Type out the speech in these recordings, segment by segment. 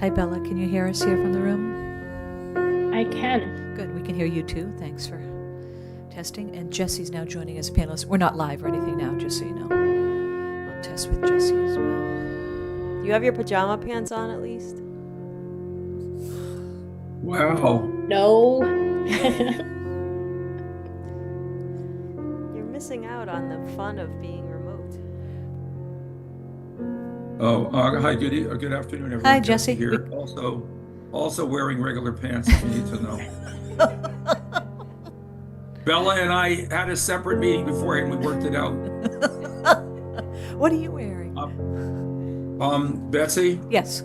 Hi, Bella. Can you hear us here from the room? I can. Good. We can hear you too. Thanks for testing. And Jesse's now joining as a panelist. We're not live or anything now, just so you know. I'll test with Jesse as well. Do you have your pajama pants on at least? Wow. No. You're missing out on the fun of being remote. Hi, good afternoon, everyone. Hi, Jesse. Here, also wearing regular pants if you need to know. Bella and I had a separate meeting beforehand. We worked it out. What are you wearing? Betsy, Yes.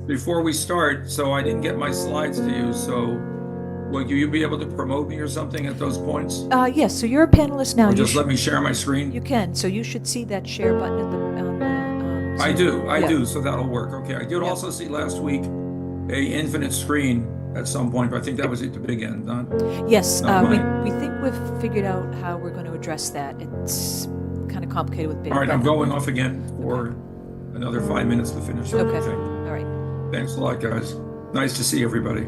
before we start, so I didn't get my slides to you, so will you be able to promote me or something at those points? Yes. So you're a panelist now. Or just let me share my You screen? can. So you should see that share button at the. I Yeah. do, so that'll work. Okay, I did Yeah. also see last week a infinite screen at some point, but I think that was at the big end, not? Yes. Not We mine. think we've figured out how we're going to address that. It's kind of complicated with big. All right, I'm going off again for another 5 minutes to finish Okay. everything. All right. Thanks a lot, guys. Nice to see everybody.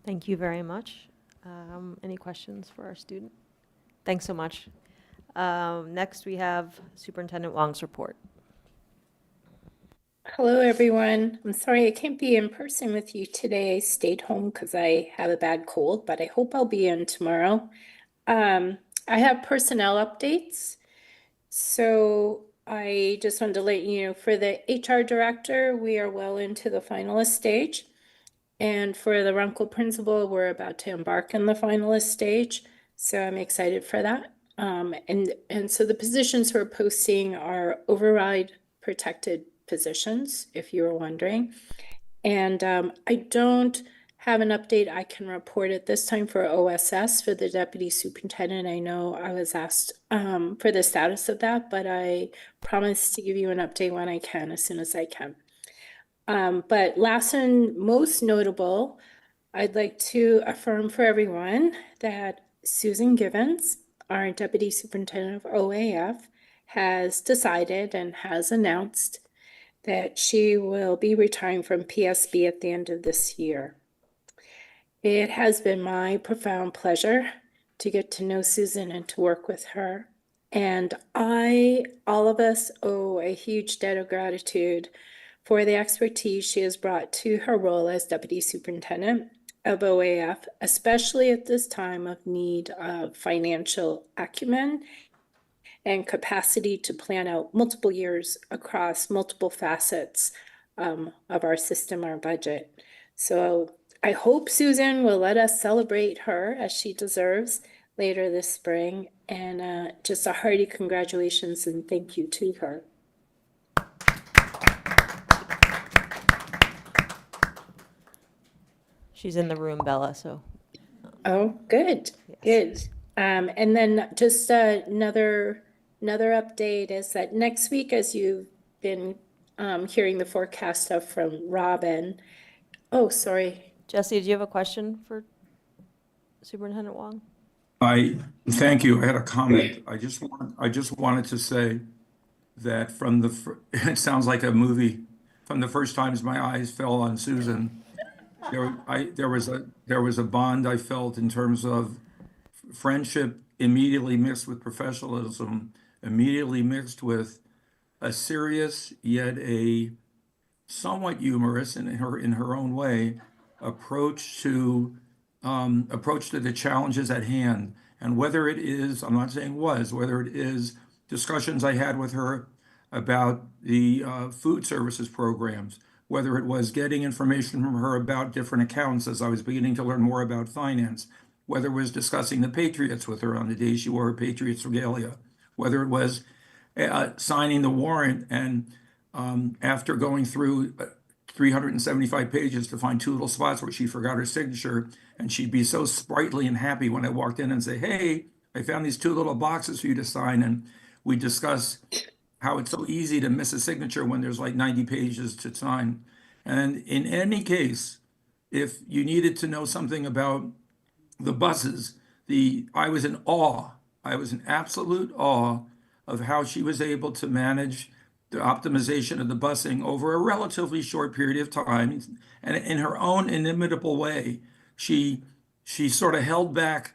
Thank you very much. Any questions for our student? Thanks so much. Next, we have Superintendent Wong's report. Hello, everyone. I'm sorry I can't be in person with you today. I stayed home because I have a bad cold, but I hope I'll be in tomorrow. I have personnel updates. So I just wanted to let you know for the HR director, we are well into the finalist stage. And for the Runkle principal, we're about to embark on the finalist stage. So I'm excited for that. And so the positions we're posting are override protected positions, if you were wondering. And I don't have an update I can report at this time for OSS for the deputy superintendent. I know I was asked for the status of that, but I promise to give you an update when I can, as soon as I can. But last and most notable, I'd like to affirm for everyone that Susan Givens, our Deputy Superintendent of OAF, has decided and has announced that she will be retiring from PSB at the end of this year. It has been my profound pleasure to get to know Susan and to work with her. And all of us owe a huge debt of gratitude for the expertise she has brought to her role as Deputy Superintendent of OAF, especially at this time of need of financial acumen and capacity to plan out multiple years across multiple facets of our system, our budget. So I hope Susan will let us celebrate her as she deserves later this spring. And just a hearty congratulations and thank you to her. She's in the room, Bella, so. Oh, good, Yes. good. And then just another update is that next week, as you've been hearing the forecast stuff from Robin. Oh, sorry. Jesse, do you have a question for Superintendent Wong? Thank you. I had a comment. I just wanted to say that it sounds like a movie. From the first times my eyes fell on Susan, there was a bond I felt in terms of friendship immediately mixed with professionalism, immediately mixed with a serious yet a somewhat humorous in her own way approach to the challenges at hand. And whether it is, I'm not saying whether it is discussions I had with her about the food services programs, whether it was getting information from her about different accounts as I was beginning to learn more about finance, whether it was discussing the Patriots with her on the day she wore her Patriots regalia, whether it was signing the warrant and after going through 375 pages to find two little spots where she forgot her signature, and she'd be so sprightly and happy when I walked in and say, "Hey, I found these two little boxes for you to sign," and we discuss how it's so easy to miss a signature when there's like 90 pages to sign. And in any case, if you needed to know something about the buses, I was in awe. I was in absolute awe of how she was able to manage the optimization of the busing over a relatively short period of time. And in her own inimitable way, she sort of held back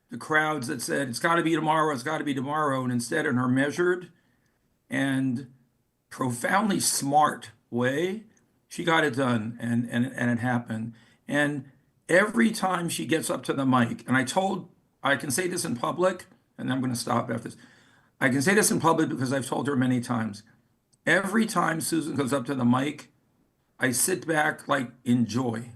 the crowds that said, "It's got to be tomorrow, it's got to be tomorrow." And instead, in her measured and profoundly smart way, she got it done, and it happened. And every time she gets up to the mic, and I can say this in public, and I'm going to stop after this. I can say this in public because I've told her many times. Every time Susan goes up to the mic, I sit back like in joy,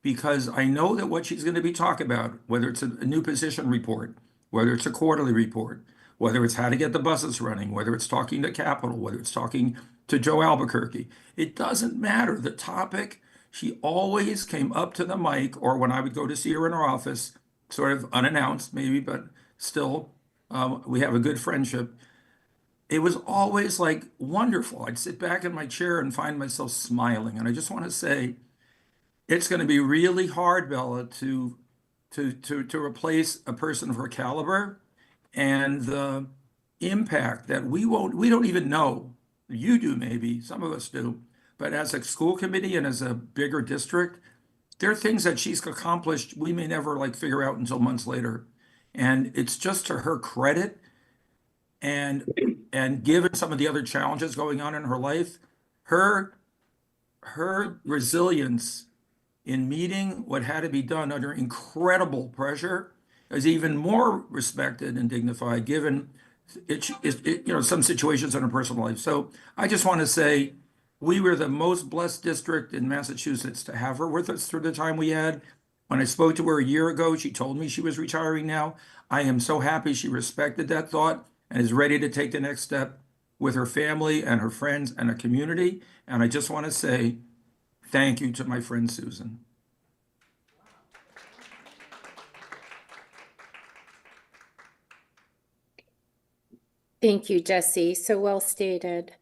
because I know that what she's going to be talking about, whether it's a new position report, whether it's a quarterly report, whether it's how to get the buses running, whether it's talking to Capital, whether it's talking to Joe Albuquerque, it doesn't matter. The topic, she always came up to the mic, or when I would go to see her in her office, sort of unannounced maybe, but still, we have a good friendship. It was always like wonderful. I'd sit back in my chair and find myself smiling. And I just want to say, it's going to be really hard, Bella, to replace a person of her caliber, and the impact that we don't even know. You do, maybe, some of us do, but as a school committee and as a bigger district, there are things that she's accomplished we may never like figure out until months later. And it's just to her credit, and given some of the other challenges going on in her life, her resilience in meeting what had to be done under incredible pressure is even more respected and dignified, given some situations in her personal life. So I just want to say we were the most blessed district in Massachusetts to have her with us through the time we had. When I spoke to her a year ago, she told me she was retiring now. I am so happy she respected that thought and is ready to take the next step with her family and her friends and a community. And I just want to say thank you to my friend Susan. Thank you, Jesse. So well stated.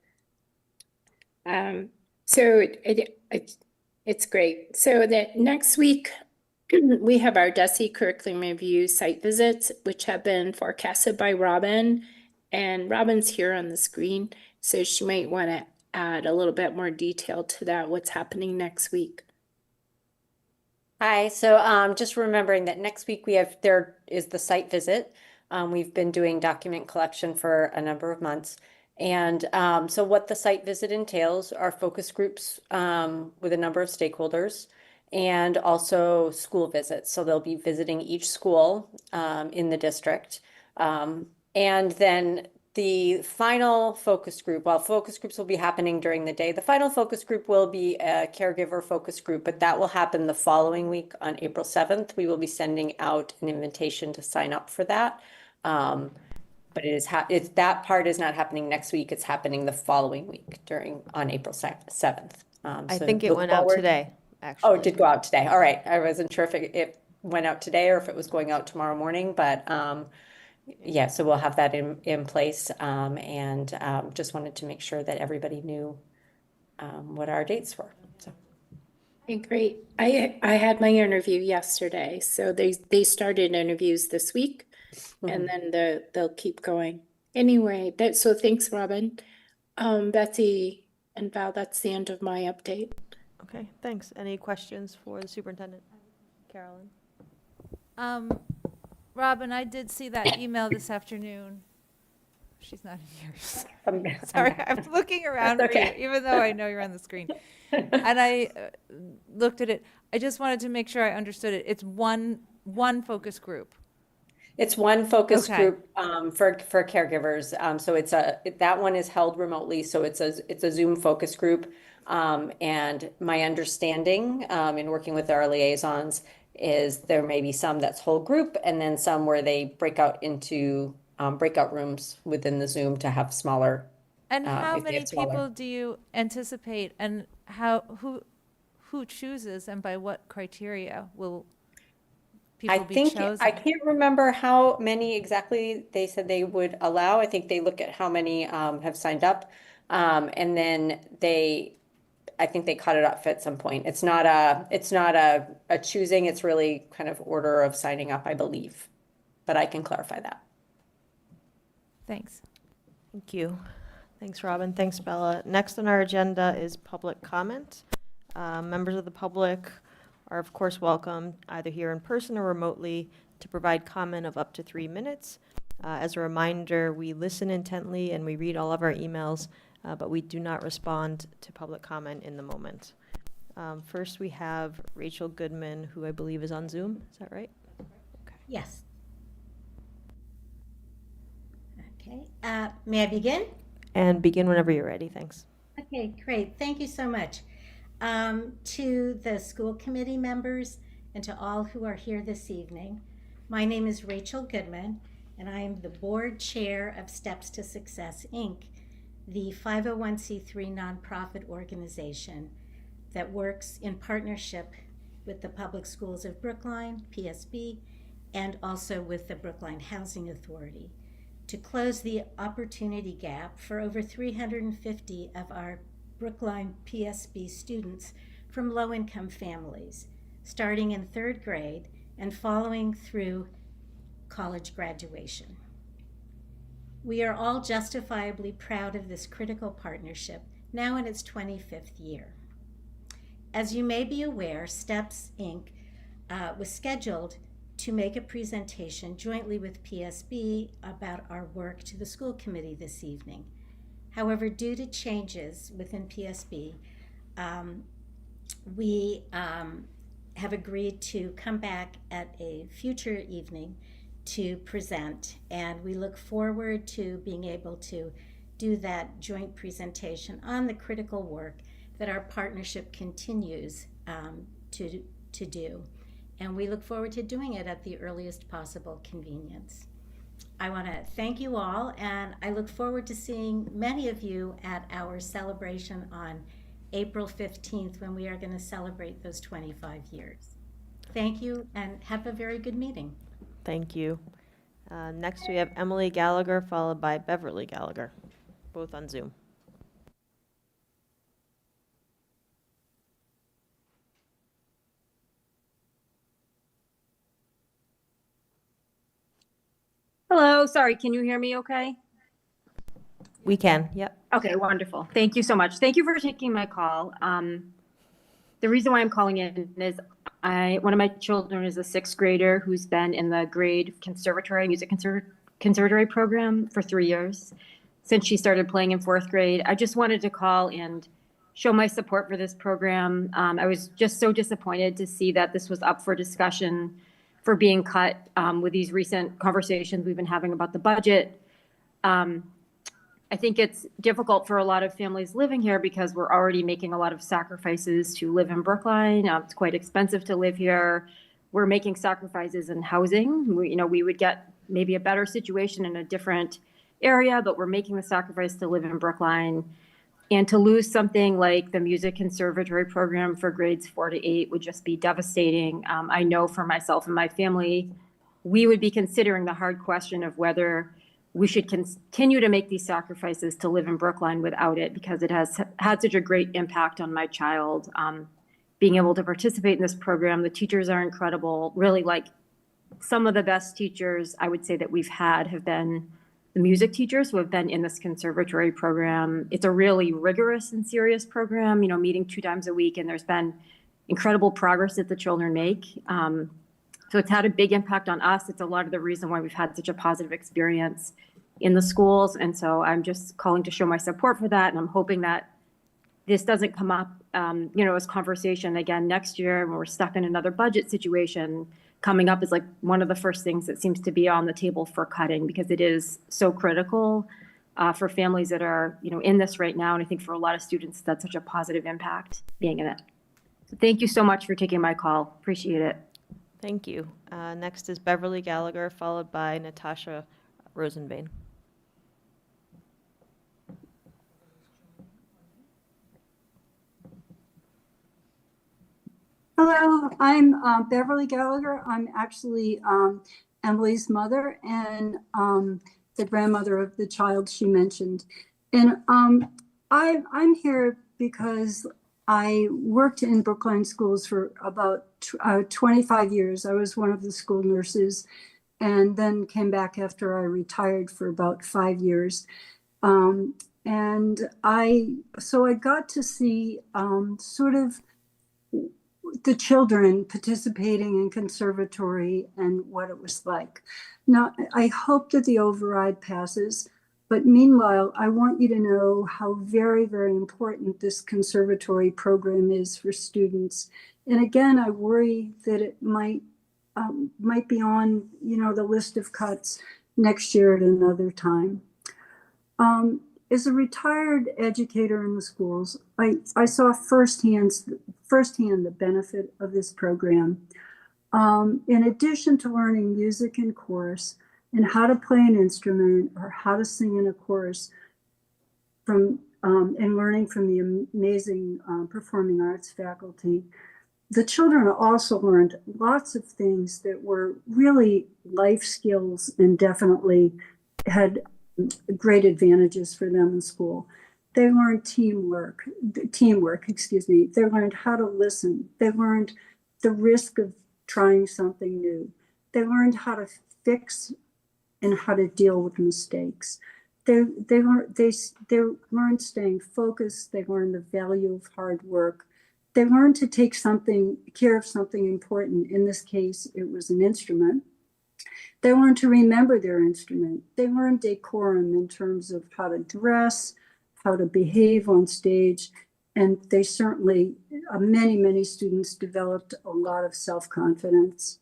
So it's great. So that next week we have our DESE curriculum review site visits, which have been forecasted by Robin, and Robin's here on the screen, so she might want to add a little bit more detail to that, what's happening next week. Hi, so just remembering that next week there is the site visit. We've been doing document collection for a number of months. And so what the site visit entails are focus groups with a number of stakeholders and also school visits. So they'll be visiting each school in the district. And then the final focus group, while focus groups will be happening during the day, the final focus group will be a caregiver focus group, but that will happen the following week on April 7th. We will be sending out an invitation to sign up for that. But that part is not happening next week. It's happening the following week on April 7th. I So think it look went out forward. today, actually. Oh, it did go out today. All right. I wasn't sure if it went out today or if it was going out tomorrow morning, but yeah, so we'll have that in place. And just wanted to make sure that everybody knew what our dates were. So. Okay, great. I had my interview yesterday, so they started interviews this week, and then they'll keep going. Anyway, so thanks, Robin. Betsy and Val, that's the end of my update. Okay, thanks. Any questions for the superintendent? Carolyn? Robin, I did see that email this afternoon. She's not in here. Sorry, I'm looking around for you, even though I know you're on the screen. And I looked at it. I just wanted to make sure I understood it. It's one focus group. It's one focus Okay. group for caregivers. So that one is held remotely. So it's a Zoom focus group. And my understanding in working with our liaisons is there may be some that's whole group, and then some where they break out into breakout rooms within the Zoom to have smaller. And how if they many have smaller. people do you anticipate, and who chooses, and by what criteria will people be chosen? I can't remember how many exactly they said they would allow. I think they look at how many have signed up, and then I think they cut it off at some point. It's not a choosing. It's really kind of order of signing up, I believe, but I can clarify that. Thanks. Thank you. Thanks, Robin. Thanks, Bella. Next on our agenda is public comment. Members of the public are, of course, welcome either here in person or remotely to provide comment of up to 3 minutes. As a reminder, we listen intently and we read all of our emails, but we do not respond to public comment in the moment. First, we have Rachel Goodman, who I believe is on Zoom. Is that right? Okay. Yes. Okay, may I begin? And begin whenever you're ready. Thanks. Okay, great. Thank you so much. To the school committee members and to all who are here this evening, my name is Rachel Goodman, and I am the board chair of Steps to Success, Inc., the 501c3 nonprofit organization that works in partnership with the public schools of Brookline, PSB, and also with the Brookline Housing Authority to close the opportunity gap for over 350 of our Brookline PSB students from low-income families, starting in 3rd grade and following through college graduation. We are all justifiably proud of this critical partnership, now in its 25th year. As you may be aware, STEPS Inc. Was scheduled to make a presentation jointly with PSB about our work to the school committee this evening. However, due to changes within PSB, we have agreed to come back at a future evening to present, and we look forward to being able to do that joint presentation on the critical work that our partnership continues to do. And we look forward to doing it at the earliest possible convenience. I want to thank you all, and I look forward to seeing many of you at our celebration on April 15th, when we are going to celebrate those 25 years. Thank you, and have a very good meeting. Thank you. Next, we have Emily Gallagher, followed by Beverly Gallagher, both on Zoom. Hello, sorry, can you hear me okay? We can, yep. Okay, wonderful. Thank you so much. Thank you for taking my call. The reason why I'm calling in is one of my children is a 6th grader who's been in the grade music conservatory program for 3 years since she started playing in 4th grade. I just wanted to call and show my support for this program. I was just so disappointed to see that this was up for discussion for being cut with these recent conversations we've been having about the budget. I think it's difficult for a lot of families living here because we're already making a lot of sacrifices to live in Brookline. It's quite expensive to live here. We're making sacrifices in housing. We would get maybe a better situation in a different area, but we're making the sacrifice to live in Brookline. And to lose something like the music conservatory program for grades 4 to 8 would just be devastating. I know for myself and my family, we would be considering the hard question of whether we should continue to make these sacrifices to live in Brookline without it, because it has had such a great impact on my child. Being able to participate in this program, the teachers are incredible. Really, like, some of the best teachers I would say that we've had have been the music teachers who have been in this conservatory program. It's a really rigorous and serious program, meeting 2 times a week, and there's been incredible progress that the children make. So it's had a big impact on us. It's a lot of the reason why we've had such a positive experience in the schools. And so I'm just calling to show my support for that. And I'm hoping that this doesn't come up, as conversation again next year when we're stuck in another budget situation. Coming up is like one of the first things that seems to be on the table for cutting, because it is so critical for families that are, in this right now. And I think for a lot of students, that's such a positive impact being in it. So thank you so much for taking my call. Appreciate it. Thank you. Next is Beverly Gallagher, followed by Natasha Rosenbane. Hello, I'm Beverly Gallagher. I'm actually Emily's mother and the grandmother of the child she mentioned. And I'm here because I worked in Brookline schools for about 25 years. I was one of the school nurses, and then came back after I retired for about 5 years. And I got to see sort of the children participating in conservatory and what it was like. Now, I hope that the override passes, but meanwhile, I want you to know how very, very important this conservatory program is for students. And again, I worry that it might be on, the list of cuts next year at another time. As a retired educator in the schools, I saw firsthand the benefit of this program. In addition to learning music and chorus and how to play an instrument or how to sing in a chorus and learning from the amazing performing arts faculty, the children also learned lots of things that were really life skills and definitely had great advantages for them in school. They learned teamwork, They learned how to listen. They learned the risk of trying something new. They learned how to fix and how to deal with mistakes. They learned staying focused. They learned the value of hard work. They learned to take care of something important. In this case, it was an instrument. They learned to remember their instrument. They learned decorum in terms of how to dress, how to behave on stage. And they certainly, many students developed a lot of self-confidence.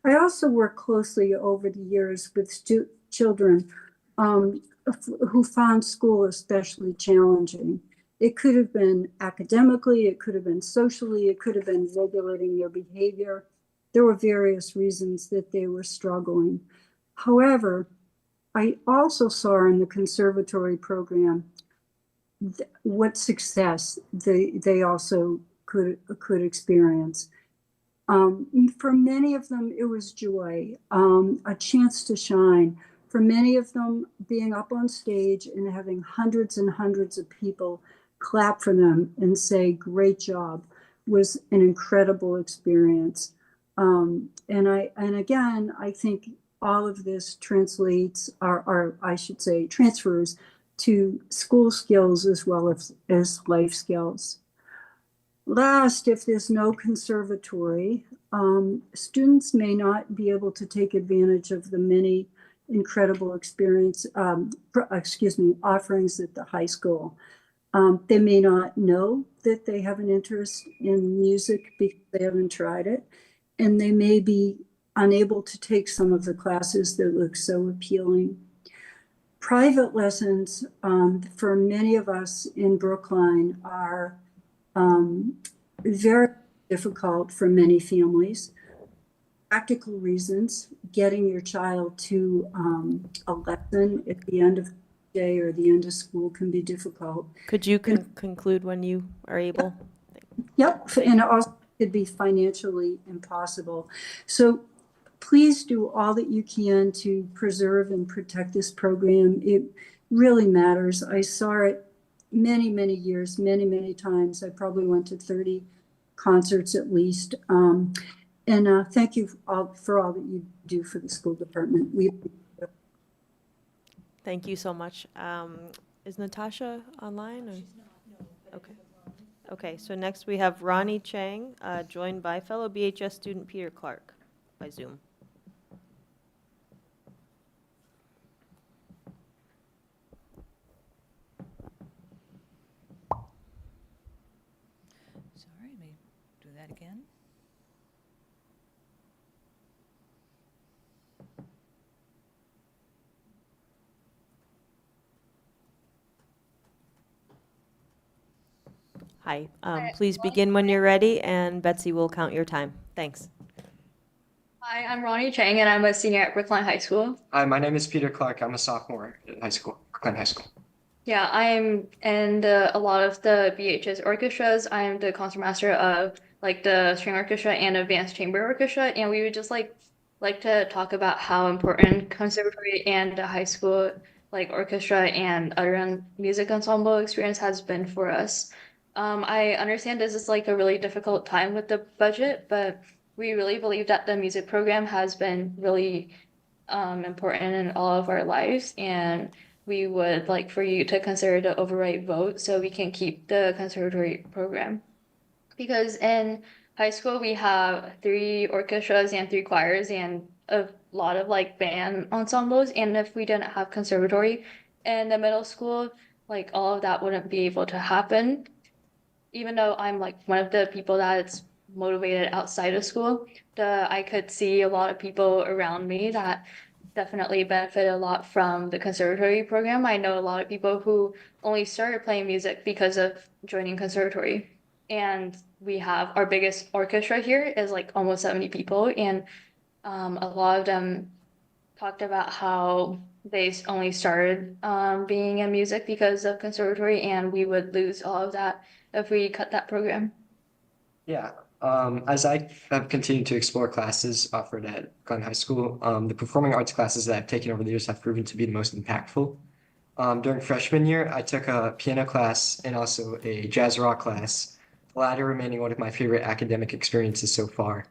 I also worked closely over the years with children who found school especially challenging. It could have been academically, it could have been socially, it could have been regulating their behavior. There were various reasons that they were struggling. However, I also saw in the conservatory program what success they also could experience. For many of them, it was joy, a chance to shine. For many of them, being up on stage and having hundreds and hundreds of people clap for them and say, "Great job," was an incredible experience. And again, I think all of this translates, or I should say, transfers to school skills as well as life skills. Last, if there's no conservatory, students may not be able to take advantage of the many incredible offerings at the high school. They may not know that they have an interest in music because they haven't tried it, and they may be unable to take some of the classes that look so appealing. Private lessons for many of us in Brookline are very difficult for many families. Practical reasons, getting your child to a lesson at the end of the day or the end of school can be difficult. Could you conclude when you are able? Yep, and it also could be financially impossible. So please do all that you can to preserve and protect this program. It really matters. I saw it many years, many times. I probably went to 30 concerts at least. Thank you for all that you do for the school department. Thank you so much. Is Natasha online? Or? Okay. Okay, so next we have Ronnie Chang, joined by fellow BHS student Peter Clark by Zoom. Sorry, let me do that again. Hi, please begin when you're ready, and Betsy will count your time. Thanks. Hi, I'm Ronnie Chang, and I'm a senior at Brookline High School. Hi, my name is Peter Clark. I'm a sophomore at high school, Brookline High School. Yeah, I'm in a lot of the BHS orchestras. I'm the concertmaster of like the string orchestra and advanced chamber orchestra, and we would just like to talk about how important conservatory and the high school like orchestra and other music ensemble experience has been for us. I understand this is like a really difficult time with the budget, but we really believe that the music program has been really important in all of our lives, and we would like for you to consider the override vote so we can keep the conservatory program. Because in high school we have 3 orchestras and 3 choirs and a lot of like band ensembles, and if we didn't have conservatory in the middle school, like all of that wouldn't be able to happen. Even though I'm like one of the people that's motivated outside of school, I could see a lot of people around me that definitely benefit a lot from the conservatory program. I know a lot of people who only started playing music because of joining conservatory. And we have our biggest orchestra here is like almost 70 people, and a lot of them talked about how they only started being in music because of conservatory, and we would lose all of that if we cut that program. Yeah, as I have continued to explore classes offered at Glen High School, the performing arts classes that I've taken over the years have proven to be the most impactful. During freshman year, I took a piano class and also a jazz rock class, the latter remaining one of my favorite academic experiences so far.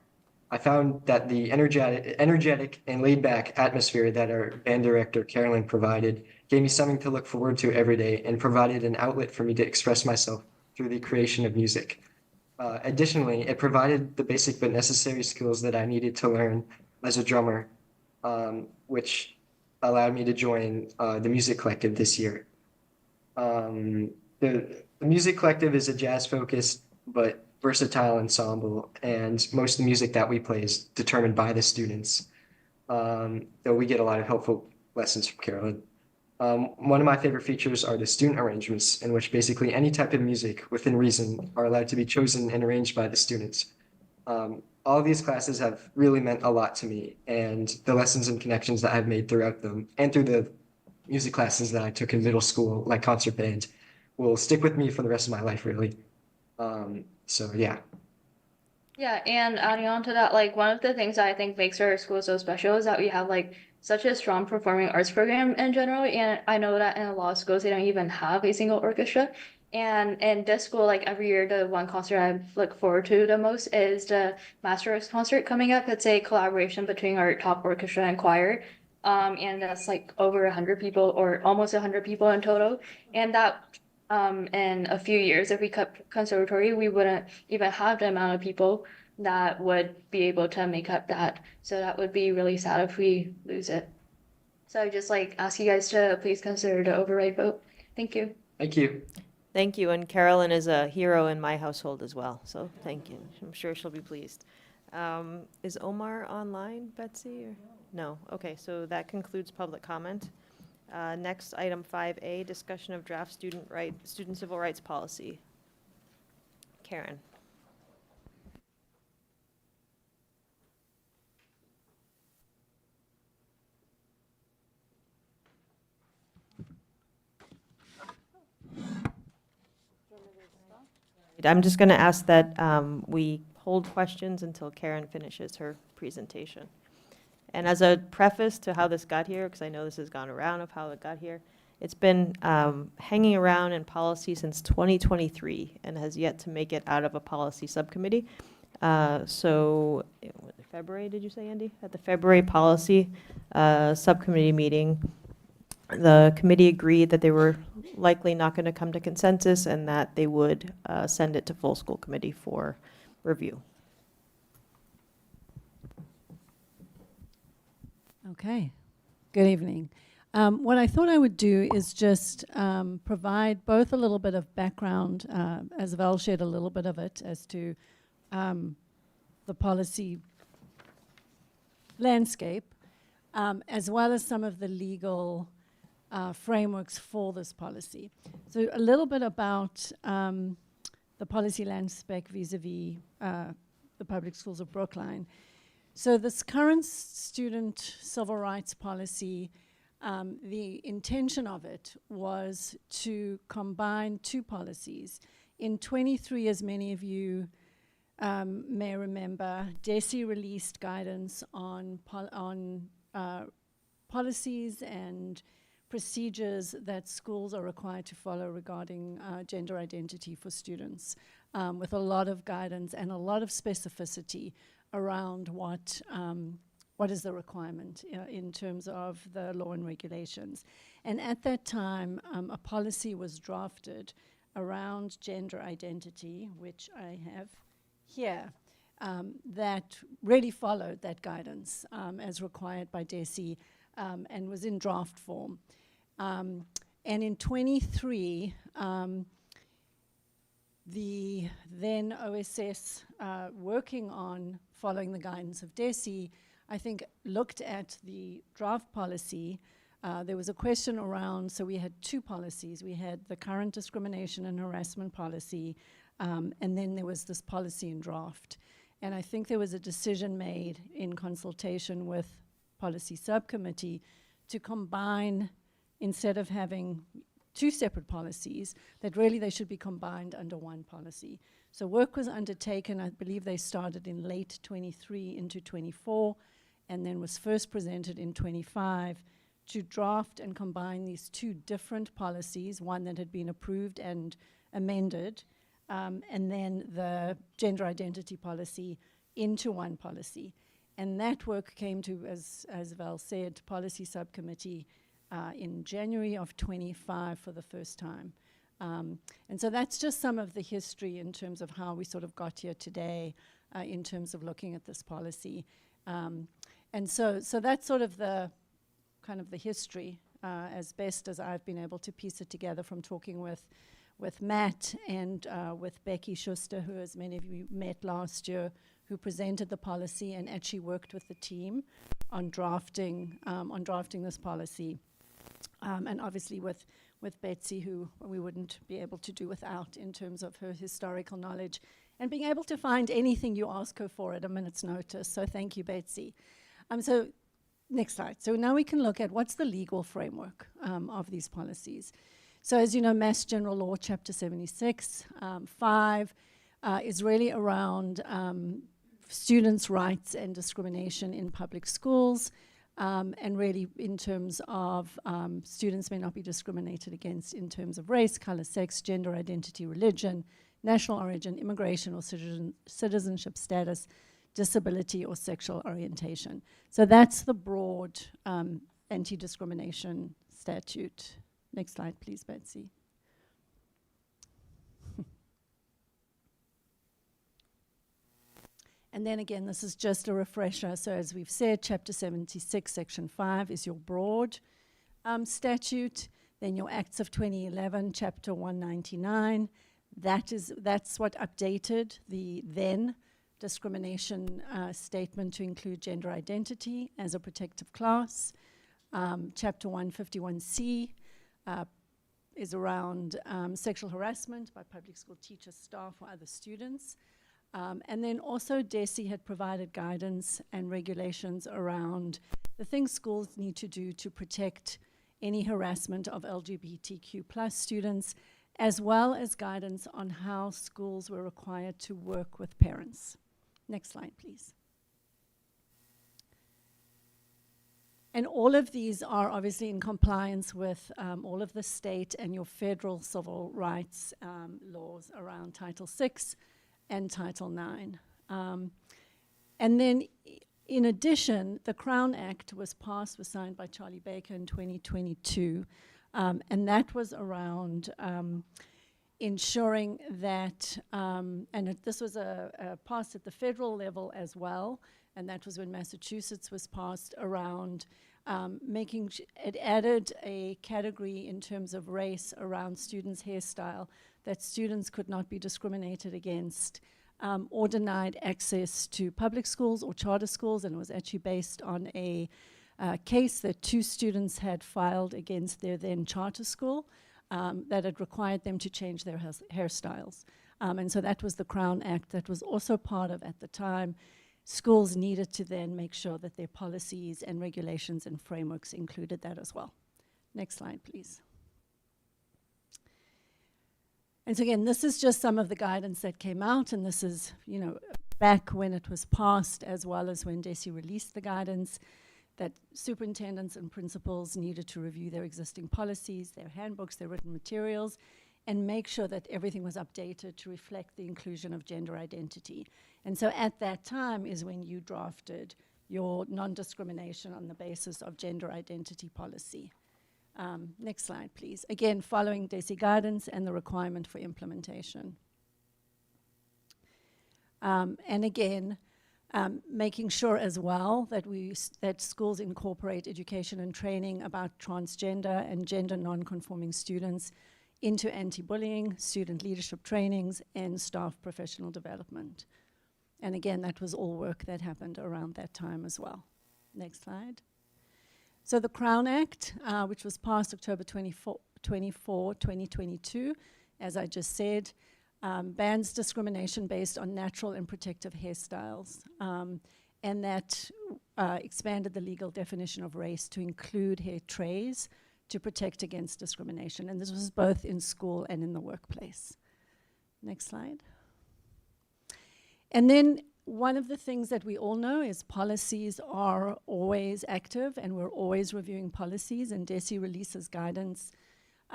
I found that the energetic and laid-back atmosphere that our band director, Carolyn, provided gave me something to look forward to every day and provided an outlet for me to express myself through the creation of music. Additionally, it provided the basic but necessary skills that I needed to learn as a drummer, which allowed me to join the music collective this year. The music collective is a jazz-focused but versatile ensemble, and most of the music that we play is determined by the students, though we get a lot of helpful lessons from Carolyn. One of my favorite features are the student arrangements, in which basically any type of music within reason are allowed to be chosen and arranged by the students. All of these classes have really meant a lot to me, and the lessons and connections that I've made throughout them and through the music classes that I took in middle school, like concert band, will stick with me for the rest of my life, really. So yeah. Yeah, and adding on to that, like one of the things that I think makes our school so special is that we have like such a strong performing arts program in general. And I know that in a lot of schools they don't even have a single orchestra. And in this school, like every year, the one concert I look forward to the most is the Master's concert coming up. It's a collaboration between our top orchestra and choir. And that's like over 100 people or almost 100 people in total. And that in a few years, if we cut conservatory, we wouldn't even have the amount of people that would be able to make up that. So that would be really sad if we lose it. So I just like ask you guys to please consider the override vote. Thank you. Thank you. Thank you, and Carolyn is a hero in my household as well, so thank you. I'm sure she'll be pleased. Is Omar online, Betsy? Or? No. Okay, so that concludes public comment. Next, item 5A, discussion of draft student civil rights policy. Karen. I'm just going to ask that we hold questions until Karen finishes her presentation. And as a preface to how this got here, because I know this has gone around of how it got here, it's been hanging around in policy since 2023 and has yet to make it out of a policy subcommittee. So February, did you say, Andy? At the February policy subcommittee meeting, the committee agreed that they were likely not going to come to consensus and that they would send it to full school committee for review. Okay, good evening. What I thought I would do is just provide both a little bit of background, as Val shared a little bit of it, as to the policy landscape, as well as some of the legal frameworks for this policy. So a little bit about the policy landscape vis-a-vis the public schools of Brookline. So this current student civil rights policy, the intention of it was to combine two policies. In 23, as many of you may remember, DESE released guidance on policies and procedures that schools are required to follow regarding gender identity for students, with a lot of guidance and a lot of specificity around what is the requirement in terms of the law and regulations. And at that time, a policy was drafted around gender identity, which I have here, that really followed that guidance as required by DESE and was in draft form. And in 23, the then OSS working on following the guidance of DESE, I think looked at the draft policy. There was a question around, so we had two policies. We had the current discrimination and harassment policy, and then there was this policy in draft. And I think there was a decision made in consultation with policy subcommittee to combine, instead of having two separate policies, that really they should be combined under one policy. So work was undertaken, I believe they started in late 23 into 24, and then was first presented in 25 to draft and combine these two different policies, one that had been approved and amended, and then the gender identity policy into one policy. And that work came to, as Val said, policy subcommittee in January of 25 for the first time. And so that's just some of the history in terms of how we sort of got here today in terms of looking at this policy. And so that's sort of the kind of the history as best as I've been able to piece it together from talking with Matt and with Becky Schuster, who, as many of you met last year, who presented the policy and actually worked with the team on drafting this policy. And obviously with Betsy, who we wouldn't be able to do without in terms of her historical knowledge and being able to find anything you ask her for at a minute's notice. So thank you, Betsy. So next slide. So now we can look at what's the legal framework of these policies. So as you know, Mass General Law, Chapter 76, 5 is really around students' rights and discrimination in public schools. And really in terms of students may not be discriminated against in terms of race, color, sex, gender identity, religion, national origin, immigration or citizenship status, disability or sexual orientation. So that's the broad anti-discrimination statute. Next slide, please, Betsy. And then again, this is just a refresher. So as we've said, Chapter 76, Section 5 is your broad statute. Then your Acts of 2011, Chapter 199, that's what updated the then discrimination statement to include gender identity as a protective class. Chapter 151C is around sexual harassment by public school teachers, staff, or other students. And then also DESE had provided guidance and regulations around the things schools need to do to protect any harassment of LGBTQ+ students, as well as guidance on how schools were required to work with parents. Next slide, please. And all of these are obviously in compliance with all of the state and your federal civil rights laws around Title VI and Title IX. And then in addition, the Crown Act was signed by Charlie Baker in 2022. And that was around ensuring that, this was passed at the federal level as well, and that was when Massachusetts was passed around it added a category in terms of race around students' hairstyle, that students could not be discriminated against or denied access to public schools or charter schools, and it was actually based on a case that 2 students had filed against their then charter school that had required them to change their hairstyles. And so that was the Crown Act that was also part of, at the time, schools needed to then make sure that their policies and regulations and frameworks included that as well. Next slide, please. And so again, this is just some of the guidance that came out, and this is, back when it was passed, as well as when DESE released the guidance, that superintendents and principals needed to review their existing policies, their handbooks, their written materials, and make sure that everything was updated to reflect the inclusion of gender identity. And so at that time is when you drafted your non-discrimination on the basis of gender identity policy. Next slide, please. Again, following DESE guidance and the requirement for implementation. And again, making sure as well that schools incorporate education and training about transgender and gender non-conforming students into anti-bullying, student leadership trainings, and staff professional development. And again, that was all work that happened around that time as well. Next slide. So the Crown Act, which was passed October 24, 2022, as I just said, bans discrimination based on natural and protective hairstyles. And that expanded the legal definition of race to include hair trays to protect against discrimination. And this was both in school and in the workplace. Next slide. And then one of the things that we all know is policies are always active, and we're always reviewing policies, and DESE releases guidance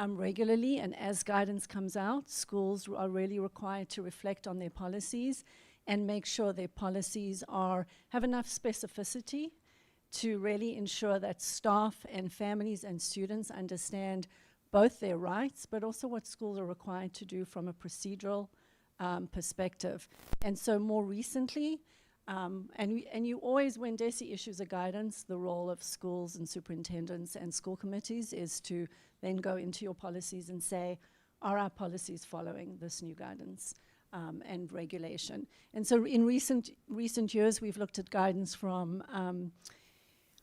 regularly. And as guidance comes out, schools are really required to reflect on their policies and make sure their policies have enough specificity to really ensure that staff and families and students understand both their rights, but also what schools are required to do from a procedural perspective. And so more recently, and you always, when DESI issues a guidance, the role of schools and superintendents and school committees is to then go into your policies and say, are our policies following this new guidance and regulation? And so in recent years, we've looked at guidance from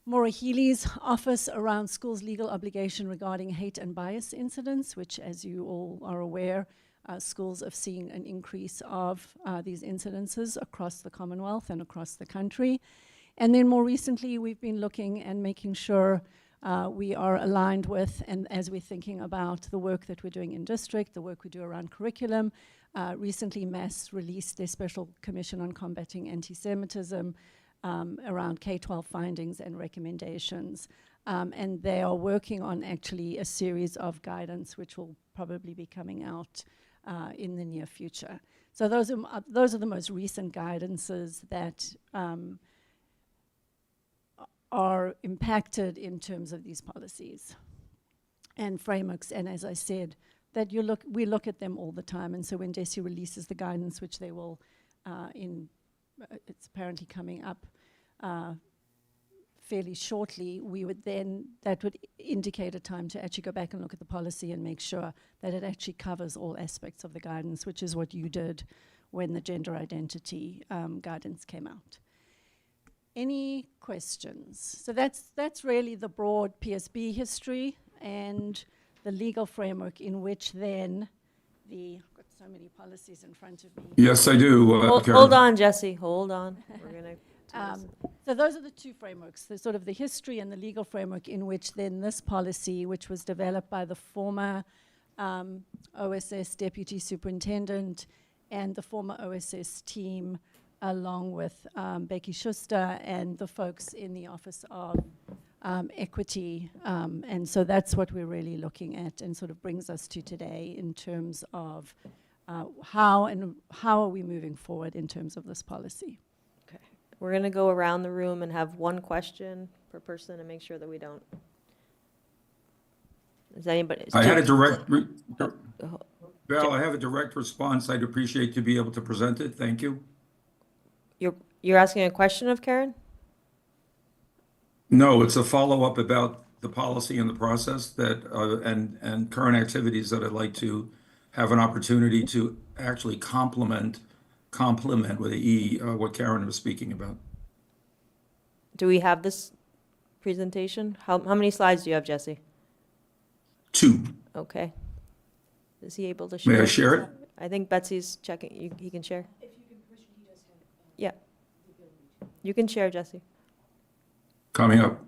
Maura Healy's office around schools' legal obligation regarding hate and bias incidents, which, as you all are aware, schools have seen an increase of these incidences across the Commonwealth and across the country. And then more recently, we've been looking and making sure we are aligned with, and as we're thinking about the work that we're doing in district, the work we do around curriculum. Recently, Mass released their Special Commission on Combating Anti-Semitism around K-12 findings and recommendations. And they are working on actually a series of guidance which will probably be coming out in the near future. So those are the most recent guidances that are impacted in terms of these policies and frameworks. And as I said, that we look at them all the time. And so when DESI releases the guidance, which they will it's apparently coming up fairly shortly, that would indicate a time to actually go back and look at the policy and make sure that it actually covers all aspects of the guidance, which is what you did when the gender identity guidance came out. Any questions? So that's really the broad PSB history and the legal framework in which then I've got so many policies in front of me. Yes, I do. Hold on, Jesse, hold on. We're gonna so those are the two frameworks, the sort of the history and the legal framework in which then this policy, which was developed by the former OSS Deputy Superintendent and the former OSS team, along with Becky Schuster and the folks in the Office of Equity. And so that's what we're really looking at and sort of brings us to today in terms of how are we moving forward in terms of this policy. We're going to go around the room and have one question per person and make sure that we don't. Is anybody? I had a direct, Val, I have a direct response. I'd appreciate to be able to present it. Thank you. You're asking a question of Karen? No, it's a follow-up about the policy and the process that, and current activities that I'd like to have an opportunity to actually complement with E, what Karen was speaking about. Do we have this presentation? How many slides do you have, Jesse? 2. Okay. Is he able to share? May I share it? I think Betsy's checking. He can share. If you can push, he does have it. Yeah. You can share, Jesse. Coming up.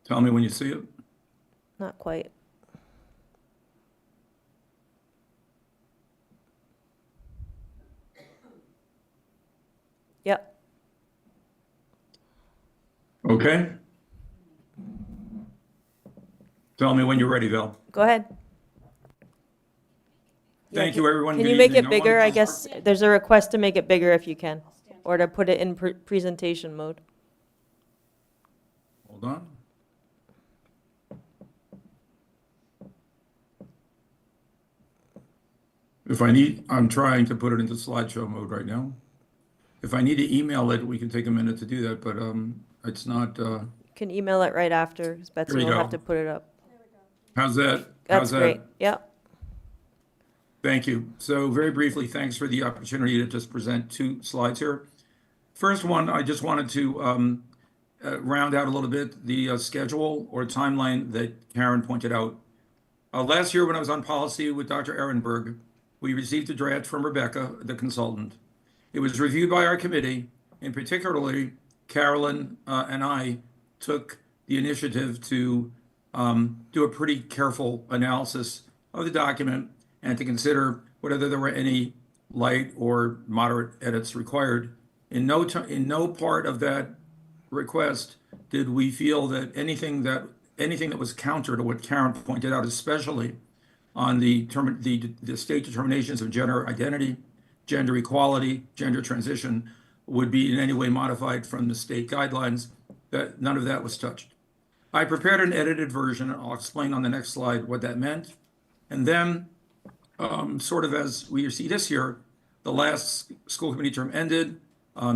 Tell me when you see it. Not quite. Yep. Okay. Tell me when you're ready, Val. Go ahead. Thank you, everyone. Can Good you make evening. it bigger? I guess there's a request to make it bigger if you can, or to put it in presentation mode. Hold on. I'm trying to put it into slideshow mode right now. If I need to email it, we can take a minute to do that, but it's not. You can email it right after, because Betsy will have to put it up. How's that? That's great. Yep. Thank you. So very briefly, thanks for the opportunity to just present 2 slides here. First one, I just wanted to round out a little bit the schedule or timeline that Karen pointed out. Last year when I was on policy with Dr. Ehrenberg, we received a draft from Rebecca, the consultant. It was reviewed by our committee, and particularly Carolyn and I took the initiative to do a pretty careful analysis of the document and to consider whether there were any light or moderate edits required. In no part of that request did we feel that anything that was counter to what Karen pointed out, especially on the state determinations of gender identity, gender equality, gender transition, would be in any way modified from the state guidelines that none of that was touched. I prepared an edited version, and I'll explain on the next slide what that meant. And then, sort of as we see this year, the last school committee term ended.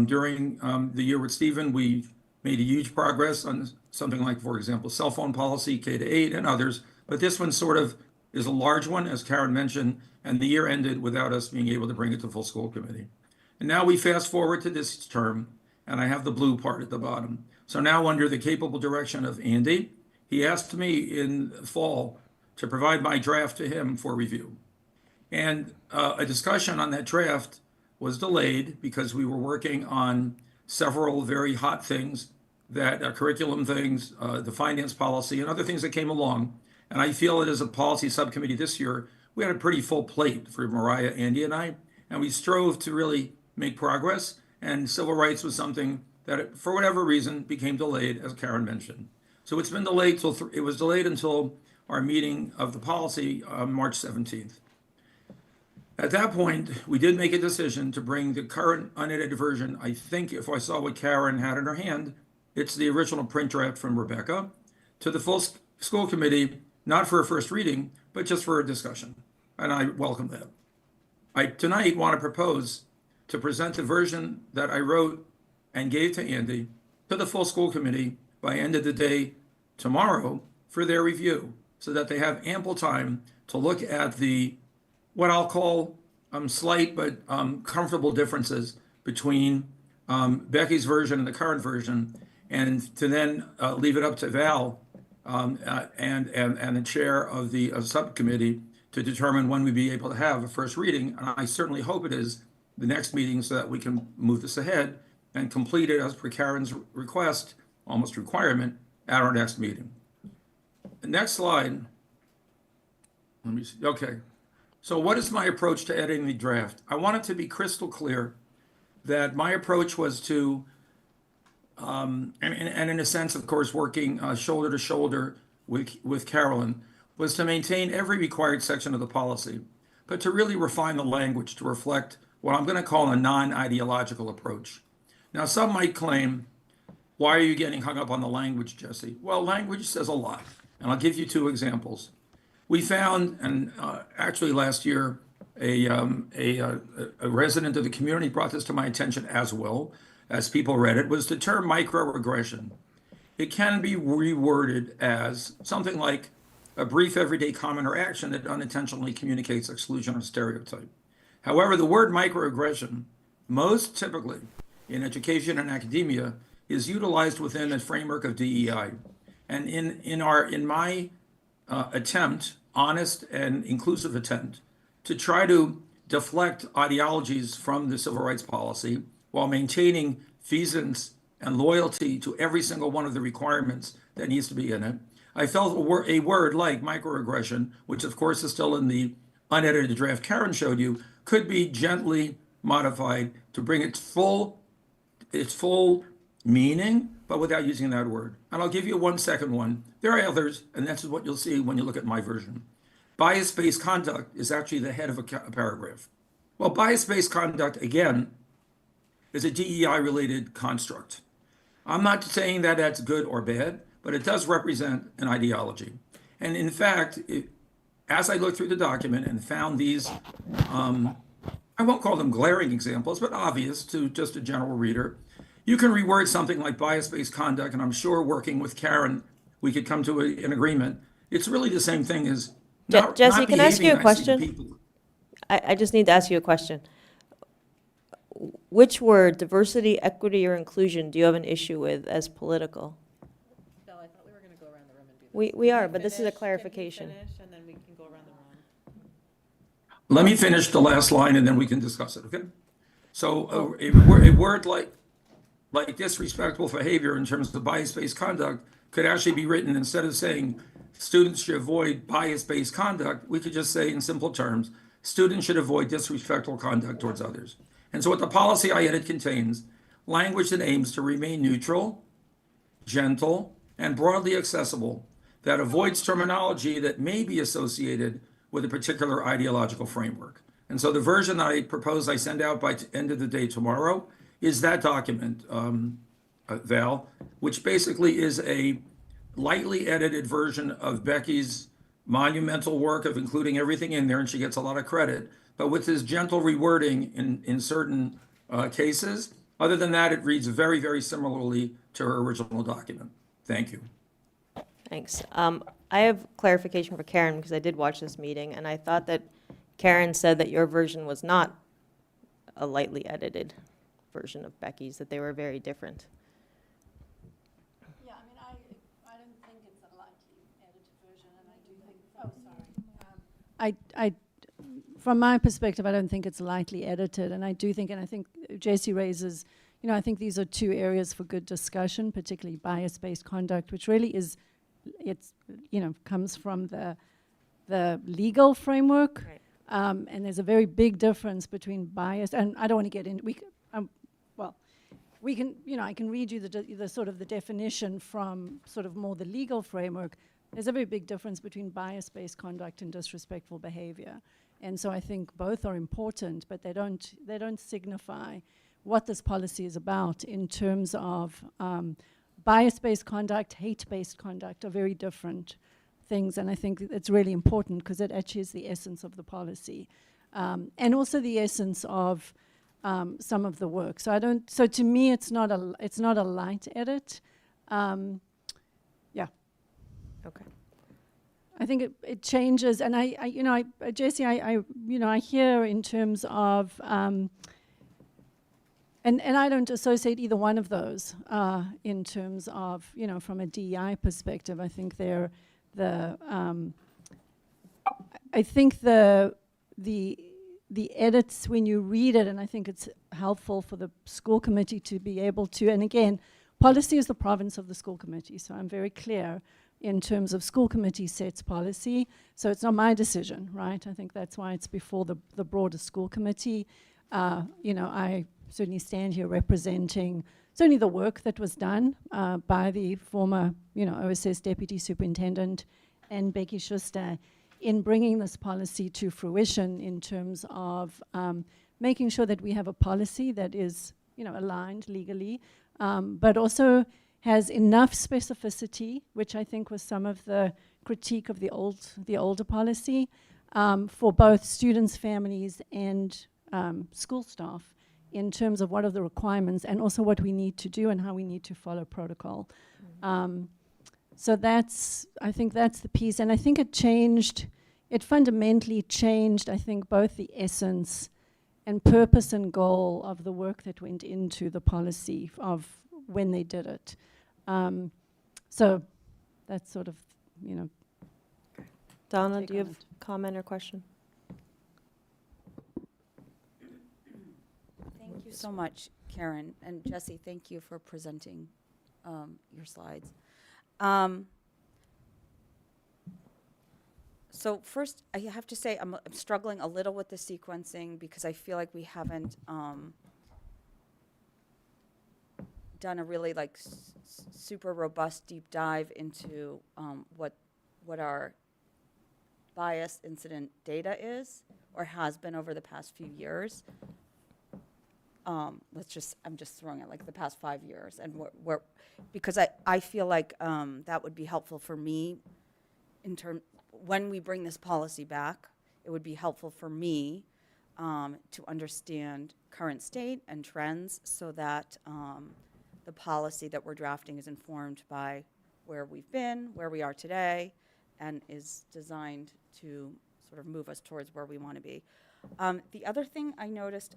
During the year with Stephen, we made a huge progress on something like, for example, cell phone policy, K-8, and others. But this one sort of is a large one, as Karen mentioned, and the year ended without us being able to bring it to full school committee. And now we fast forward to this term, and I have the blue part at the bottom. So now, under the capable direction of Andy, he asked me in fall to provide my draft to him for review. And a discussion on that draft was delayed because we were working on several very hot things, that curriculum things, the finance policy, and other things that came along. And I feel that as a policy subcommittee this year, we had a pretty full plate for Mariah, Andy, and I, and we strove to really make progress. And civil rights was something that, for whatever reason, became delayed, as Karen mentioned. So it's been delayed till it was delayed until our meeting of the policy on March 17th. At that point, we did make a decision to bring the current unedited version. I think if I saw what Karen had in her hand, it's the original print draft from Rebecca, to the full school committee, not for a first reading, but just for a discussion. And I welcome that. I tonight want to propose to present the version that I wrote and gave to Andy to the full school committee by end of the day tomorrow for their review, so that they have ample time to look at the, what I'll call slight but comfortable differences between Becky's version and the current version, and to then leave it up to Val and the chair of the subcommittee to determine when we'd be able to have a first reading. And I certainly hope it is the next meeting, so that we can move this ahead and complete it as per Karen's request, almost requirement, at our next meeting. The next slide. Let me see. Okay. So what is my approach to editing the draft? I want it to be crystal clear that my approach was to, and in a sense, of course, working shoulder to shoulder with Carolyn, was to maintain every required section of the policy, but to really refine the language to reflect what I'm going to call a non-ideological approach. Now, some might claim, why are you getting hung up on the language, Jesse? Well, language says a lot, and I'll give you two examples. We found, and actually last year, a resident of the community brought this to my attention as well, as people read it, was the term microaggression. It can be reworded as something like a brief everyday comment or action that unintentionally communicates exclusion or stereotype. However, the word microaggression, most typically in education and academia, is utilized within a framework of DEI. And in my attempt, honest and inclusive attempt, to try to deflect ideologies from the civil rights policy while maintaining feasance and loyalty to every single one of the requirements that needs to be in it, I felt a word like microaggression, which of course is still in the unedited draft Karen showed you, could be gently modified to bring its full meaning, but without using that word. And I'll give you one second one. There are others, and that's what you'll see when you look at my version. Bias-based conduct is actually the head of a paragraph. Well, bias-based conduct, again, is a DEI-related construct. I'm not saying that that's good or bad, but it does represent an ideology. And in fact, as I looked through the document and found these, I won't call them glaring examples, but obvious to just a general reader, you can reword something like bias-based conduct, and I'm sure working with Karen, we could come to an agreement. It's really the same thing as Jesse, can I ask you a question? People. I just need to ask you a question. Which word, diversity, equity, or inclusion, do you have an issue with as political? Bill, I thought we were going to go around the room and do that. We are, but this is a clarification. And then we can go around the room. Let me finish the last line and then we can discuss it, okay? So a word like disrespectful behavior in terms of bias-based conduct could actually be written, instead of saying students should avoid bias-based conduct, we could just say in simple terms, students should avoid disrespectful conduct towards others. And so what the policy I edit contains, language that aims to remain neutral, gentle, and broadly accessible, that avoids terminology that may be associated with a particular ideological framework. And so the version I propose I send out by the end of the day tomorrow is that document. Val, which basically is a lightly edited version of Becky's monumental work of including everything in there, and she gets a lot of credit, but with this gentle rewording in certain cases. Other than that, it reads very, very similarly to her original document. Thank you. Thanks. I have clarification for Karen, because I did watch this meeting, and I thought that Karen said that your version was not a lightly edited version of Becky's, that they were very different. Yeah, I mean, I don't think it's a lightly edited version, and I do think, oh, sorry. From my perspective, I don't think it's lightly edited, and I think JC raises, I think these are two areas for good discussion, particularly bias-based conduct, which really is, comes from the legal framework. Right. And there's a very big difference between bias, and I don't want to get in, we can, I can read you the sort of the definition from sort of more the legal framework. There's a very big difference between bias-based conduct and disrespectful behavior. And so I think both are important, but they don't signify what this policy is about in terms of bias-based conduct, hate-based conduct are very different things. And I think it's really important because it actually is the essence of the policy. And also the essence of some of the work. So to me, it's not a light edit. Yeah. Okay. I think it changes, and Jesse, I hear in terms of, and I don't associate either one of those in terms of, from a DEI perspective. I think the edits when you read it, and I think it's helpful for the school committee to be able to, and again, policy is the province of the school committee, so I'm very clear in terms of school committee sets policy, so it's not my decision, right? I think that's why it's before the broader school committee. I certainly stand here representing certainly the work that was done by the former, OSS Deputy Superintendent and Becky Schuster in bringing this policy to fruition in terms of making sure that we have a policy that is, aligned legally, but also has enough specificity, which I think was some of the critique of the older policy, for both students, families, and school staff in terms of what are the requirements and also what we need to do and how we need to follow protocol. So I think that's the piece. And I think it fundamentally changed, I think, both the essence and purpose and goal of the work that went into the policy of when they did it. So that's sort of, Donna, do you have a comment or question? Thank you so much, Karen. And Jesse, thank you for presenting your slides. So first, I have to say I'm struggling a little with the sequencing because I feel like we haven't done a really super robust deep dive into what our bias incident data is or has been over the past few years. I'm just throwing it the past 5 years, and because I feel like that would be helpful for me when we bring this policy back. It would be helpful for me to understand current state and trends so that the policy that we're drafting is informed by where we've been, where we are today, and is designed to sort of move us towards where we want to be. The other thing I noticed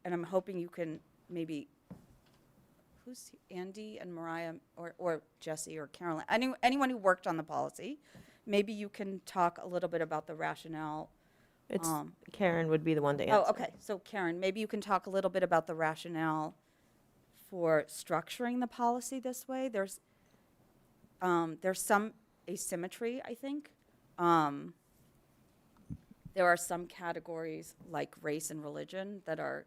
and I'm hoping you can maybe, who's Andy and Mariah or Jesse or Carolyn, anyone who worked on the policy, maybe you can talk a little bit about the rationale. Karen would be the one to answer. Oh, okay. So Karen, maybe you can talk a little bit about the rationale for structuring the policy this way. There's some asymmetry, I think. There are some categories like race and religion that are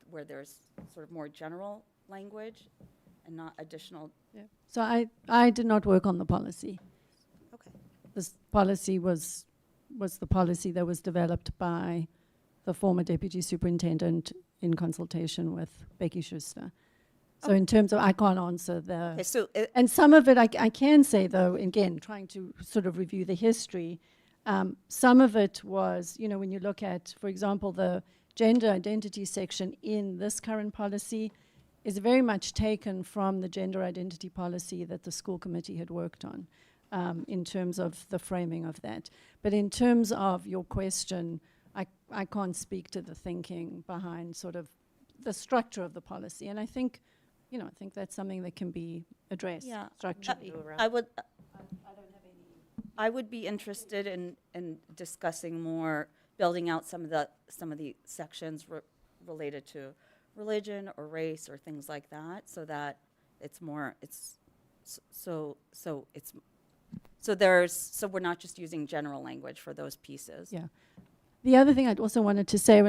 where there's sort of more general language and not additional. Yeah. So I did not work on the policy. Okay. This policy was the policy that was developed by the former deputy superintendent in consultation with Becky Schuster. So in terms of, I can't answer the. Okay, so And some of it, I can say, though, again, trying to sort of review the history, some of it was, you know, when you look at, for example, the gender identity section in this current policy is very much taken from the gender identity policy that the school committee had worked on, in terms of the framing of that. But in terms of your question, I can't speak to the thinking behind sort of the structure of the policy. And I think, you know, I think that's something that can be addressed structurally. I would be interested in discussing more, building out some of the sections related to religion or race or things like that, so that it's more, so we're not just using general language for those pieces. Yeah. The other thing I'd also wanted to say,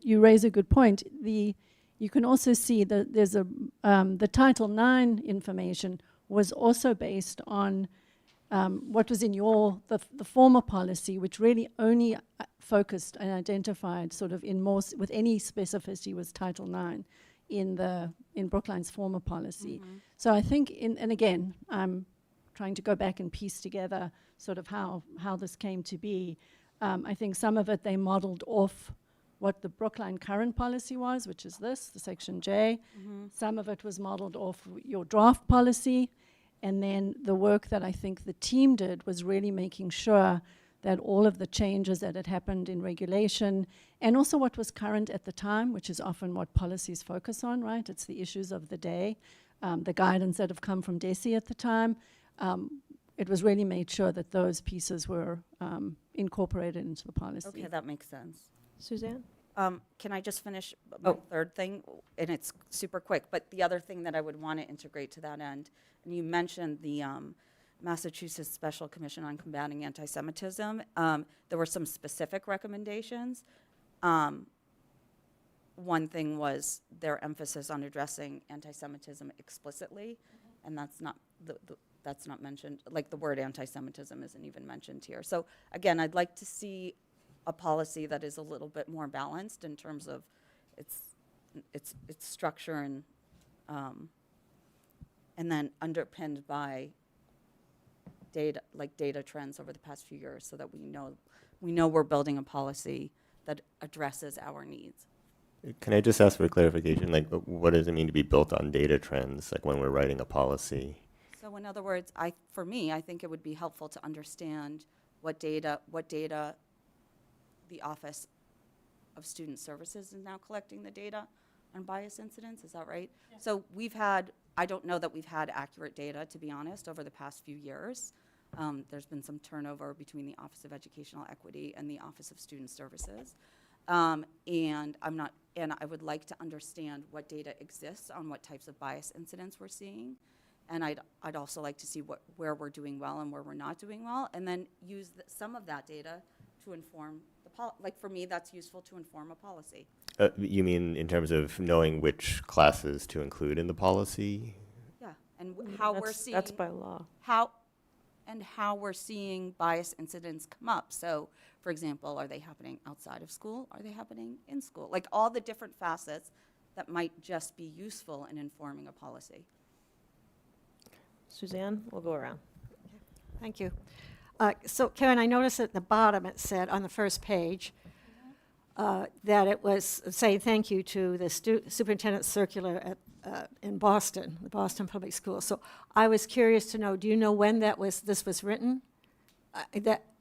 you raise a good point, you can also see that there's the Title IX information was also based on what was in the former policy, which really only focused and identified sort of with any specificity was Title IX in Brookline's former policy. Mm-hmm. So I think, and again, I'm trying to go back and piece together sort of how this came to be. I think some of it they modeled off what the Brookline current policy was, which is the Section J. Mm-hmm. Some of it was modeled off your draft policy. And then the work that I think the team did was really making sure that all of the changes that had happened in regulation and also what was current at the time, which is often what policies focus on, right? It's the issues of the day, the guidance that have come from DESI at the time. It was really made sure that those pieces were incorporated into the policy. Okay, that makes sense. Suzanne? Can I just finish my third thing? And it's super quick, but the other thing that I would want to integrate to that end, and you mentioned the Massachusetts Special Commission on Combating Anti-Semitism. There were some specific recommendations. One thing was their emphasis on addressing anti-Semitism explicitly, and that's not that's not mentioned. Like the word anti-Semitism isn't even mentioned here. So again, I'd like to see a policy that is a little bit more balanced in terms of its structure and then underpinned by data trends over the past few years, so that we know we're building a policy that addresses our needs. Can I just ask for clarification? Like, what does it mean to be built on data trends? Like when we're writing a policy? So in other words, for me, I think it would be helpful to understand what data the Office of Student Services is now collecting the data on bias incidents. Is that right? Yeah. So I don't know that we've had accurate data, to be honest, over the past few years. There's been some turnover between the Office of Educational Equity and the Office of Student Services. And I would like to understand what data exists on what types of bias incidents we're seeing. And I'd also like to see where we're doing well and where we're not doing well, and then use some of that data to inform like for me, that's useful to inform a policy. You mean in terms of knowing which classes to include in the policy? Yeah, and how we're seeing. That's by law. How we're seeing bias incidents come up. So, for example, are they happening outside of school? Are they happening in school? Like all the different facets that might just be useful in informing a policy. Suzanne, we'll go around. Thank you. So, Karen, I noticed at the bottom it said on the first page that it was saying thank you to the superintendent circular in Boston, the Boston Public Schools. So I was curious to know, do you know when this was written?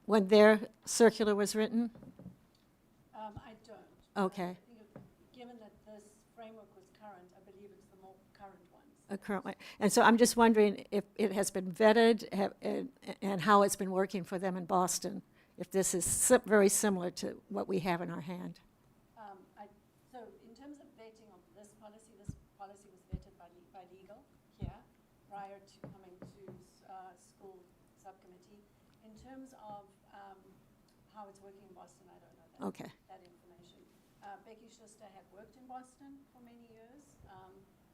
When their circular was written? I don't. Okay. Given that this framework was current, I believe it's the more current ones. Currently. And so I'm just wondering if it has been vetted and how it's been working for them in Boston, if this is very similar to what we have in our hand. So in terms of vetting of this policy was vetted by legal here prior to coming to school subcommittee. In terms of how it's working in Boston, I don't know that, Okay. that information. Becky Schuster had worked in Boston for many years,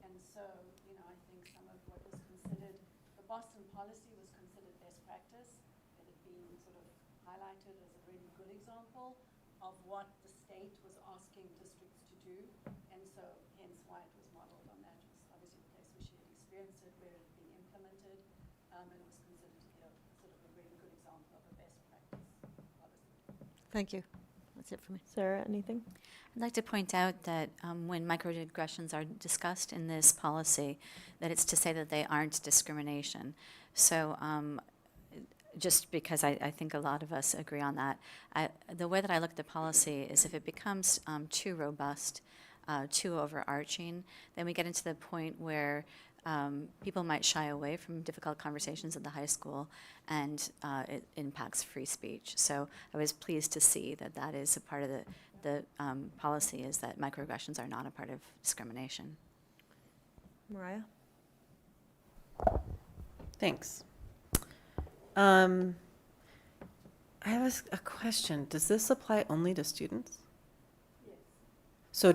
and so, I think some of what was considered, the Boston policy was considered best practice. It had been sort of highlighted as a really good example of what the state was asking districts to do, and so hence why it was modeled on that. It was obviously experienced it where it being implemented, and it was considered to be a sort of a really good example of a best practice policy. Thank you. That's it for me. Sarah, anything? I'd like to point out that when microaggressions are discussed in this policy, that it's to say that they aren't discrimination. So just because I think a lot of us agree on that, the way that I look at the policy is if it becomes too robust, too overarching, then we get into the point where people might shy away from difficult conversations at the high school, and it impacts free speech. So I was pleased to see that that is a part of the policy, is that microaggressions are not a part of discrimination. Mariah? Thanks. I have a question. Does this apply only to students? Yes. So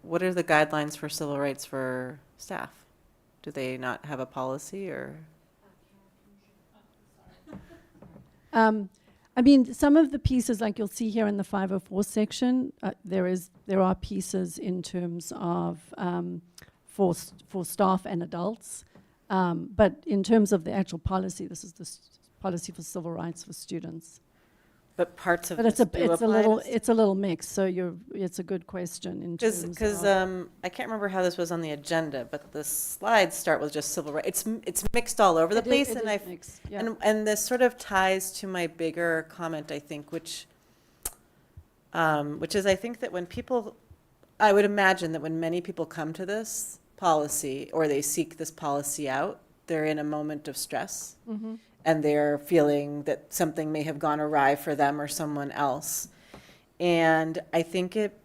what are the guidelines for civil rights for staff? Do they not have a policy, or? I mean, some of the pieces, like you'll see here in the 504 section, there are pieces in terms of for staff and adults. But in terms of the actual policy, this is the policy for civil rights for students. But parts of But this do apply it's a little mixed. So it's a good question in terms because of I can't remember how this was on the agenda, but the slides start with just civil rights. It's mixed all over the place, It and is mixed, yeah. and this sort of ties to my bigger comment, I think, which is I think that I would imagine that when many people come to this policy or they seek this policy out, they're in a moment of stress. Mm-hmm. And they're feeling that something may have gone awry for them or someone else. And I think it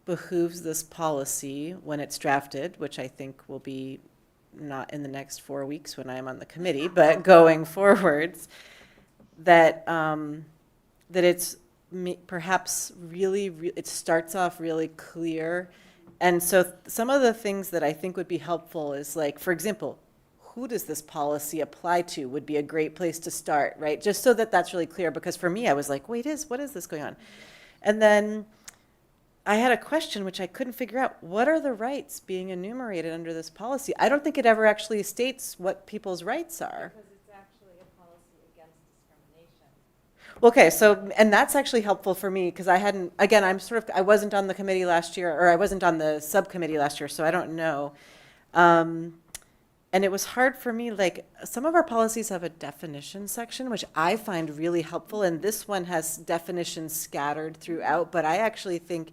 behooves this policy when it's drafted, which I think will be not in the next 4 weeks when I'm on the committee, but going forwards, that it's perhaps really, it starts off really clear. And so some of the things that I think would be helpful is, like, for example, who does this policy apply to would be a great place to start, right? Just so that that's really clear, because for me, I was like, what is this going on? And then I had a question which I couldn't figure out. What are the rights being enumerated under this policy? I don't think it ever actually states what people's rights are. Because it's actually a policy against discrimination. Okay, so, and that's actually helpful for me, because I wasn't on the committee last year, or I wasn't on the subcommittee last year, so I don't know. And it was hard for me, like, some of our policies have a definition section, which I find really helpful, and this one has definitions scattered throughout, but I actually think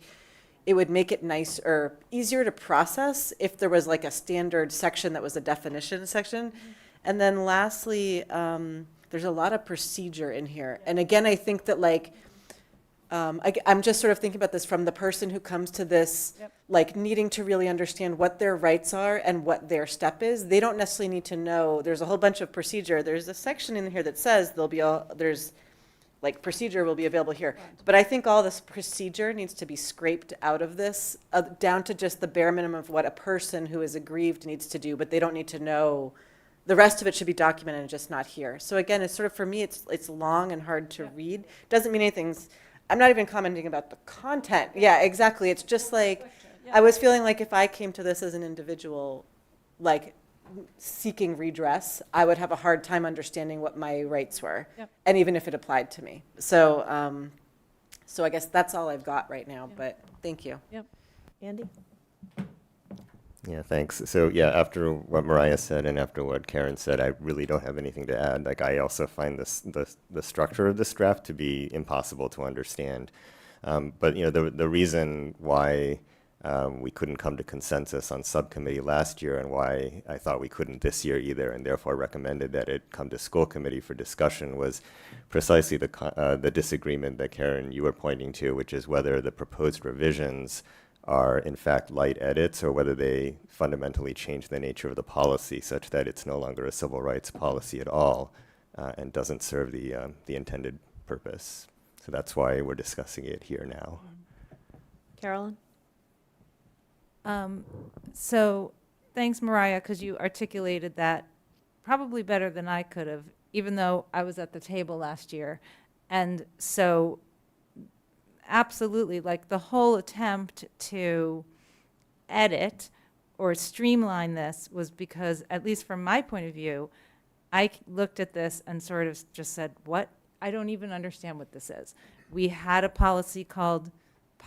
it would make it nice or easier to process if there was like a standard section that was a definition section. Mm-hmm. And then lastly, there's a lot of procedure in here. And again, I think that, like, I'm just sort of thinking about this from the person who comes to this, like, needing to really understand what their rights are and what their step is. They don't necessarily need to know. There's a whole bunch of procedure. There's a section in here that says procedure will be available here. Right. But I think all this procedure needs to be scraped out of this, down to just the bare minimum of what a person who is aggrieved needs to do, but they don't need to know. The rest of it should be documented and just not here. So again, it's sort of, for me, it's long and hard to read. Doesn't mean anything's, I'm not even commenting about the content. Yeah, exactly. It's just like, I was feeling like if I came to this as an individual, like, seeking redress, I would have a hard time understanding what my rights were, and even if it applied to me. So, so I guess that's all I've got right now, but thank you. Yep. Andy? Yeah, thanks. So yeah, after what Mariah said and after what Karen said, I really don't have anything to add. Like, I also find the structure of this draft to be impossible to understand. But you know, the reason why we couldn't come to consensus on subcommittee last year, and why I thought we couldn't this year either, and therefore recommended that it come to school committee for discussion, was precisely the disagreement that Karen, you were pointing to, which is whether the proposed revisions are in fact light edits, or whether they fundamentally change the nature of the policy such that it's no longer a civil rights policy at all, and doesn't serve the intended purpose. So that's why we're discussing it here now. Carolyn? So thanks, Mariah, because you articulated that probably better than I could have, even though I was at the table last year. And so absolutely, like, the whole attempt to edit or streamline this was because, at least from my point of view, looked at this and sort of just said, what? I don't even understand what this is. We had a policy called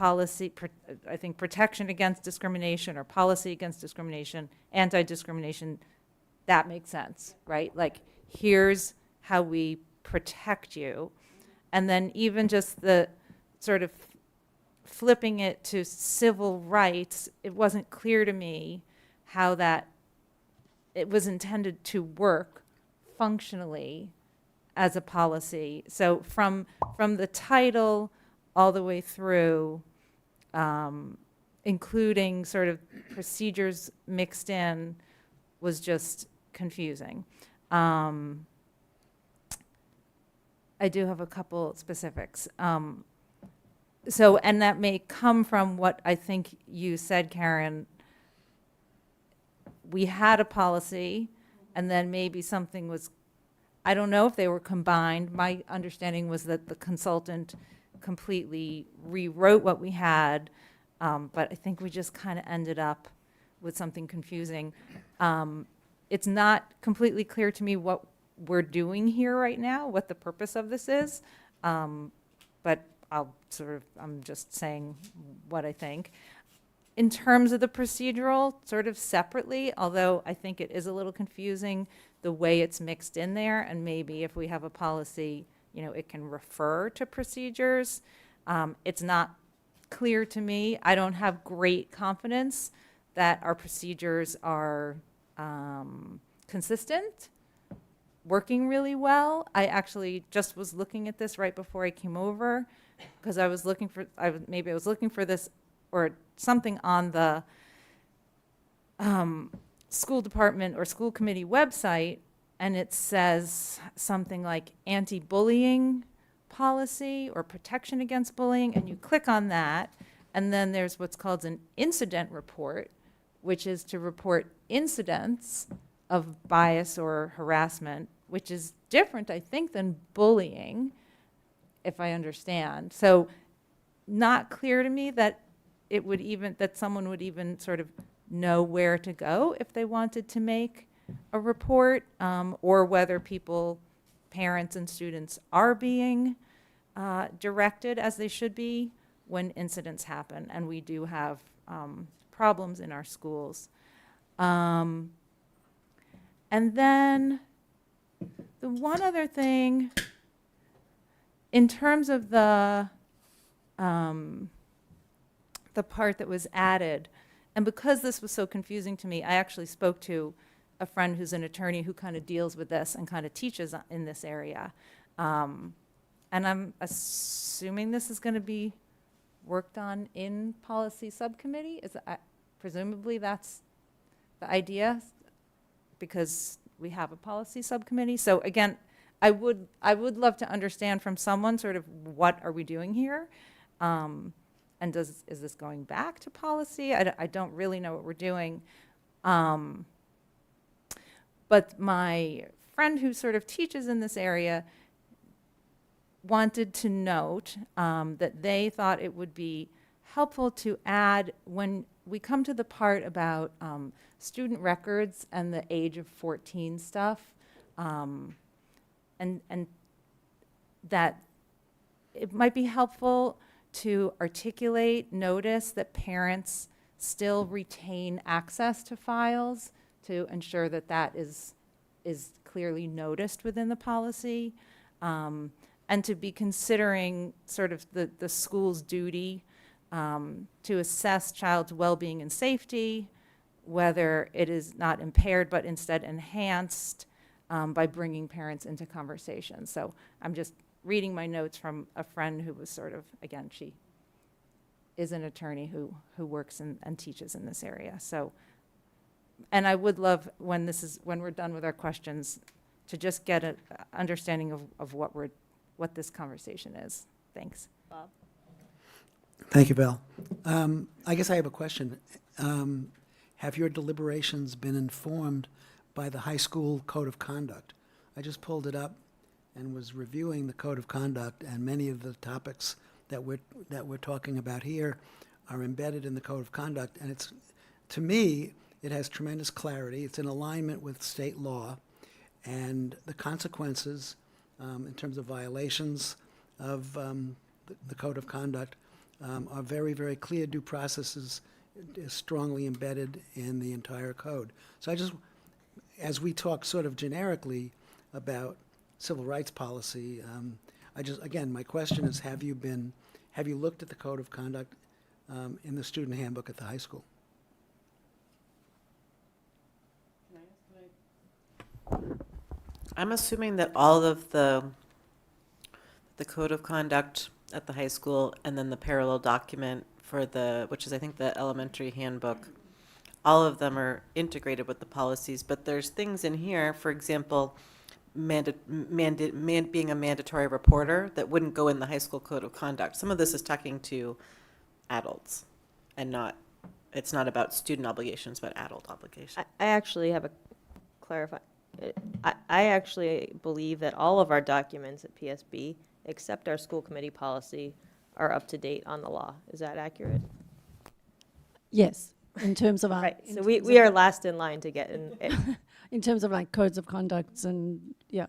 I think protection against discrimination, or policy against discrimination, anti-discrimination. That makes sense, right? Like, here's how we protect you. And then even just the sort of flipping it to civil rights, it wasn't clear to me how that it was intended to work functionally as a policy. So from the title all the way through, including sort of procedures mixed in, was just confusing. I do have a couple specifics. And that may come from what I think you said, Karen. We had a policy, and then maybe something was, I don't know if they were combined. My understanding was that the consultant completely rewrote what we had, but I think we just kind of ended up with something confusing. It's not completely clear to me what we're doing here right now, what the purpose of this is, but I'm just saying what I think. In terms of the procedural, sort of separately, although I think it is a little confusing the way it's mixed in there, and maybe if we have a policy, it can refer to procedures. It's not clear to me. I don't have great confidence that our procedures are consistent, working really well. I actually just was looking at this right before I came over, because I was looking for, maybe I was looking for this or something on the school department or school committee website, and it says something like anti-bullying policy or protection against bullying, and you click on that, and then there's what's called an incident report, which is to report incidents of bias or harassment, which is different, I think, than bullying, if I understand. So not clear to me that that someone would even sort of know where to go if they wanted to make a report, or whether parents and students are being directed as they should be when incidents happen. And we do have problems in our schools. And then the one other thing, in terms of the part that was added, and because this was so confusing to me, I actually spoke to a friend who's an attorney who kind of deals with this and kind of teaches in this area. And I'm assuming this is going to be worked on in policy subcommittee. Presumably that's the idea, because we have a policy subcommittee. So again, I would love to understand from someone sort of what are we doing here, and is this going back to policy? I don't really know what we're doing. But my friend who sort of teaches in this area wanted to note that they thought it would be helpful to add, when we come to the part about student records and the age of 14 stuff, and that it might be helpful to notice that parents still retain access to files, to ensure that that is clearly noticed within the policy, and to be considering sort of the school's duty to assess child's well-being and safety, whether it is not impaired but instead enhanced by bringing parents into conversation. So I'm just reading my notes from a friend who was sort of, again, she is an attorney who works and teaches in this area. So, and I would love, when we're done with our questions, to just get an understanding of what this conversation is. Thanks. Bob? Thank you, Bill. I guess I have a question. Have your deliberations been informed by the high school code of conduct? I just pulled it up and was reviewing the code of conduct, and many of the topics that we're talking about here are embedded in the code of conduct. And to me, It has tremendous clarity. It's in alignment with state law, and the consequences in terms of violations of the code of conduct are very, very clear. Due process is strongly embedded in the entire code. So I just, as we talk sort of generically about civil rights policy, again, my question is, have you looked at the code of conduct in the student handbook at the high school? I'm assuming that all of the code of conduct at the high school and then the parallel document for which is I think the elementary handbook, all of them are integrated with the policies, but there's things in here, for example, being a mandatory reporter that wouldn't go in the high school code of conduct. Some of this is talking to adults and it's not about student obligations, but adult obligations. I actually have a clarify. I actually believe that all of our documents at PSB, except our school committee policy, are up to date on the law. Is that accurate? Yes, in terms of our. Right, so we are last in line to get in. In terms of like codes of conducts and, yeah.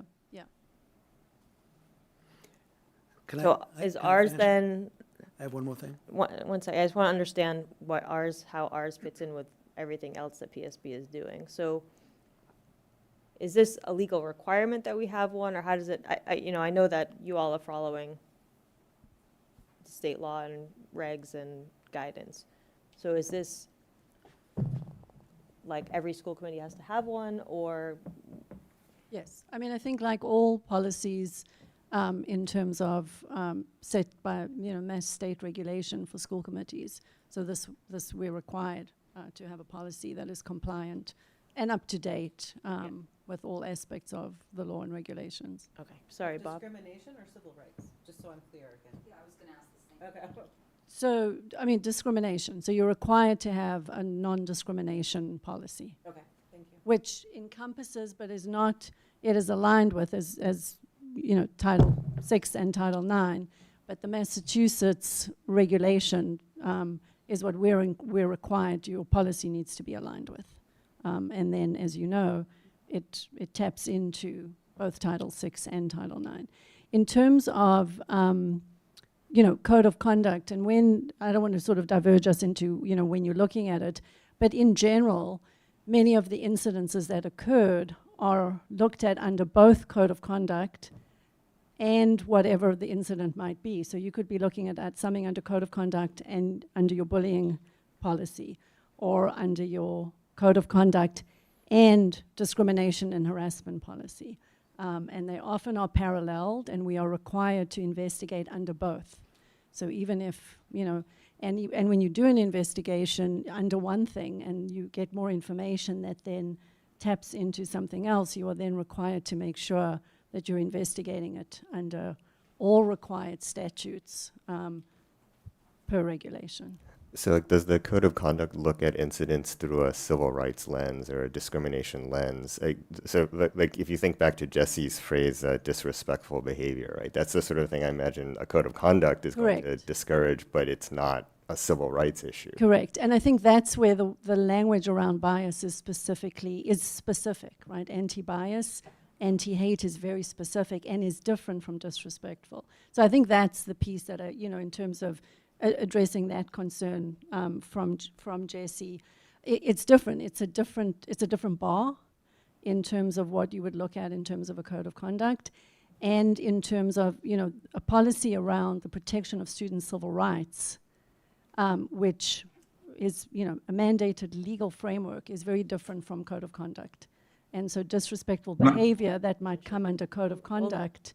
So is ours then? I have one more thing. One second, I just want to understand how ours fits in with everything else that PSB is doing. So is this a legal requirement that we have one, or how does it, I know that you all are following state law and regs and guidance. So is this like every school committee has to have one, or? Yes, I mean, I think like all policies in terms of set by, mass state regulation for school committees. So this we're required to have a policy that is compliant and up to date with all aspects of the law and regulations. Okay, sorry, Bob. Discrimination or civil rights? Just so I'm clear again. Yeah, I was going to ask the same. Okay. So, I mean, discrimination. So you're required to have a non-discrimination policy. Okay, thank you. Which encompasses, but is not, it is aligned with as Title VI and Title IX. But the Massachusetts regulation is what we're required, your policy needs to be aligned with. And then, as you know, it taps into both Title VI and Title IX. In terms of, code of conduct, and when, I don't want to sort of diverge us into, when you're looking at it, but in general, many of the incidences that occurred are looked at under both code of conduct and whatever the incident might be. So you could be looking at something under code of conduct and under your bullying policy, or under your code of conduct and discrimination and harassment policy. And they often are paralleled, and we are required to investigate under both. So even if, and when you do an investigation under one thing and you get more information that then taps into something else, you are then required to make sure that you're investigating it under all required statutes per regulation. So does the code of conduct look at incidents through a civil rights lens or a discrimination lens? Like if you think back to Jesse's phrase, disrespectful behavior, right? That's the sort of thing I imagine a code of conduct is going to discourage, but it's not a civil rights issue. Correct. And I think that's where the language around bias is specific, right? Anti-bias, anti-hate is very specific and is different from disrespectful. So I think that's the piece that, in terms of addressing that concern from Jesse, it's different. It's a different bar in terms of what you would look at in terms of a code of conduct, and in terms of a policy around the protection of student civil rights, which is a mandated legal framework, is very different from code of conduct. And so disrespectful behavior that might come under code of conduct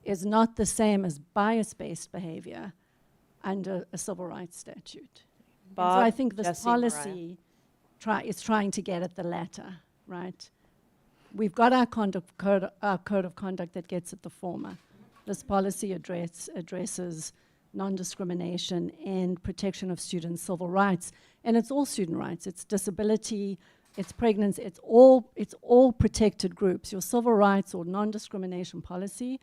is not the same as bias-based behavior under a civil rights statute. Bob, so I think this Jesse, policy is trying to get at the latter, right? We've got our code of conduct that gets at the former. This policy addresses non-discrimination and protection of students' civil rights, and it's all student rights. It's disability, it's pregnancy, it's all protected groups. Your civil rights or non-discrimination policy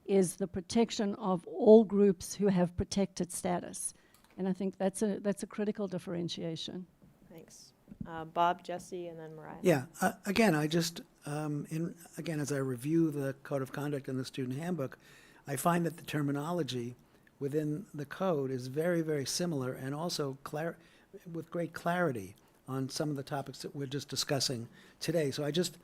is the protection of all groups who have protected status. And I think that's a critical differentiation. Thanks. Bob, Jesse, and then Mariah. Yeah, again, I just, again, as I review the code of conduct and the student handbook, I find that the terminology within the code is very, very similar and also with great clarity on some of the topics that we're just discussing today. So I just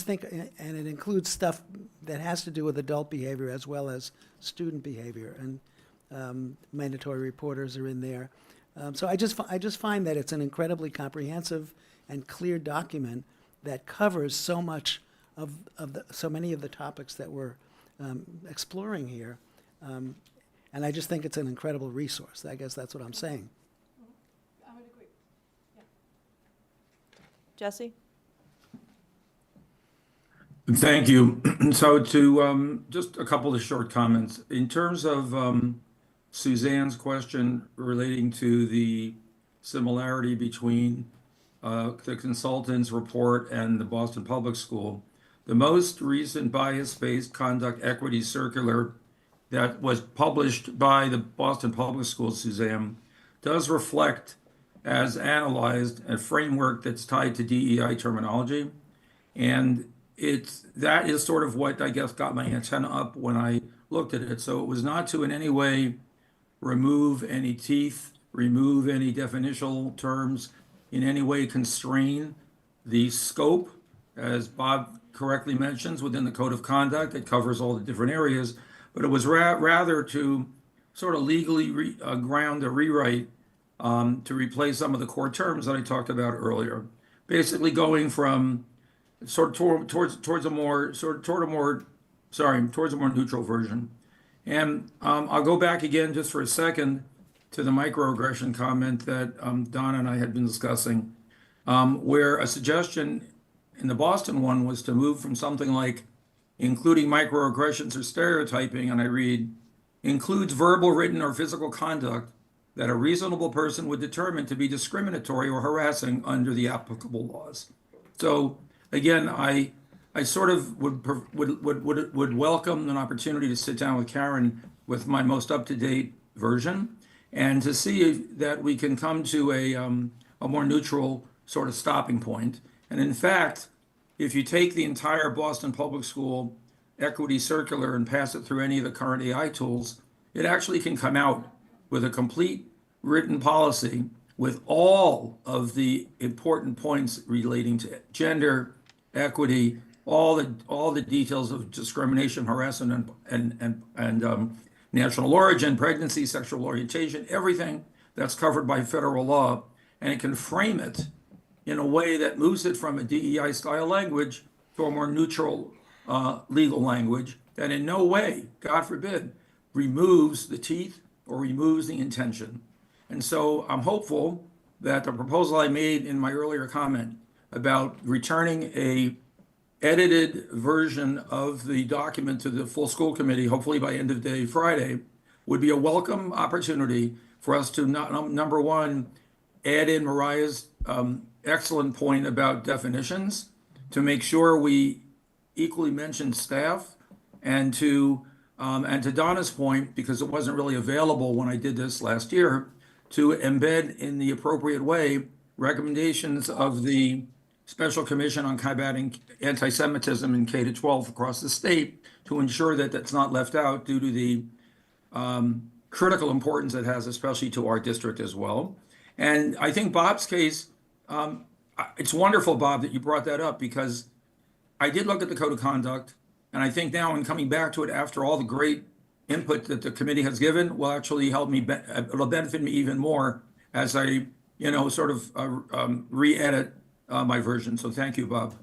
think, and it includes stuff that has to do with adult behavior as well as student behavior, and mandatory reporters are in there. So I just find that it's an incredibly comprehensive and clear document that covers so much so many of the topics that we're exploring here. And I just think it's an incredible resource. I guess that's what I'm saying. I would agree. Jesse? Thank you. So to just a couple of short comments. In terms of Suzanne's question relating to the similarity between the consultant's report and the Boston Public School, the most recent bias-based conduct equity circular that was published by the Boston Public Schools, Suzanne, does reflect, as analyzed, a framework that's tied to DEI terminology. And that is sort of what I guess got my antenna up when I looked at it. So it was not to in any way remove any teeth, remove any definitional terms, in any way constrain the scope, as Bob correctly mentions, within the code of conduct. It covers all the different areas, but it was rather to sort of legally ground a rewrite to replace some of the core terms that I talked about earlier. Basically going from towards a more neutral version. And I'll go back again just for a second to the microaggression comment that Donna and I had been discussing, where a suggestion in the Boston one was to move from something like including microaggressions or stereotyping, and I read, includes verbal, written, or physical conduct that a reasonable person would determine to be discriminatory or harassing under the applicable laws. So again, I sort of would welcome an opportunity to sit down with Karen with my most up-to-date version and to see that we can come to a more neutral sort of stopping point. And in fact, if you take the entire Boston Public School equity circular and pass it through any of the current AI tools, it actually can come out with a complete written policy with all of the important points relating to gender, equity, all the details of discrimination, harassment, and national origin, pregnancy, sexual orientation, everything that's covered by federal law, and it can frame it in a way that moves it from a DEI style language to a more neutral legal language that in no way, God forbid, removes the teeth or removes the intention. And so I'm hopeful that the proposal I made in my earlier comment about returning a edited version of the document to the full school committee, hopefully by end of day Friday, would be a welcome opportunity for us to number one, add in Mariah's excellent point about definitions, to make sure we equally mention staff, and to Donna's point, because it wasn't really available when I did this last year, to embed in the appropriate way recommendations of the Special Commission on Combating Anti-Semitism in K-12 across the state to ensure that that's not left out due to the critical importance it has, especially to our district as well. And I think Bob's case, it's wonderful, Bob, that you brought that up, because I did look at the code of conduct, and I think now in coming back to it after all the great input that the committee has given will actually help me, it'll benefit me even more as I, sort of re-edit my version. So thank you, Bob.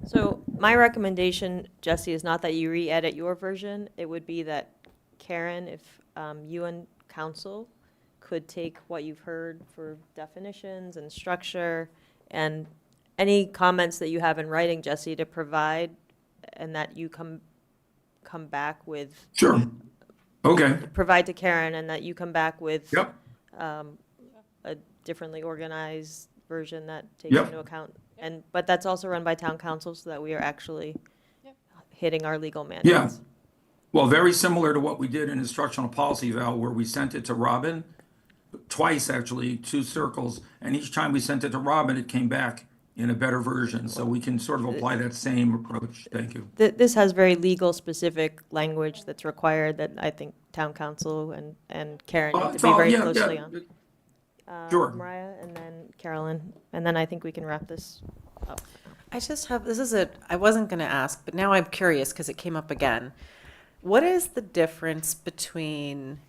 So my recommendation, Jesse, is not that you re-edit your version. It would be that Karen, if you and council could take what you've heard for definitions and structure and any comments that you have in writing, Jesse, to provide, and that you come back with. Sure. Okay. Provide to Karen, and that you come back with Yep. A differently organized version that takes Yep. into account. But that's also run by town council, so that we are actually hitting our legal mandates. Yeah. Well, very similar to what we did in instructional policy, Val, where we sent it to Robin twice actually, 2 circles, and each time we sent it to Robin, it came back in a better version. So we can sort of apply that same approach. Thank you. This has very legal specific language that's required that I think town council and Karen need to It's be all- very yeah, closely yeah. on. Sure. Mariah, and then Carolyn, and then I think we can wrap this up. I just have, I wasn't going to ask, but now I'm curious because it came up again. What is the difference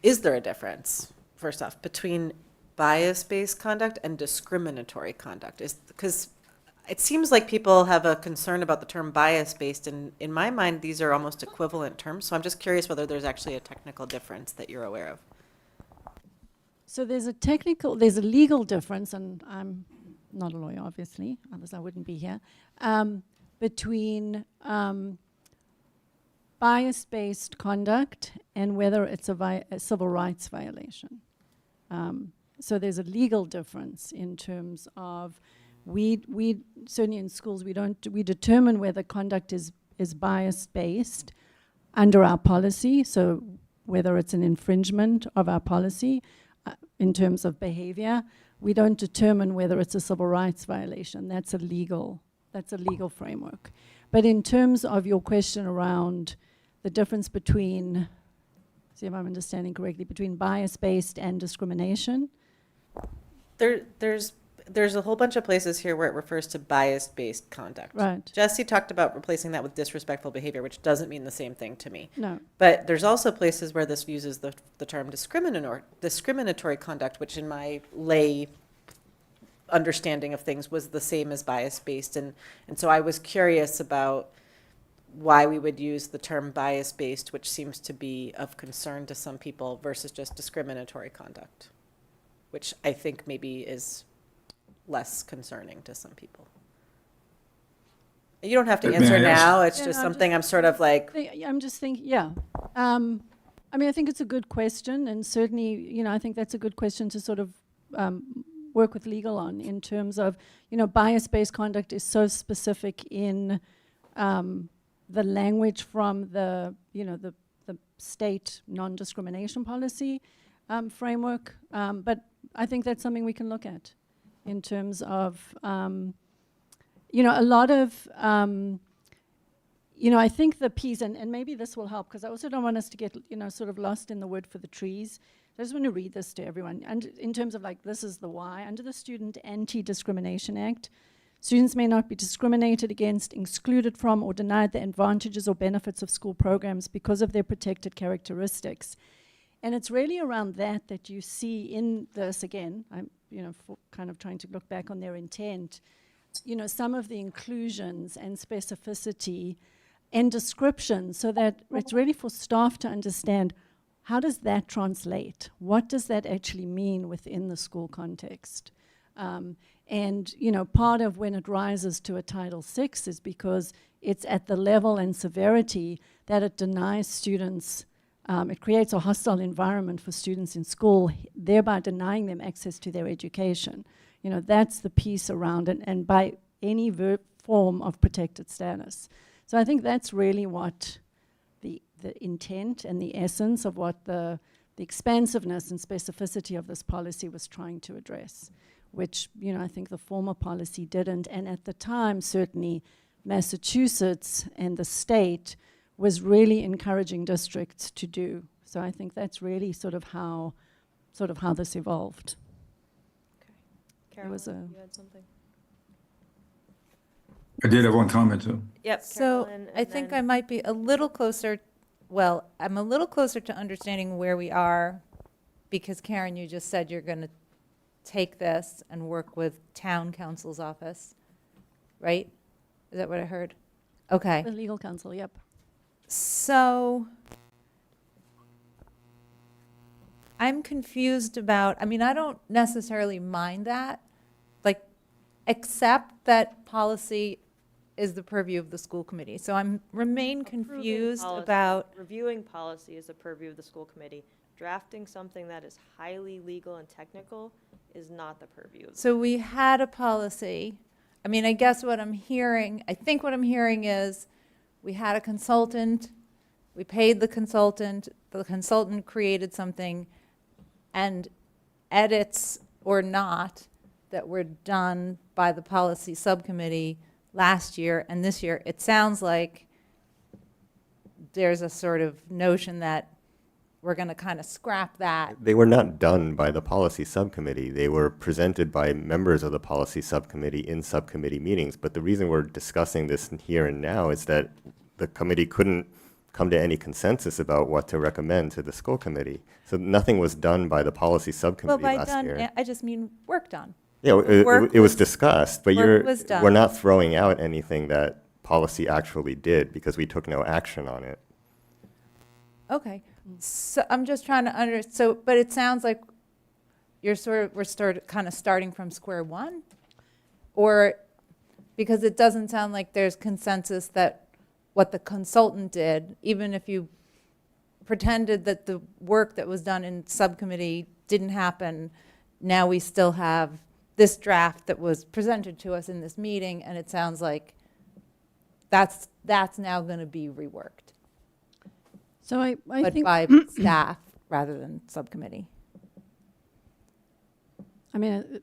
is there a difference, first off, between bias-based conduct and discriminatory conduct? Because it seems like people have a concern about the term bias-based, and in my mind, these are almost equivalent terms. So I'm just curious whether there's actually a technical difference that you're aware of. So there's a legal difference, and I'm not a lawyer, obviously, otherwise I wouldn't be here, between bias-based conduct and whether it's a civil rights violation. So there's a legal difference in terms of we certainly in schools we determine whether conduct is bias-based under our policy. So whether it's an infringement of our policy in terms of behavior, we don't determine whether it's a civil rights violation. That's a legal framework. But in terms of your question around the difference between, see if I'm understanding correctly, between bias-based and discrimination. There's a whole bunch of places here where it refers to bias-based conduct. Right. Jesse talked about replacing that with disrespectful behavior, which doesn't mean the same thing to me. No. But there's also places where this uses the term discriminatory conduct, which in my lay understanding of things was the same as bias-based. And so I was curious about why we would use the term bias-based, which seems to be of concern to some people, versus just discriminatory conduct, which I think maybe is less concerning to some people. You don't have to May answer I ask- now. It's Yeah, just no, I'm something I'm sort of like, I'm just thinking, yeah. I mean, I think it's a good question, and certainly, I think that's a good question to sort of work with legal on in terms of, bias-based conduct is so specific in the language from the state non-discrimination policy framework. But I think that's something we can look at in terms of, a lot of, I think the piece, and maybe this will help, because I also don't want us to get, sort of lost in the wood for the trees. I just want to read this to everyone. And in terms of this is the why. Under the Student Anti-Discrimination Act, students may not be discriminated against, excluded from, or denied the advantages or benefits of school programs because of their protected characteristics. And it's really around that you see in this, again, I'm, kind of trying to look back on their intent, some of the inclusions and specificity and description, so that it's really for staff to understand, how does that translate? What does that actually mean within the school context? And, part of when it rises to a Title VI is because it's at the level and severity that it denies students, it creates a hostile environment for students in school, thereby denying them access to their education. That's the piece around it, and by any form of protected status. So I think that's really what the intent and the essence of what the expansiveness and specificity of this policy was trying to address, which, I think the former policy didn't. And at the time, certainly, Massachusetts and the state was really encouraging districts to do. So I think that's really sort of how this evolved. Carolyn, you had something? I did have one comment too. Yep. So Carolyn, I and think then- I might be a little closer, well, I'm a little closer to understanding where we are, because Karen, you just said you're going to take this and work with town council's office, right? Is that what I heard? Okay. The legal counsel, yep. So I'm confused about, I don't necessarily mind that, except that policy is the purview of the school committee. So remain confused about. Reviewing policy is the purview of the school committee. Drafting something that is highly legal and technical is not the purview. So we had a policy. I guess what I'm hearing, I think what I'm hearing is we had a consultant, we paid the consultant created something, and edits or not that were done by the policy subcommittee last year and this year, it sounds like there's a sort of notion that we're going to kind of scrap that. They were not done by the policy subcommittee. They were presented by members of the policy subcommittee in subcommittee meetings. But the reason we're discussing this here and now is that the committee couldn't come to any consensus about what to recommend to the school committee. So nothing was done by the policy Well, subcommittee by last done, year. I just mean work done. Yeah, Work it was was- discussed, but work was done. we're not throwing out anything that policy actually did because we took no action on it. Okay, so I'm just trying to but it sounds like we're kind of starting from square one? Or, because it doesn't sound like there's consensus that what the consultant did, even if you pretended that the work that was done in subcommittee didn't happen, now we still have this draft that was presented to us in this meeting, and it sounds like that's now going to be reworked. So I But think by staff rather than subcommittee. I mean,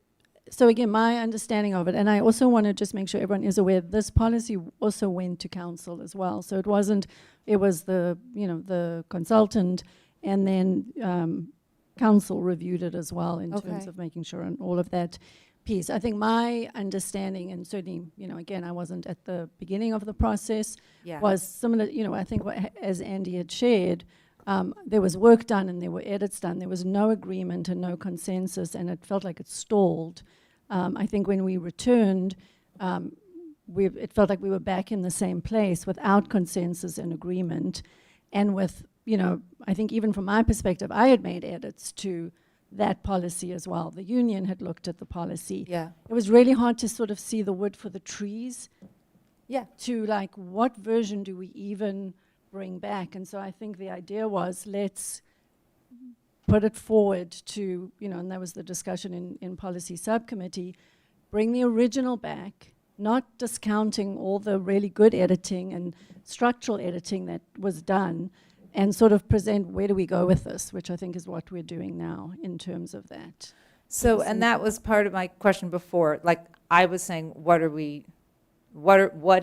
so again, my understanding of it, and I also want to just make sure everyone is aware, this policy also went to council as well. So it was the, the consultant, and then council reviewed it as well in terms Okay. of making sure and all of that piece. I think my understanding, and certainly, again, I wasn't at the beginning of the process, Yeah. was similar, I think as Andy had shared, there was work done and there were edits done. There was no agreement and no consensus, and it felt like it stalled. I think when we returned, it felt like we were back in the same place without consensus and agreement. And with, I think even from my perspective, I had made edits to that policy as well. The union had looked at the policy. Yeah. It was really hard to sort of see the wood for the trees. Yeah. To like, what version do we even bring back? And so I think the idea was, let's put it forward to, and that was the discussion in policy subcommittee, bring the original back, not discounting all the really good editing and structural editing that was done, and sort of present where do we go with this, which I think is what we're doing now in terms of that. So, and that was part of my question before, like I was saying, what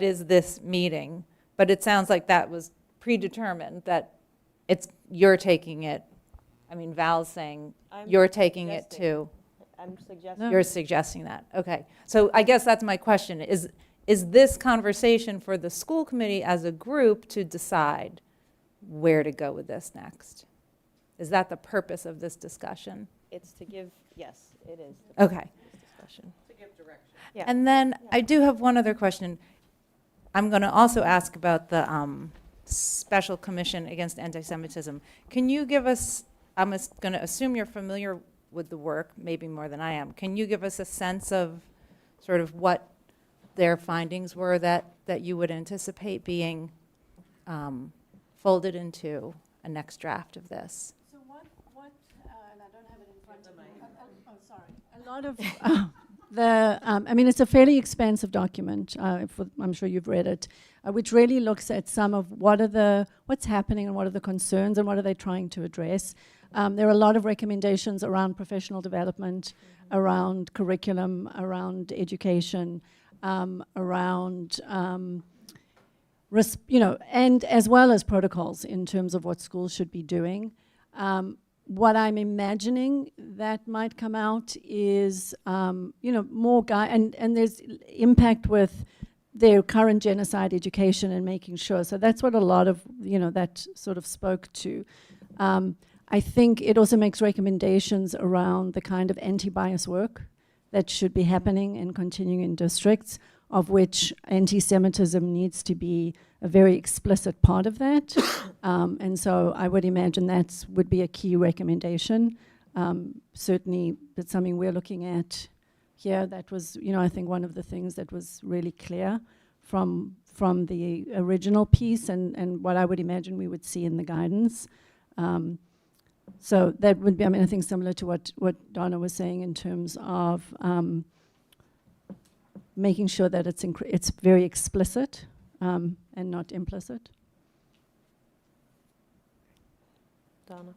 is this meeting? But it sounds like that was predetermined, that you're taking it. I mean, Val's saying you're taking it too. I'm suggesting. You're suggesting that, okay. So I guess that's my question, is this conversation for the school committee as a group to decide where to go with this next? Is that the purpose of this discussion? It's to give, yes, it is. Okay. Discussion. To give direction. Yeah. And then I do have one other question. I'm going to also ask about the Special Commission Against Anti-Semitism. Can you give us, I'm going to assume you're familiar with the work, maybe more than I am. Can you give us a sense of sort of what their findings were that you would anticipate being folded into a next draft of this? So what and I don't have it in front of me. Oh, sorry. A lot of I mean, it's a fairly expansive document. I'm sure you've read it, which really looks at some of what's happening and what are the concerns and what are they trying to address. There are a lot of recommendations around professional development, around curriculum, around education, around and as well as protocols in terms of what schools should be doing. What I'm imagining that might come out is, more and there's impact with their current genocide education and making sure. So that's what a lot of, that sort of spoke to. I think it also makes recommendations around the kind of anti-bias work that should be happening and continuing in districts, of which anti-Semitism needs to be a very explicit part of that. And so I would imagine that would be a key recommendation. Certainly, that's something we're looking at here. That was, I think one of the things that was really clear from the original piece and what I would imagine we would see in the guidance. So that would be, I think similar to what Donna was saying in terms of making sure that it's very explicit and not implicit. Donna?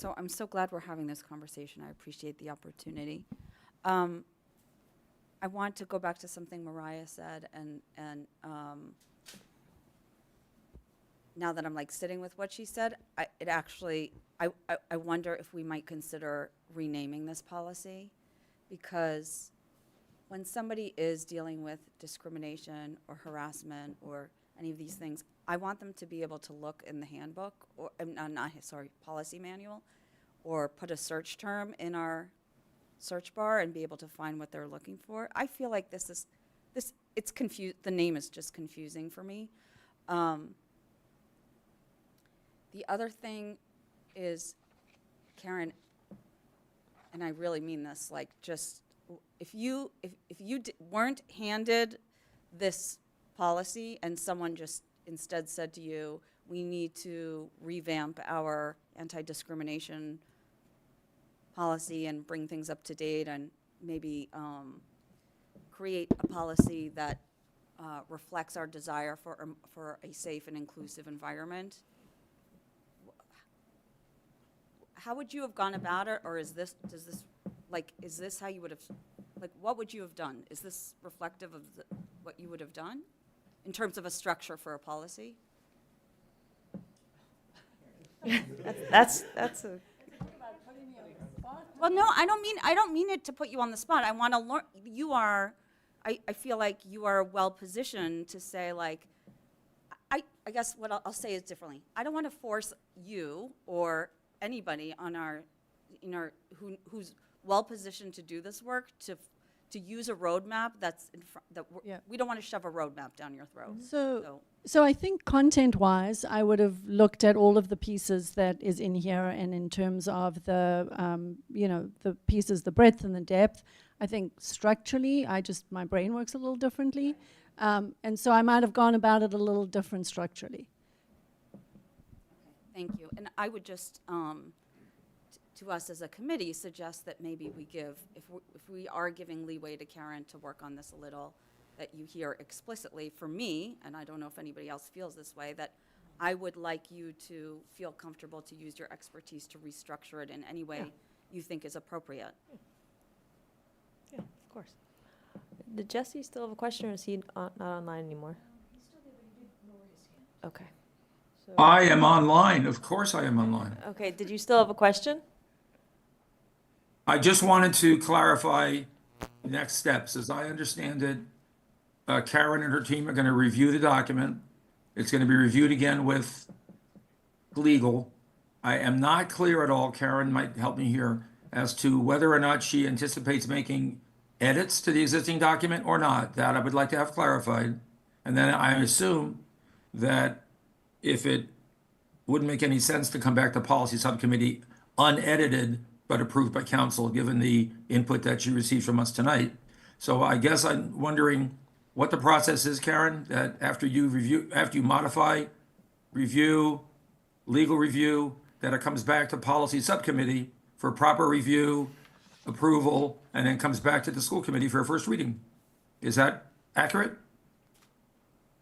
So I'm so glad we're having this conversation. I appreciate the opportunity. I want to go back to something Mariah said, and now that I'm like sitting with what she said, I wonder if we might consider renaming this policy, because when somebody is dealing with discrimination or harassment or any of these things, I want them to be able to look in the handbook, or policy manual, or put a search term in our search bar and be able to find what they're looking for. I feel like it's confused. The name is just confusing for me. The other thing is, Karen, and I really mean this, like, just if you weren't handed this policy and someone just instead said to you, we need to revamp our anti-discrimination policy and bring things up to date and maybe create a policy that reflects our desire for a safe and inclusive environment, how would you have gone about it? Or is this how you would have, like, what would you have done? Is this reflective of what you would have done in terms of a structure for a policy? That's a. Well, no, I don't mean it to put you on the spot. I want to learn. I feel like you are well positioned to say, like, I guess what I'll say is differently. I don't want to force you or anybody on who's well positioned to do this work to use a roadmap we don't want to shove a roadmap down your throat. So I think content-wise, I would have looked at all of the pieces that is in here, and in terms of the, the pieces, the breadth and the depth. I think structurally, my brain works a little differently, and so I might have gone about it a little different structurally. Thank you. And I would just, to us as a committee, suggest that maybe we give, if we are giving leeway to Karen to work on this a little, that you hear explicitly from me, and I don't know if anybody else feels this way, that I would like you to feel comfortable to use your expertise to restructure it in any way you think is appropriate. Yeah, of course. Did Jesse still have a question, or is he not online anymore? He's still there, but he didn't lower his hand. Okay. So, I am online. Of course I am online. okay, did you still have a question? I just wanted to clarify next steps. As I understand it, Karen and her team are going to review the document. It's going to be reviewed again with legal. I am not clear at all, Karen might help me here, as to whether or not she anticipates making edits to the existing document or not. That I would like to have clarified. And then I assume that if it wouldn't make any sense to come back to policy subcommittee unedited, but approved by council, given the input that you received from us tonight. So I guess I'm wondering what the process is, Karen, that after you modify, review, legal review, that it comes back to policy subcommittee for proper review, approval, and then comes back to the school committee for a first reading. Is that accurate?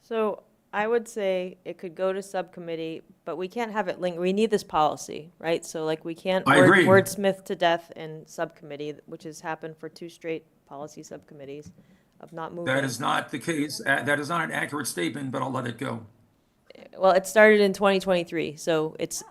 So I would say it could go to subcommittee, but we can't have it linked. We need this policy, right? So like we can't I agree. wordsmith to death in subcommittee, which has happened for 2 straight policy subcommittees of not moving. That is not the case. That is not an accurate statement, but I'll let it go. Well, it started in 2023, so it's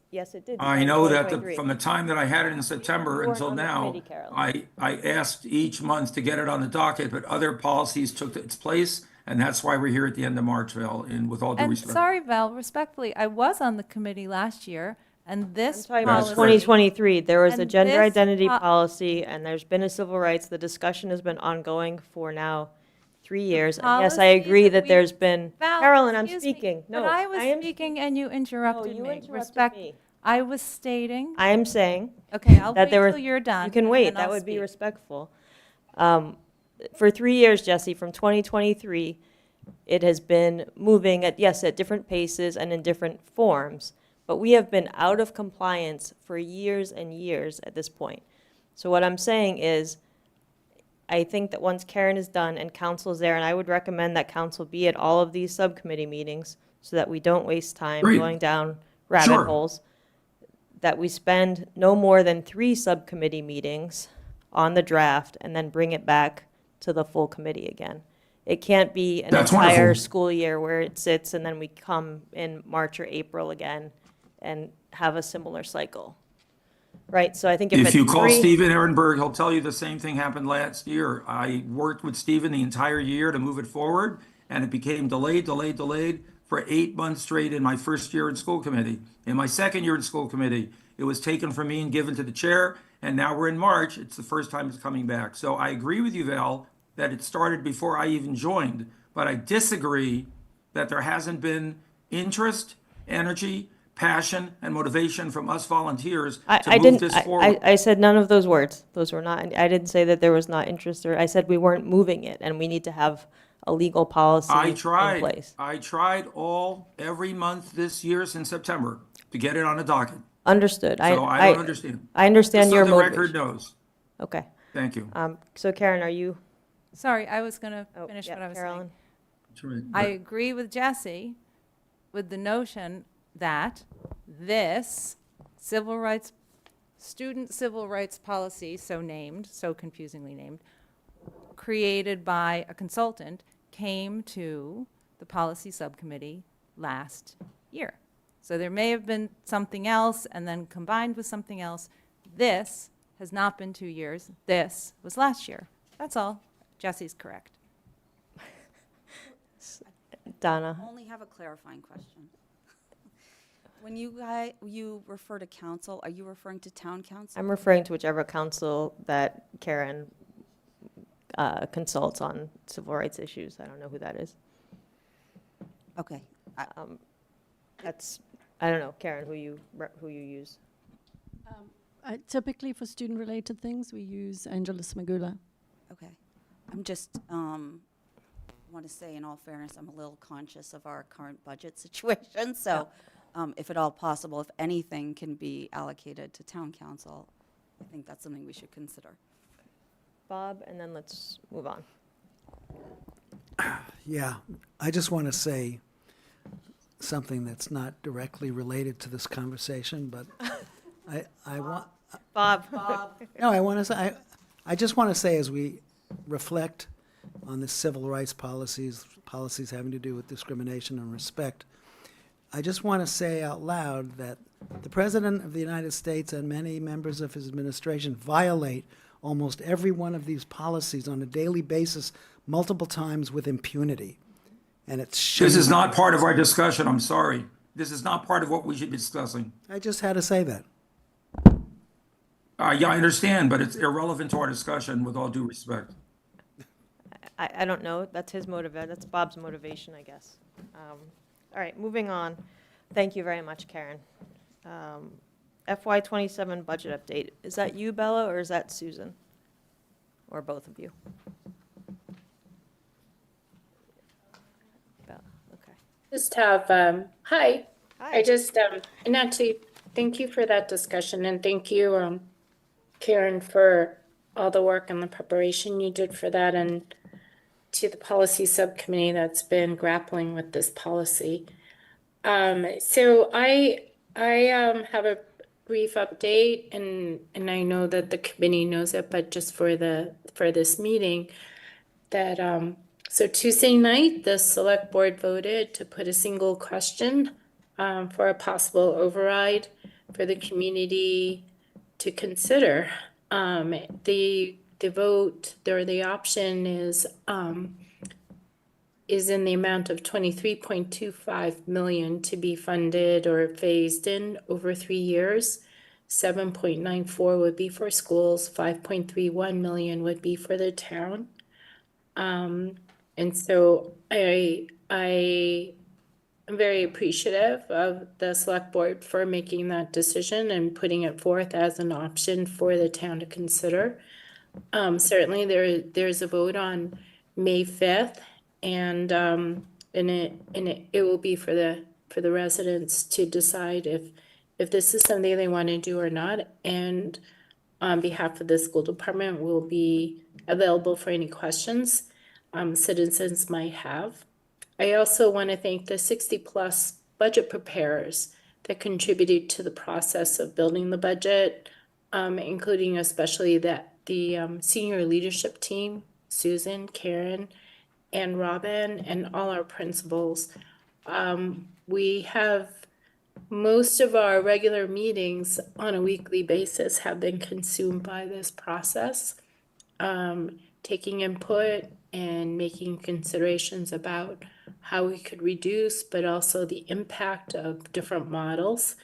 yes, it did. I know that from the time that I had it in September You weren't until on the now, committee, Carol. I asked each month to get it on the docket, but other policies took its place, and that's why we're here at the end of March, Val, and with all due And respect. sorry, Val, respectfully, I was on the committee last year, and this I'm talking about policy. 2023. There was a and gender this identity po- policy, and there's been a civil rights. The discussion has been ongoing for now 3 years. And yes, I policy agree that that we- there's been, Val, Carolyn, I'm excuse me, speaking. No, But I was am speaking and you interrupted you me. interrupted me. I was stating, I am saying okay, I'll that wait there were. till you're done. You can and wait. then That I'll would be speak. respectful. For 3 years, Jesse, from 2023, it has been moving at different paces and in different forms. But we have been out of compliance for years and years at this point. So what I'm saying is, I think that once Karen is done and council is there, and I would recommend that council be at all of these subcommittee meetings so that we don't waste time Great. going down rabbit Sure. holes, that we spend no more than 3 subcommittee meetings on the draft and then bring it back to the full committee again. It can't be an That's entire wonderful. school year where it sits and then we come in March or April again and have a similar cycle. Right, so I think if If it's you call 3. Stephen Ehrenberg, he'll tell you the same thing happened last year. I worked with Stephen the entire year to move it forward, and it became delayed for 8 months straight in my first year in school committee. In my second year in school committee, it was taken from me and given to the chair, and now we're in March. It's the first time it's coming back. So I agree with you, Val, that it started before I even joined, but I disagree that there hasn't been interest, energy, passion, and motivation from us volunteers to move this forward. I said none of those words. Those were not, I didn't say that there was not interest, or I said we weren't moving it, and we need to have a legal policy in place. I tried every month this year since September to get it on the docket. Understood. So I don't understand. I understand your Just so the motivation. record knows. Okay. Thank you. So Karen, are you? Sorry, I was going to Oh, finish yeah, what I was Carolyn. saying. I agree with Jesse with the notion that this student civil rights policy, so named, so confusingly named, created by a consultant, came to the policy subcommittee last year. So there may have been something else and then combined with something else. This has not been 2 years. This was last year. That's all. Jesse's correct. Donna. I only have a clarifying question. When you refer to council, are you referring to town council? I'm referring to whichever council that Karen consults on civil rights issues. I don't know who that is. Okay. I don't know, Karen, who you use. Typically for student-related things, we use Angelis Magula. Okay. I'm just, want to say in all fairness, I'm a little conscious of our current budget situation. So if at all possible, if anything can be allocated to town council, I think that's something we should consider. Bob, and then let's move on. Yeah, I just want to say something that's not directly related to this conversation, but I want. Bob. No, I just want to say, as we reflect on the civil rights policies having to do with discrimination and respect, I just want to say out loud that the President of the United States and many members of his administration violate almost every one of these policies on a daily basis, multiple times with impunity. And it's This is not part of our discussion. I'm sorry. This is not part of what we should be discussing. I just had to say that. Yeah, I understand, but it's irrelevant to our discussion, with all due respect. I don't know. That's his motivation. That's Bob's motivation, I guess. All right, moving on. Thank you very much, Karen. FY27 budget update. Is that you, Bella, or is that Susan? Or both of you? Bella, okay. Just have, hi. Hi. I just, and actually, thank you for that discussion, and thank you, Karen, for all the work and the preparation you did for that, and to the policy subcommittee that's been grappling with this policy. So I have a brief update, and I know that the committee knows it, but just for this meeting, that so Tuesday night, the select board voted to put a single question for a possible override for the community to consider. The vote, or the option is in the amount of 23.25 million to be funded or phased in over 3 years. 7.94 would be for schools, 5.31 million would be for the town. And so I am very appreciative of the select board for making that decision and putting it forth as an option for the town to consider. Certainly there's a vote on May 5th, and it will be for the residents to decide if this is something they want to do or not. And on behalf of the school department, we'll be available for any questions citizens might have. I also want to thank the 60+ budget preparers that contributed to the process of building the budget, including especially the senior leadership team, Susan, Karen, and Robin, and all our principals. We have most of our regular meetings on a weekly basis have been consumed by this process, taking input and making considerations about how we could reduce, but also the impact of different models.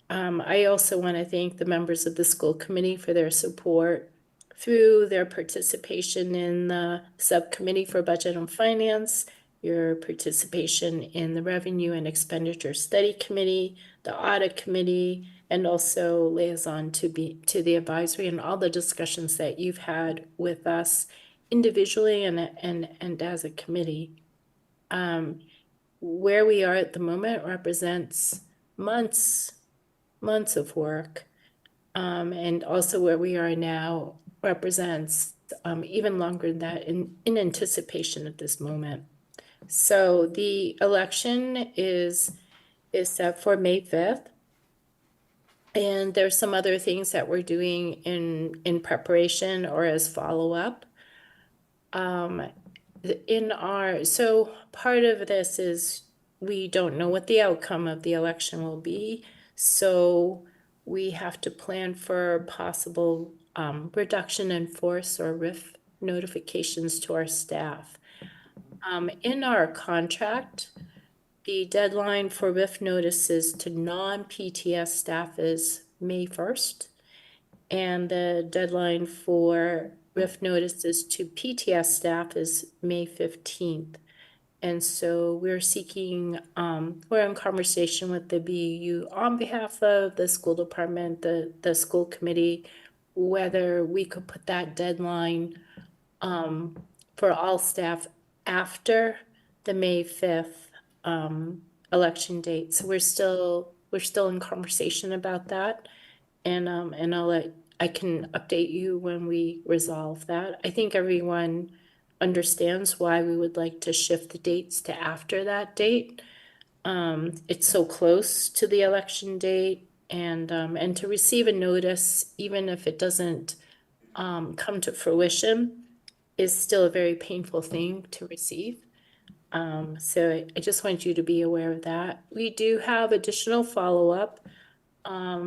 I also want to thank the members of the school committee for their support through their participation in the subcommittee for budget and finance, your participation in the revenue and expenditure study committee, the audit committee, and also liaison to the advisory, and all the discussions that you've had with us individually and as a committee. Where we are at the moment represents months of work, and also where we are now represents even longer than that in anticipation at this moment. So the election is set for May 5th. And there's some other things that we're doing in preparation or as follow-up. So part of this is we don't know what the outcome of the election will be. So we have to plan for possible reduction in force or RIF notifications to our staff. In our contract, the deadline for RIF notices to non-PTS staff is May 1st, and the deadline for RIF notices to PTS staff is May 15th. And so we're seeking, we're in conversation with the BU on behalf of the school department, the school committee, whether we could put that deadline for all staff after the May 5th election date. So we're still in conversation about that, and I can update you when we resolve that. I think everyone understands why we would like to shift the dates to after that date. It's so close to the election date, and to receive a notice, even if it doesn't come to fruition, is still a very painful thing to receive. So I just want you to be aware of that. We do have additional follow-up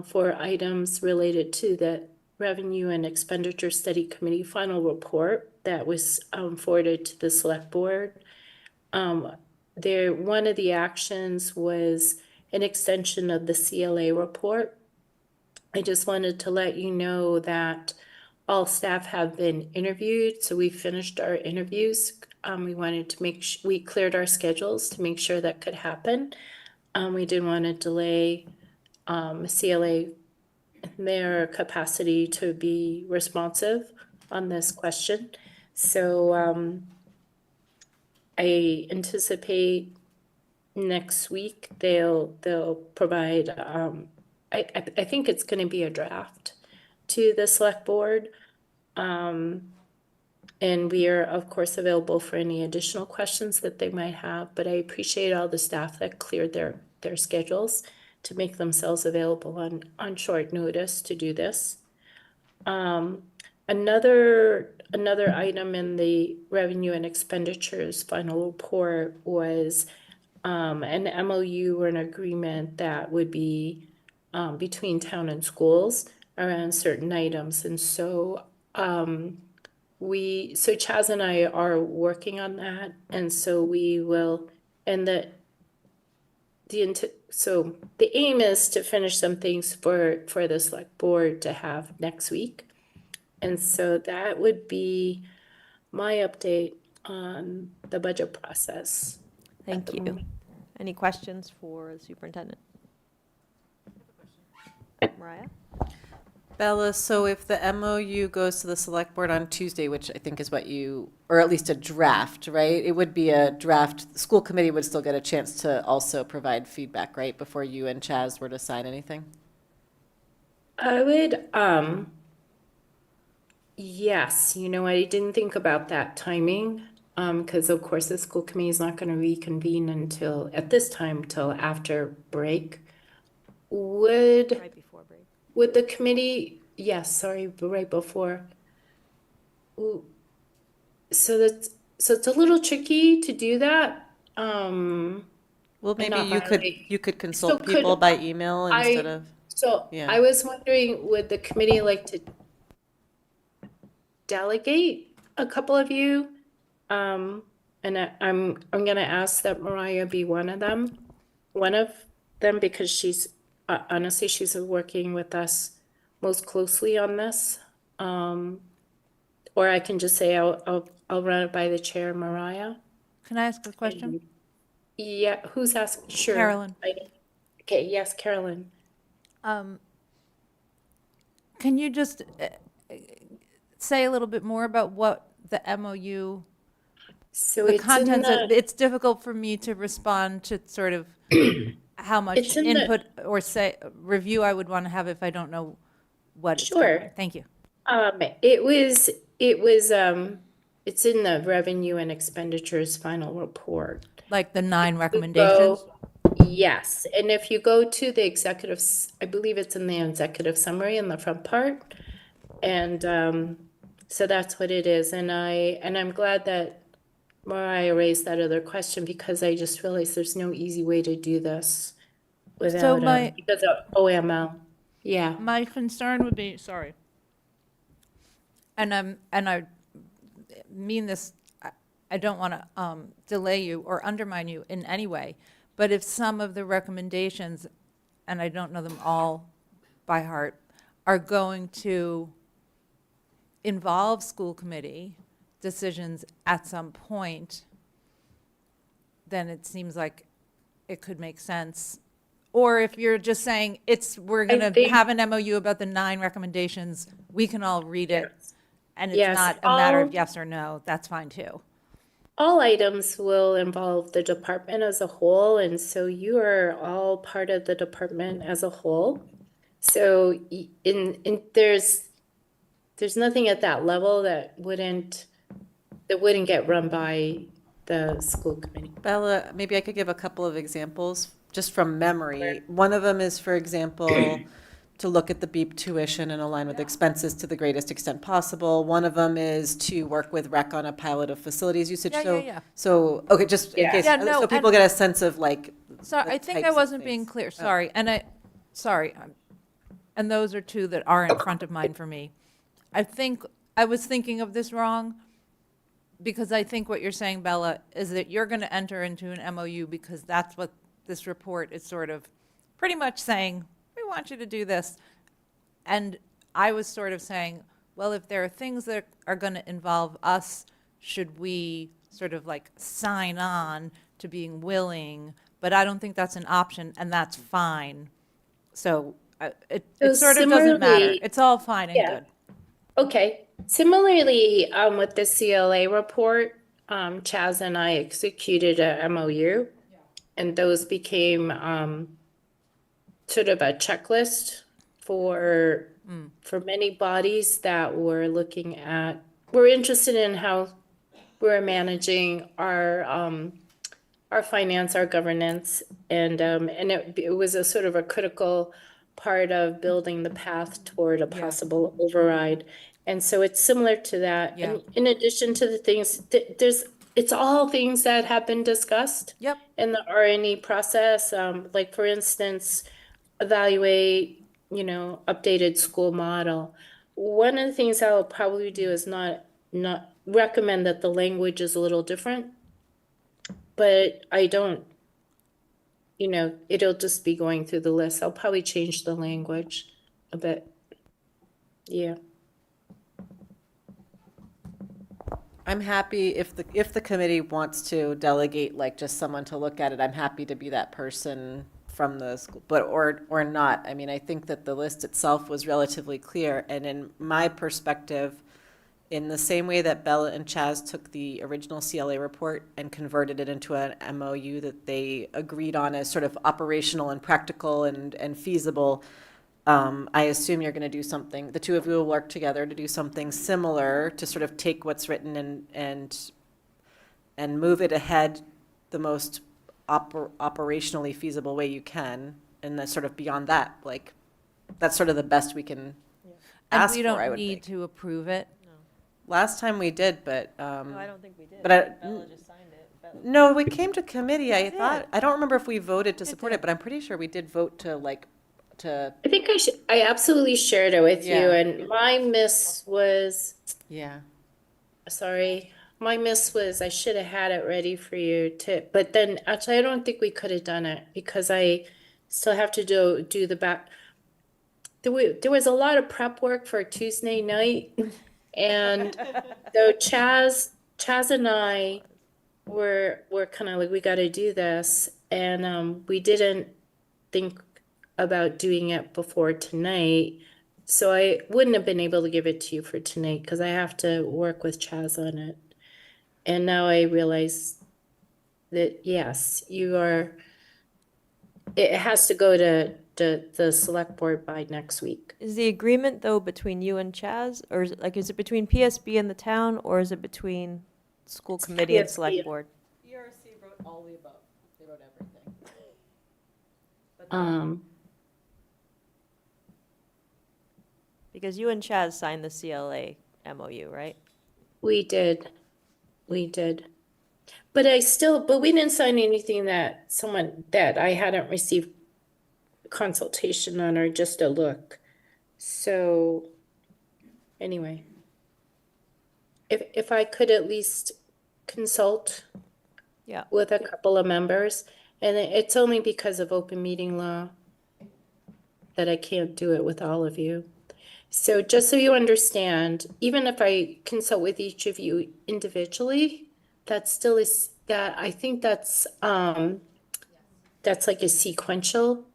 for items related to the Revenue and Expenditure Study Committee final report that was forwarded to the select board. One of the actions was an extension of the CLA report. I just wanted to let you know that all staff have been interviewed, so we finished our interviews. We wanted to we cleared our schedules to make sure that could happen. We didn't want to delay CLA, their capacity to be responsive on this question. So I anticipate next week they'll provide, I think it's going to be a draft to the select board. And we are, of course, available for any additional questions that they might have, but I appreciate all the staff that cleared their schedules to make themselves available on short notice to do this. Another item in the revenue and expenditures final report was an MOU or an agreement that would be between town and schools around certain items. And so Chaz and I are working on that, and so we will, and so the aim is to finish some things for the select board to have next week. And so that would be my update on the budget process. Thank you. Any questions for the superintendent? Mariah? Bella, so if the MOU goes to the select board on Tuesday, which I think is what or at least a draft, right? It would be a draft. The school committee would still get a chance to also provide feedback, right? Before you and Chaz were to sign anything? I would, yes, I didn't think about that timing, because of course the school committee is not going to reconvene at this time, till after break. would Right before break. would the committee, yes, sorry, but right before. Ooh, so it's a little tricky to do that. Well, And maybe not violate. you could So consult people could by email instead of, so yeah. I was wondering, would the committee like to delegate a couple of you? And I'm gonna ask that Mariah be one of them, because she's honestly she's working with us most closely on this. Or I can just say I'll run it by the chair, Mariah. Can I ask a question? Yeah, who's asking? Sure. Carolyn. Okay, yes, Carolyn. Can you just say a little bit more about what the MOU, So the it's in contents of, the, it's difficult for me to respond to sort of how much It's in the- input or say, review I would want to have if I don't know what it's Sure. covering. Thank you. It's in the revenue and expenditures final report. Like the 9 recommendations? Yes, and if you go to the executives, I believe it's in the executive summary in the front part. And so that's what it is. And I'm glad that Mariah raised that other question, because I just realized there's no easy way to do this without because of OML. Yeah. My concern would be, sorry, and I mean this, I don't want to delay you or undermine you in any way, but if some of the recommendations, and I don't know them all by heart, are going to involve school committee decisions at some point, then it seems like it could make sense. Or if you're just saying we're going to have an MOU about the 9 recommendations, we can all read it, and it's Yes, not a matter of yes or no, that's fine too. All items will involve the department as a whole, and so you are all part of the department as a whole. So there's nothing at that level that wouldn't get run by the school committee. Bella, maybe I could give a couple of examples just from memory. One of them is, for example, to look at the BEEP tuition and align with expenses to the greatest extent possible. One of them is to work with rec on a pilot of facilities usage. So, okay, just in case, so people get a sense of like. Sorry, I think I wasn't being clear, sorry. And and those are 2 that aren't front of mind for me. I think I was thinking of this wrong, because I think what you're saying, Bella, is that you're going to enter into an MOU because that's what this report is sort of pretty much saying, we want you to do this. And I was sort of saying, well, if there are things that are going to involve us, should we sort of like sign on to being willing? But I don't think that's an option, and that's fine. So it sort of doesn't matter. It's all fine and good. Okay. Similarly, with the CLA report, Chaz and I executed a MOU, and those became sort of a checklist for many bodies that were interested in how we're managing our finance, our governance, and it was a sort of a critical part of building the path toward a possible override. And so it's similar to that. Yeah. And in addition to the things, it's all things that have been discussed in the R&E process. Like, for instance, evaluate, updated school model. One of the things I'll probably do is not recommend that the language is a little different, but I don't, it'll just be going through the list. I'll probably change the language a bit. Yeah. I'm happy if the committee wants to delegate like just someone to look at it, I'm happy to be that person from the school, but or not. I mean, I think that the list itself was relatively clear, and in my perspective, in the same way that Bella and Chaz took the original CLA report and converted it into an MOU that they agreed on as sort of operational and practical and feasible, I assume you're going to do something, the 2 of you will work together to do something similar to sort of take what's written and move it ahead the most operationally feasible way you can. And then sort of beyond that, like, that's sort of the best we can And ask we for, I don't would need think. to approve it. Last time we did, but, No, I don't think we did. but I- Bella just signed it. no, we came to committee, I did. thought, I don't remember if we voted to It support did. it, but I'm pretty sure we did vote to I think I absolutely shared it with you, Yeah. and my miss was, yeah. sorry, my miss was I should have had it ready for you to, but then actually I don't think we could have done it because I still have to do the back. There was a lot of prep work for Tuesday night, and so Chaz and I were kind of like, we got to do this, and we didn't think about doing it before tonight, so I wouldn't have been able to give it to you for tonight because I have to work with Chaz on it. And now I realize that yes, it has to go to the select board by next week. Is the agreement, though, between you and Chaz, or is it between PSB and the town, or is it between school committee and PSB. select board? ERC wrote all the above, they wrote everything. Because you and Chaz signed the CLA MOU, right? We did. But we didn't sign anything that I hadn't received consultation on or just a look. So anyway, if I could at least consult Yeah. with a couple of members, and it's only because of open meeting law that I can't do it with all of you. So just so you understand, even if I consult with each of you individually, that still is that I think that's like a sequential.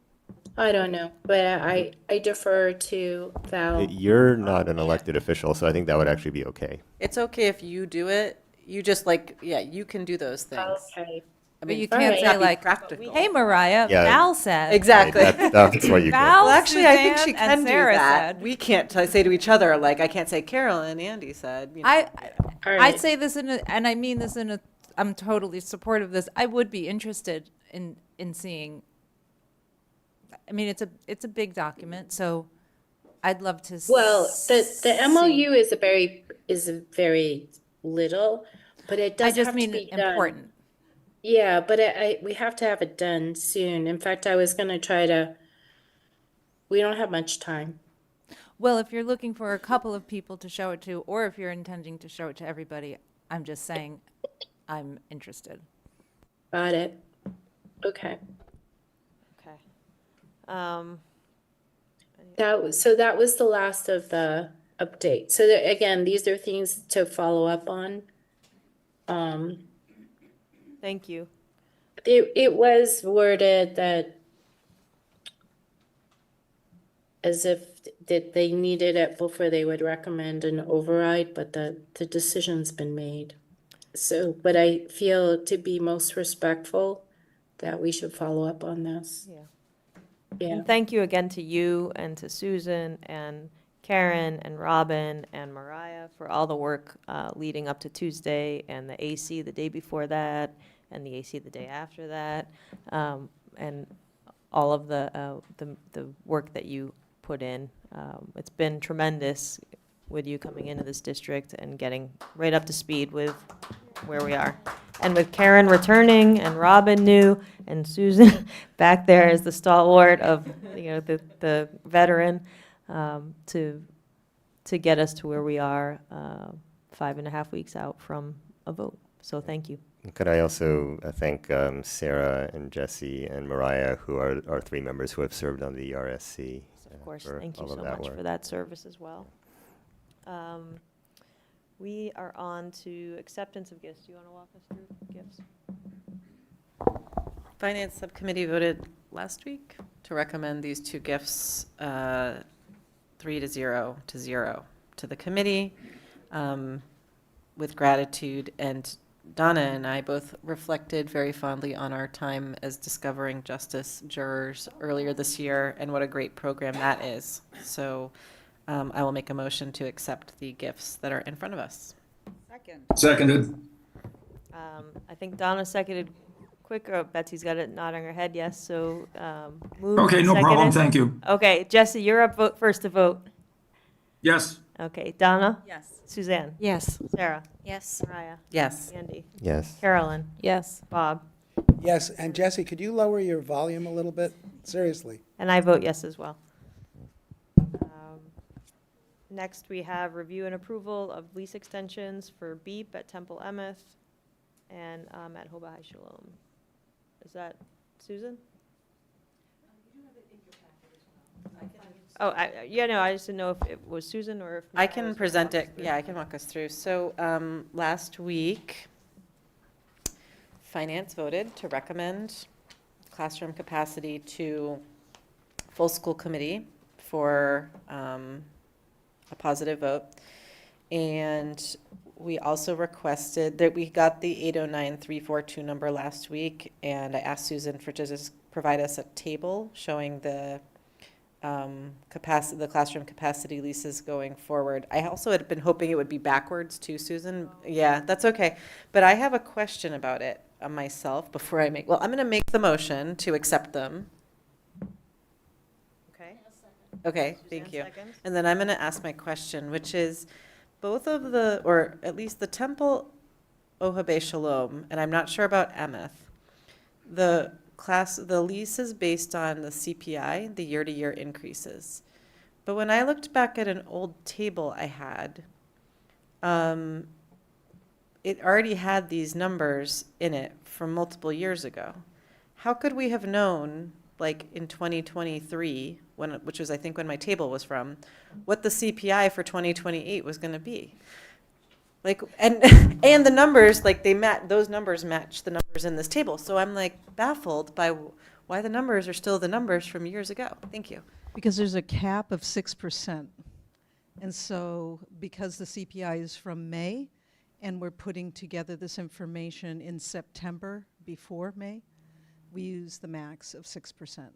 I don't know, but I defer to Val. You're not an elected official, so I think that would actually be okay. It's okay if you do it, you just like, yeah, you can do those things. Okay. I But mean, you it can't may say not be like, practical. hey, Mariah, Yeah. Val said. Exactly. Right, that's what you can. Val, Well, actually, I think she Suzanne, can and do Sarah that. said. We can't say to each other, like, I can't say Carol and Andy said. You know. All I right. say this and I mean this I'm totally supportive of this. I would be interested in seeing. I mean, it's a big document, so I'd love to. Well, the see. MOU is a very little, but it does I just have mean to be important. done. Yeah, but we have to have it done soon. In fact, I was gonna try to. We don't have much time. Well, if you're looking for a couple of people to show it to, or if you're intending to show it to everybody, I'm just saying, I'm interested. Got it. Okay. Okay. That was the last of the update. So again, these are things to follow up on. Thank you. It was worded that as if that they needed it before they would recommend an override, but the decision's been made. So, but I feel to be most respectful that we should follow up on this. Yeah. Yeah. And thank you again to you and to Susan and Karen and Robin and Mariah for all the work leading up to Tuesday, and the AC the day before that, and the AC the day after that, and all of the work that you put in. It's been tremendous with you coming into this district and getting right up to speed with where we are. And with Karen returning and Robin new and Susan back there as the stalwart of, the veteran, to get us to where we are 5.5 weeks out from a vote. So thank you. Could I also thank Sarah and Jesse and Mariah, who are our 3 members who have served on the ERSC. Of course, for thank you all so of that much work. for that service as well. We are on to acceptance of gifts. Do you want to walk us through gifts? Finance Subcommittee voted last week to recommend these 2 gifts, 3-0 to 0 to the committee, with gratitude. And Donna and I both reflected very fondly on our time as discovering justice jurors earlier this year and what a great program that is. So I will make a motion to accept the gifts that are in front of us. Second. Seconded. I think Donna seconded quick. Oh, Betsy's got it nodding her head, yes, so move. Okay, no problem, seconded. thank you. Okay, Jesse, you're up first to vote. Yes. Okay, Donna? Yes. Suzanne? Yes. Sarah? Yes. Mariah? Yes. Andy? Yes. Carolyn? Yes. Bob? Yes, and Jesse, could you lower your volume a little bit? Seriously. And I vote yes as well. Next, we have review and approval of lease extensions for BEEP at Temple Emeth and at Hoba High Shalom. Is that Susan? Oh, yeah, no, I just didn't know if it was Susan or if. I can present it. Yeah, I can walk us through. So last week, Finance voted to recommend classroom capacity to full school committee for a positive vote. And we also requested that we got the 809,342 number last week, and I asked Susan for to just provide us a table showing the capacity, the classroom capacity leases going forward. I also had been hoping it would be backwards too, Susan. Yeah, that's okay. But I have a question about it myself before I make, well, I'm going to make the motion to accept them. Okay. Okay, thank you. And then I'm going to ask my question, which is both of the, or at least the Temple Ohabe Shalom, and I'm not sure about Emeth, the lease is based on the CPI, the year-to-year increases. But when I looked back at an old table I had, it already had these numbers in it from multiple years ago. How could we have known, like in 2023, which was I think when my table was from, what the CPI for 2028 was going to be? Like, and the numbers, like those numbers match the numbers in this table. So I'm like baffled by why the numbers are still the numbers from years ago. Thank you. Because there's a cap of 6%. And so because the CPI is from May, and we're putting together this information in September before May, we use the max of 6%.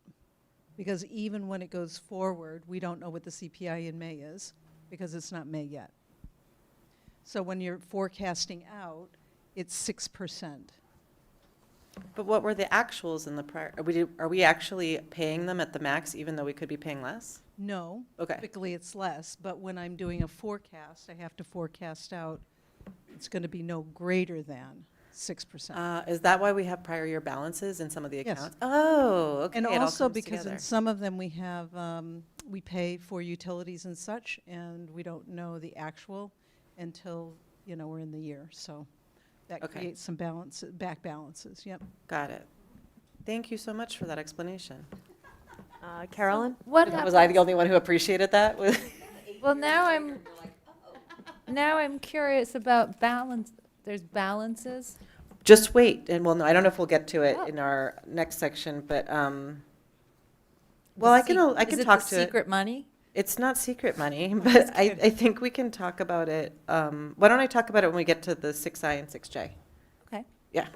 Because even when it goes forward, we don't know what the CPI in May is, because it's not May yet. So when you're forecasting out, it's 6%. But what were the actuals in the prior? Are we actually paying them at the max, even though we could be paying less? No. Okay. Typically it's less, but when I'm doing a forecast, I have to forecast out it's going to be no greater than 6%. Is that why we have prior year balances in some of the Yes. accounts? Oh, okay. And it all also comes because together. in some of them we have, we pay for utilities and such, and we don't know the actual until, we're in the year. So that creates some back balances, yep. Got it. Thank you so much for that explanation. Carolyn? Was I the only one who appreciated that? Well, now I'm curious about balance. There's balances. Just wait, and well, no, I don't know if we'll get to it in our next section, but well, I can talk to it. Secret money? It's not secret money, but I think we can talk about it. Why don't I talk about it when we get to the 6I and 6J? Okay. Yeah.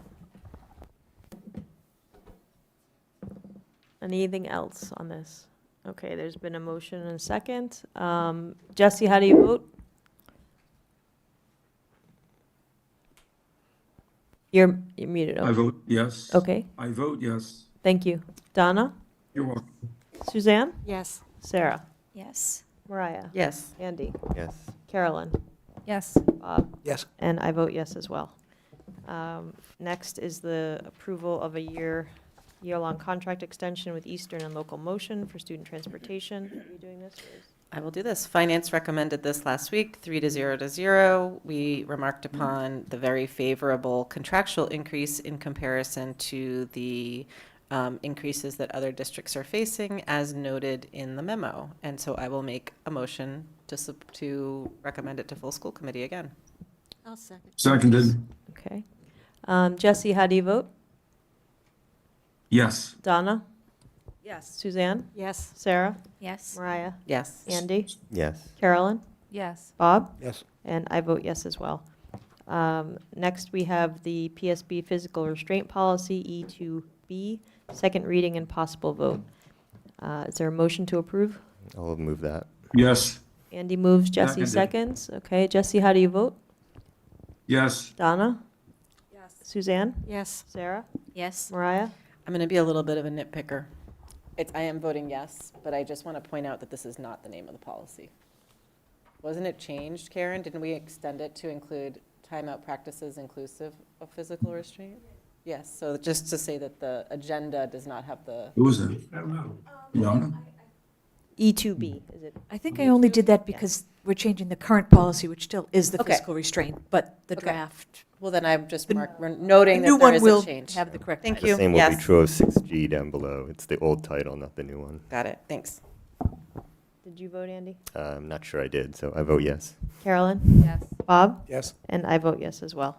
Anything else on this? Okay, there's been a motion and a second. Jesse, how do you vote? You're muted. I vote yes. Okay. I vote yes. Thank you. Donna? You're welcome. Suzanne? Yes. Sarah? Yes. Mariah? Yes. Andy? Yes. Carolyn? Yes. Bob? Yes. And I vote yes as well. Next is the approval of a year-long contract extension with Eastern and Local Motion for student transportation. Are you doing this? I will do this. Finance recommended this last week, 3-0 to 0. We remarked upon the very favorable contractual increase in comparison to the increases that other districts are facing, as noted in the memo. And so I will make a motion to recommend it to full school committee again. I'll second. Seconded. Okay. Jesse, how do you vote? Yes. Donna? Yes. Suzanne? Yes. Sarah? Yes. Mariah? Yes. Andy? Yes. Carolyn? Yes. Bob? Yes. And I vote yes as well. Next, we have the PSB physical restraint policy, E2B, second reading and possible vote. Is there a motion to approve? I'll move that. Yes. Andy moves, Jesse Seconded. seconds. Okay, Jesse, how do you vote? Yes. Donna? Yes. Suzanne? Yes. Sarah? Yes. Mariah? I'm going to be a little bit of a nitpicker. I am voting yes, but I just want to point out that this is not the name of the policy. Wasn't it changed, Karen? Didn't we extend it to include timeout practices inclusive of physical restraint? Yes, so just to say that the agenda does not have the. Who was it? I don't know. No? E2B, is it? I think I only did that because we're changing the current policy, which still is the Okay. physical restraint, but the Okay. draft. Well, then I'm just The noting new that there one is will a change. have the correct Thank The you. same will be Yes. true of 6G down below. It's the old title, not the new one. Got it. Thanks. Did you vote, Andy? I'm not sure I did, so I vote yes. Carolyn? Yes. Bob? Yes. And I vote yes as well.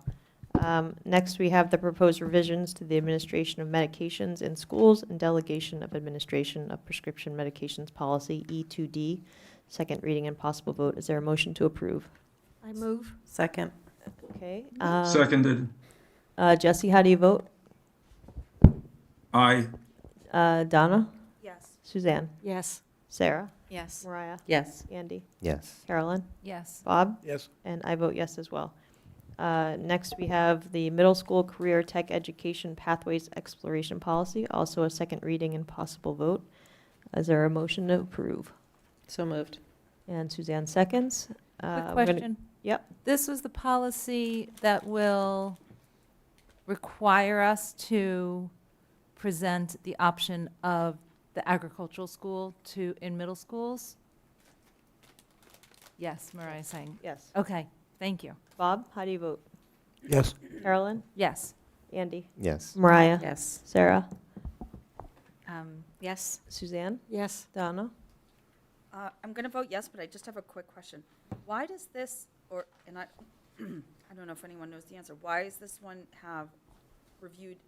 Next, we have the proposed revisions to the administration of medications in schools and delegation of administration of prescription medications policy, E2D. Second reading and possible vote. Is there a motion to approve? I move. Second. Okay. Seconded. Jesse, how do you vote? Aye. Donna? Yes. Suzanne? Yes. Sarah? Yes. Mariah? Yes. Andy? Yes. Carolyn? Yes. Bob? Yes. And I vote yes as well. Next, we have the middle school career tech education pathways exploration policy, also a second reading and possible vote. Is there a motion to approve? So moved. And Suzanne seconds. Quick I'm gonna- question. Yep. This was the policy that will require us to present the option of the agricultural school in middle schools? Yes, Mariah's saying. Yes. Okay, thank you. Bob, how do you vote? Yes. Carolyn? Yes. Andy? Yes. Mariah? Yes. Sarah? Yes. Suzanne? Yes. Donna? I'm going to vote yes, but I just have a quick question. Why does this, and I don't know if anyone knows the answer, why does this one have reviewed,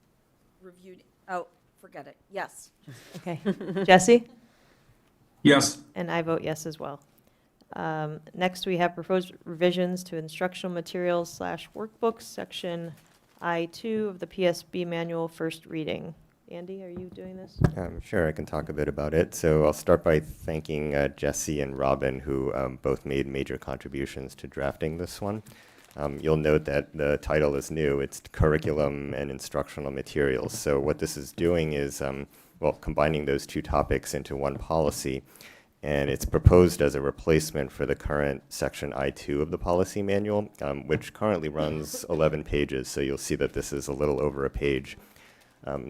oh, forget it, yes. Okay. Jesse? Yes. And I vote yes as well. Next, we have proposed revisions to instructional materials / workbooks, section I2 of the PSB manual, first reading. Andy, are you doing this? Sure, I can talk a bit about it. So I'll start by thanking Jesse and Robin, who both made major contributions to drafting this one. You'll note that the title is new. It's Curriculum and Instructional Materials. So what this is doing is, combining those two topics into one policy. And it's proposed as a replacement for the current section I2 of the policy manual, which currently runs 11 pages. So you'll see that this is a little over a page.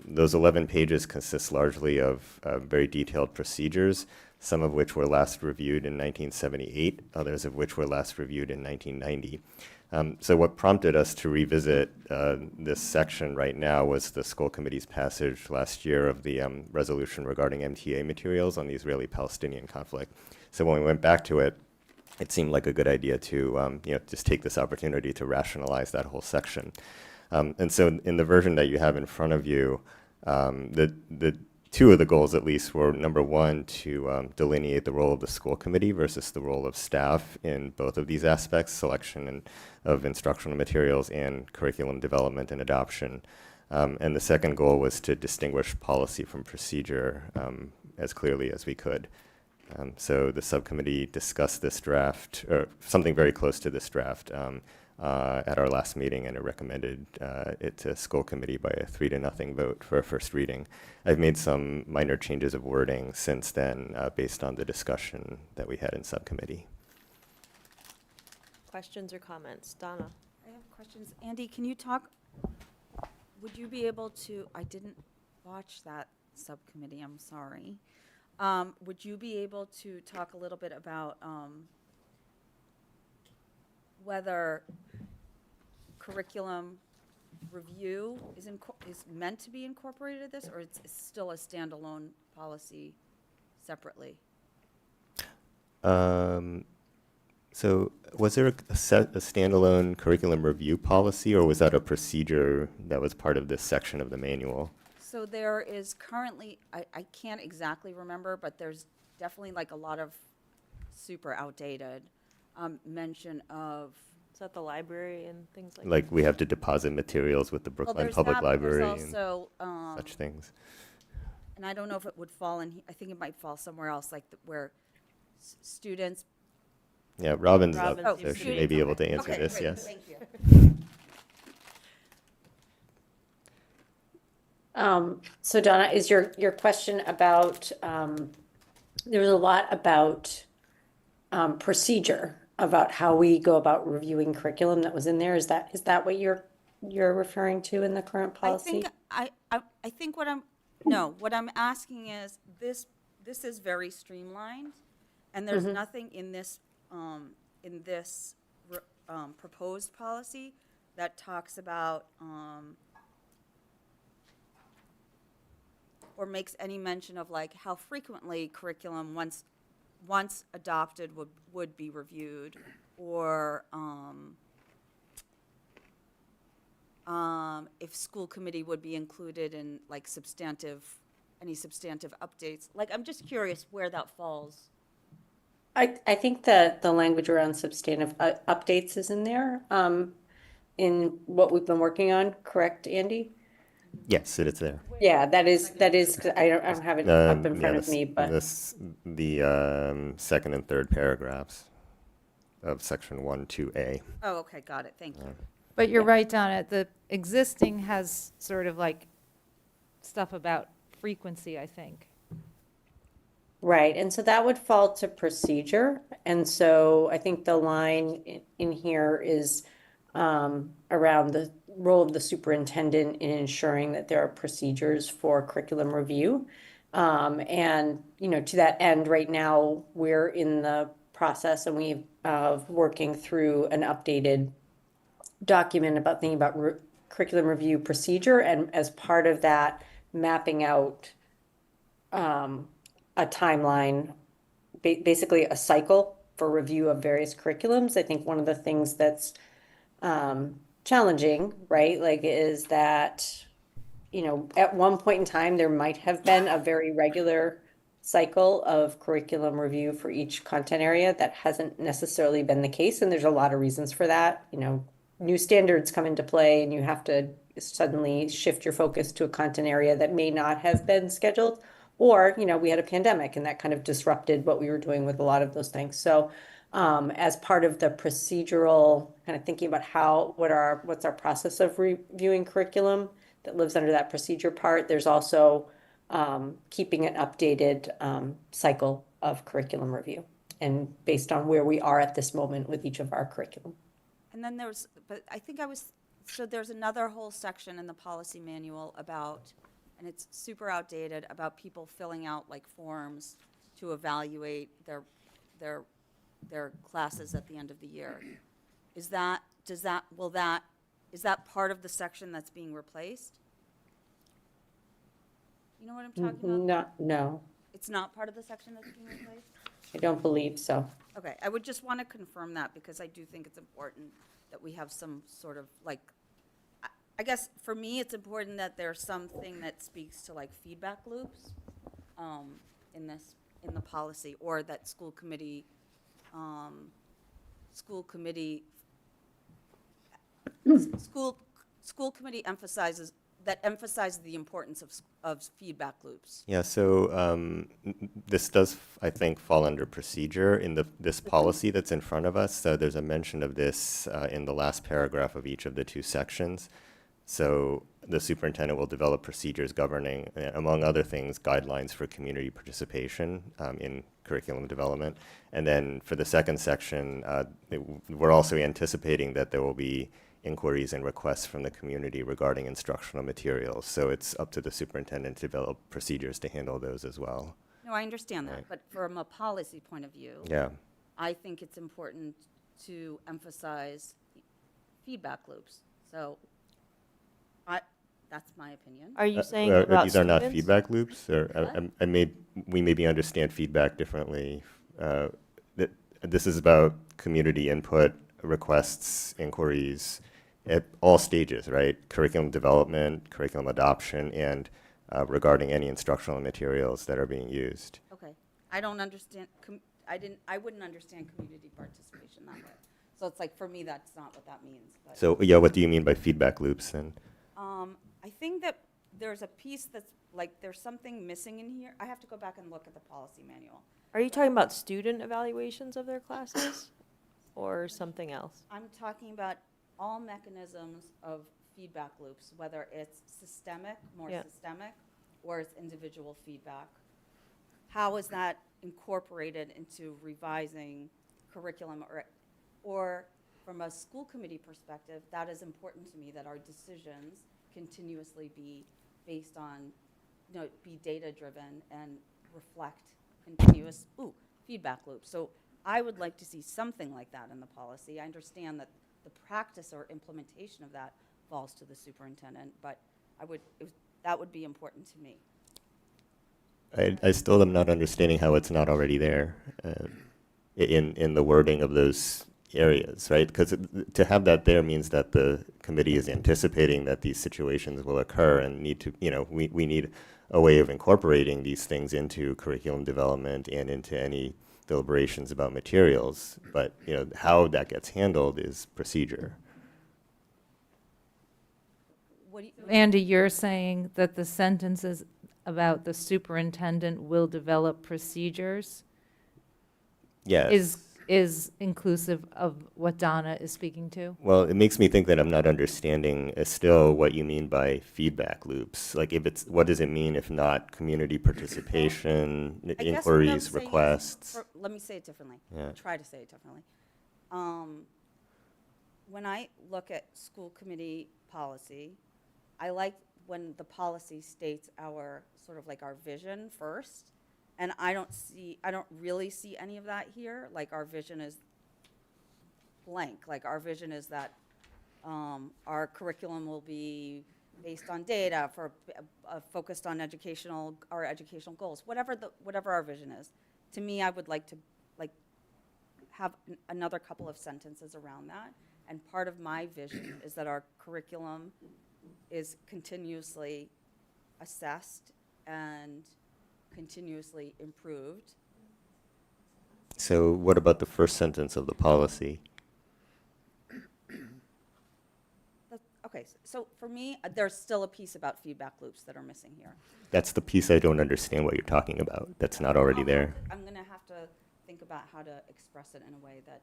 Those 11 pages consist largely of very detailed procedures, some of which were last reviewed in 1978, others of which were last reviewed in 1990. So what prompted us to revisit this section right now was the school committee's passage last year of the resolution regarding MTA materials on the Israeli-Palestinian conflict. So when we went back to it, it seemed like a good idea to just take this opportunity to rationalize that whole section. And so in the version that you have in front of you, the two of the goals at least were, number one, to delineate the role of the school committee versus the role of staff in both of these aspects, selection of instructional materials and curriculum development and adoption. And the second goal was to distinguish policy from procedure as clearly as we could. So the subcommittee discussed this draft, or something very close to this draft, at our last meeting, and it recommended it to school committee by a 3-0 vote for a first reading. I've made some minor changes of wording since then based on the discussion that we had in subcommittee. Questions or comments? Donna? I have questions. Andy, can you talk, would you be able to, I didn't watch that subcommittee, I'm sorry. Would you be able to talk a little bit about whether curriculum review is meant to be incorporated in this, or it's still a standalone policy separately? So was there a standalone curriculum review policy, or was that a procedure that was part of this section of the manual? So there is currently, I can't exactly remember, but there's definitely like a lot of super outdated mention of. Is that the library and things like that? Like we have to deposit materials with the Brookline Public Library there's also, and such things. And I don't know if it would fall in, I think it might fall somewhere else, like where students. Yeah, Robin's up, Robin's so she students, may be able okay. to answer Okay, this, great, yes. thank you. So Donna, is your question about, there was a lot about procedure, about how we go about reviewing curriculum that was in there. Is that what you're referring to in the current policy? I think what I'm asking is, this is very streamlined, and there's nothing in this proposed policy that talks about, or makes any mention of like how frequently curriculum once adopted would be reviewed, or if school committee would be included in like any substantive updates. Like, I'm just curious where that falls. I think that the language around substantive updates is in there, in what we've been working on, correct, Andy? Yes, it is there. Yeah, that is, 'cause I don't have it up in front of me, but. The second and third paragraphs of section 1(2)(a). Oh, okay, got it, thank you. But you're right, Donna, the existing has sort of like stuff about frequency, I think. Right, and so that would fall to procedure. And so I think the line in here is around the role of the superintendent in ensuring that there are procedures for curriculum review. And, to that end, right now, we're in the process of working through an updated document about thinking about curriculum review procedure, and as part of that, mapping out a timeline, basically a cycle for review of various curriculums. I think one of the things that's challenging, right, like, is that, at one point in time, there might have been a very regular cycle of curriculum review for each content area. That hasn't necessarily been the case, and there's a lot of reasons for that. New standards come into play, and you have to suddenly shift your focus to a content area that may not have been scheduled. Or, we had a pandemic, and that kind of disrupted what we were doing with a lot of those things. So as part of the procedural kind of thinking about what's our process of reviewing curriculum that lives under that procedure part, there's also keeping an updated cycle of curriculum review, and based on where we are at this moment with each of our curriculum. And then there's another whole section in the policy manual about, and it's super outdated, about people filling out like forms to evaluate their classes at the end of the year. Is that part of the section that's being replaced? You know what I'm talking about? No, It's not part of the section that's being replaced? I don't believe so. Okay, I would just want to confirm that, because I do think it's important that we have some sort of like, I guess for me, it's important that there's something that speaks to like feedback loops in the policy, or that school committee emphasizes the importance of feedback loops. Yeah, so this does, I think, fall under procedure in this policy that's in front of us. So there's a mention of this in the last paragraph of each of the two sections. So the superintendent will develop procedures governing, among other things, guidelines for community participation in curriculum development. And then for the second section, we're also anticipating that there will be inquiries and requests from the community regarding instructional materials. So it's up to the superintendent to develop procedures to handle those as well. No, I understand that, Right. but from a policy point of view, Yeah. I think it's important to emphasize feedback loops. So that's my opinion. Are you saying about these are not students? feedback loops, or What? we maybe understand feedback differently. This is about community input, requests, inquiries at all stages, right? Curriculum development, curriculum adoption, and regarding any instructional materials that are being used. Okay, I don't understand, I wouldn't understand community participation that way. So it's like, for me, that's not what that means. But, So yeah, what do you mean by feedback loops then? I think that there's a piece that's like, there's something missing in here. I have to go back and look at the policy manual. Are you talking about student evaluations of their classes or something else? I'm talking about all mechanisms of feedback loops, whether it's systemic, more Yeah. systemic, or it's individual feedback. How is that incorporated into revising curriculum, or from a school committee perspective, that is important to me, that our decisions continuously be based on, be data-driven and reflect continuous feedback loops. So I would like to see something like that in the policy. I understand that the practice or implementation of that falls to the superintendent, but that would be important to me. I still am not understanding how it's not already there in the wording of those areas, right? Because to have that there means that the committee is anticipating that these situations will occur and need to, we need a way of incorporating these things into curriculum development and into any deliberations about materials. But, how that gets handled is procedure. Andy, you're saying that the sentences about the superintendent will develop procedures Yes. is inclusive of what Donna is speaking to? Well, it makes me think that I'm not understanding still what you mean by feedback loops. Like, what does it mean if not community participation, I guess what I'm inquiries, saying is, requests? let me say it differently. Yeah. Try to say it differently. When I look at school committee policy, I like when the policy states our vision first. And I don't really see any of that here. Like, our vision is blank. Like, our vision is that our curriculum will be based on data, focused on our educational goals, whatever our vision is. To me, I would like to have another couple of sentences around that. And part of my vision is that our curriculum is continuously assessed and continuously improved. So what about the first sentence of the policy? Okay, so for me, there's still a piece about feedback loops that are missing here. That's the piece I don't understand what you're talking about. That's not already there. I'm going to have to think about how to express it in a way that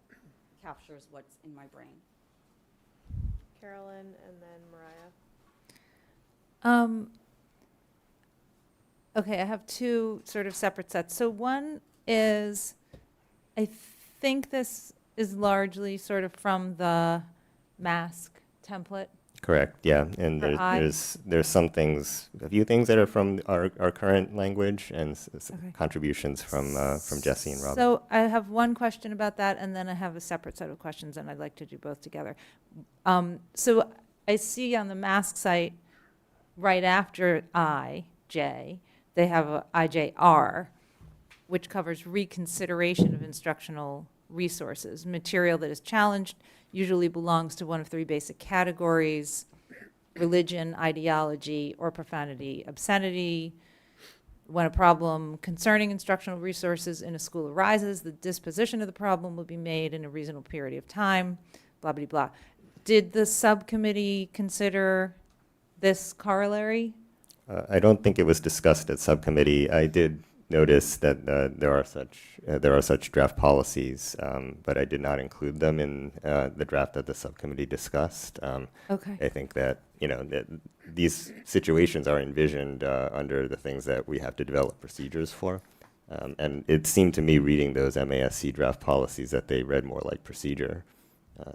captures what's in my brain. Carolyn and then Mariah. Okay, I have two sort of separate sets. So one is, I think this is largely sort of from the mask template. Correct, yeah. And For I. there's some things, a few things that are from our current language and Okay. contributions from Jesse and Robin. So I have one question about that, and then I have a separate set of questions, and I'd like to do both together. So I see on the mask site, right after IJ, they have a IJR, which covers reconsideration of instructional resources. Material that is challenged usually belongs to one of three basic categories: religion, ideology, or profanity, obscenity. When a problem concerning instructional resources in a school arises, the disposition of the problem will be made in a reasonable period of time, blah, blah, blah. Did the subcommittee consider this corollary? I don't think it was discussed at subcommittee. I did notice that there are such draft policies, but I did not include them in the draft that the subcommittee discussed. Okay. I think that that these situations are envisioned under the things that we have to develop procedures for, and it seemed to me reading those MASC draft policies that they read more like procedure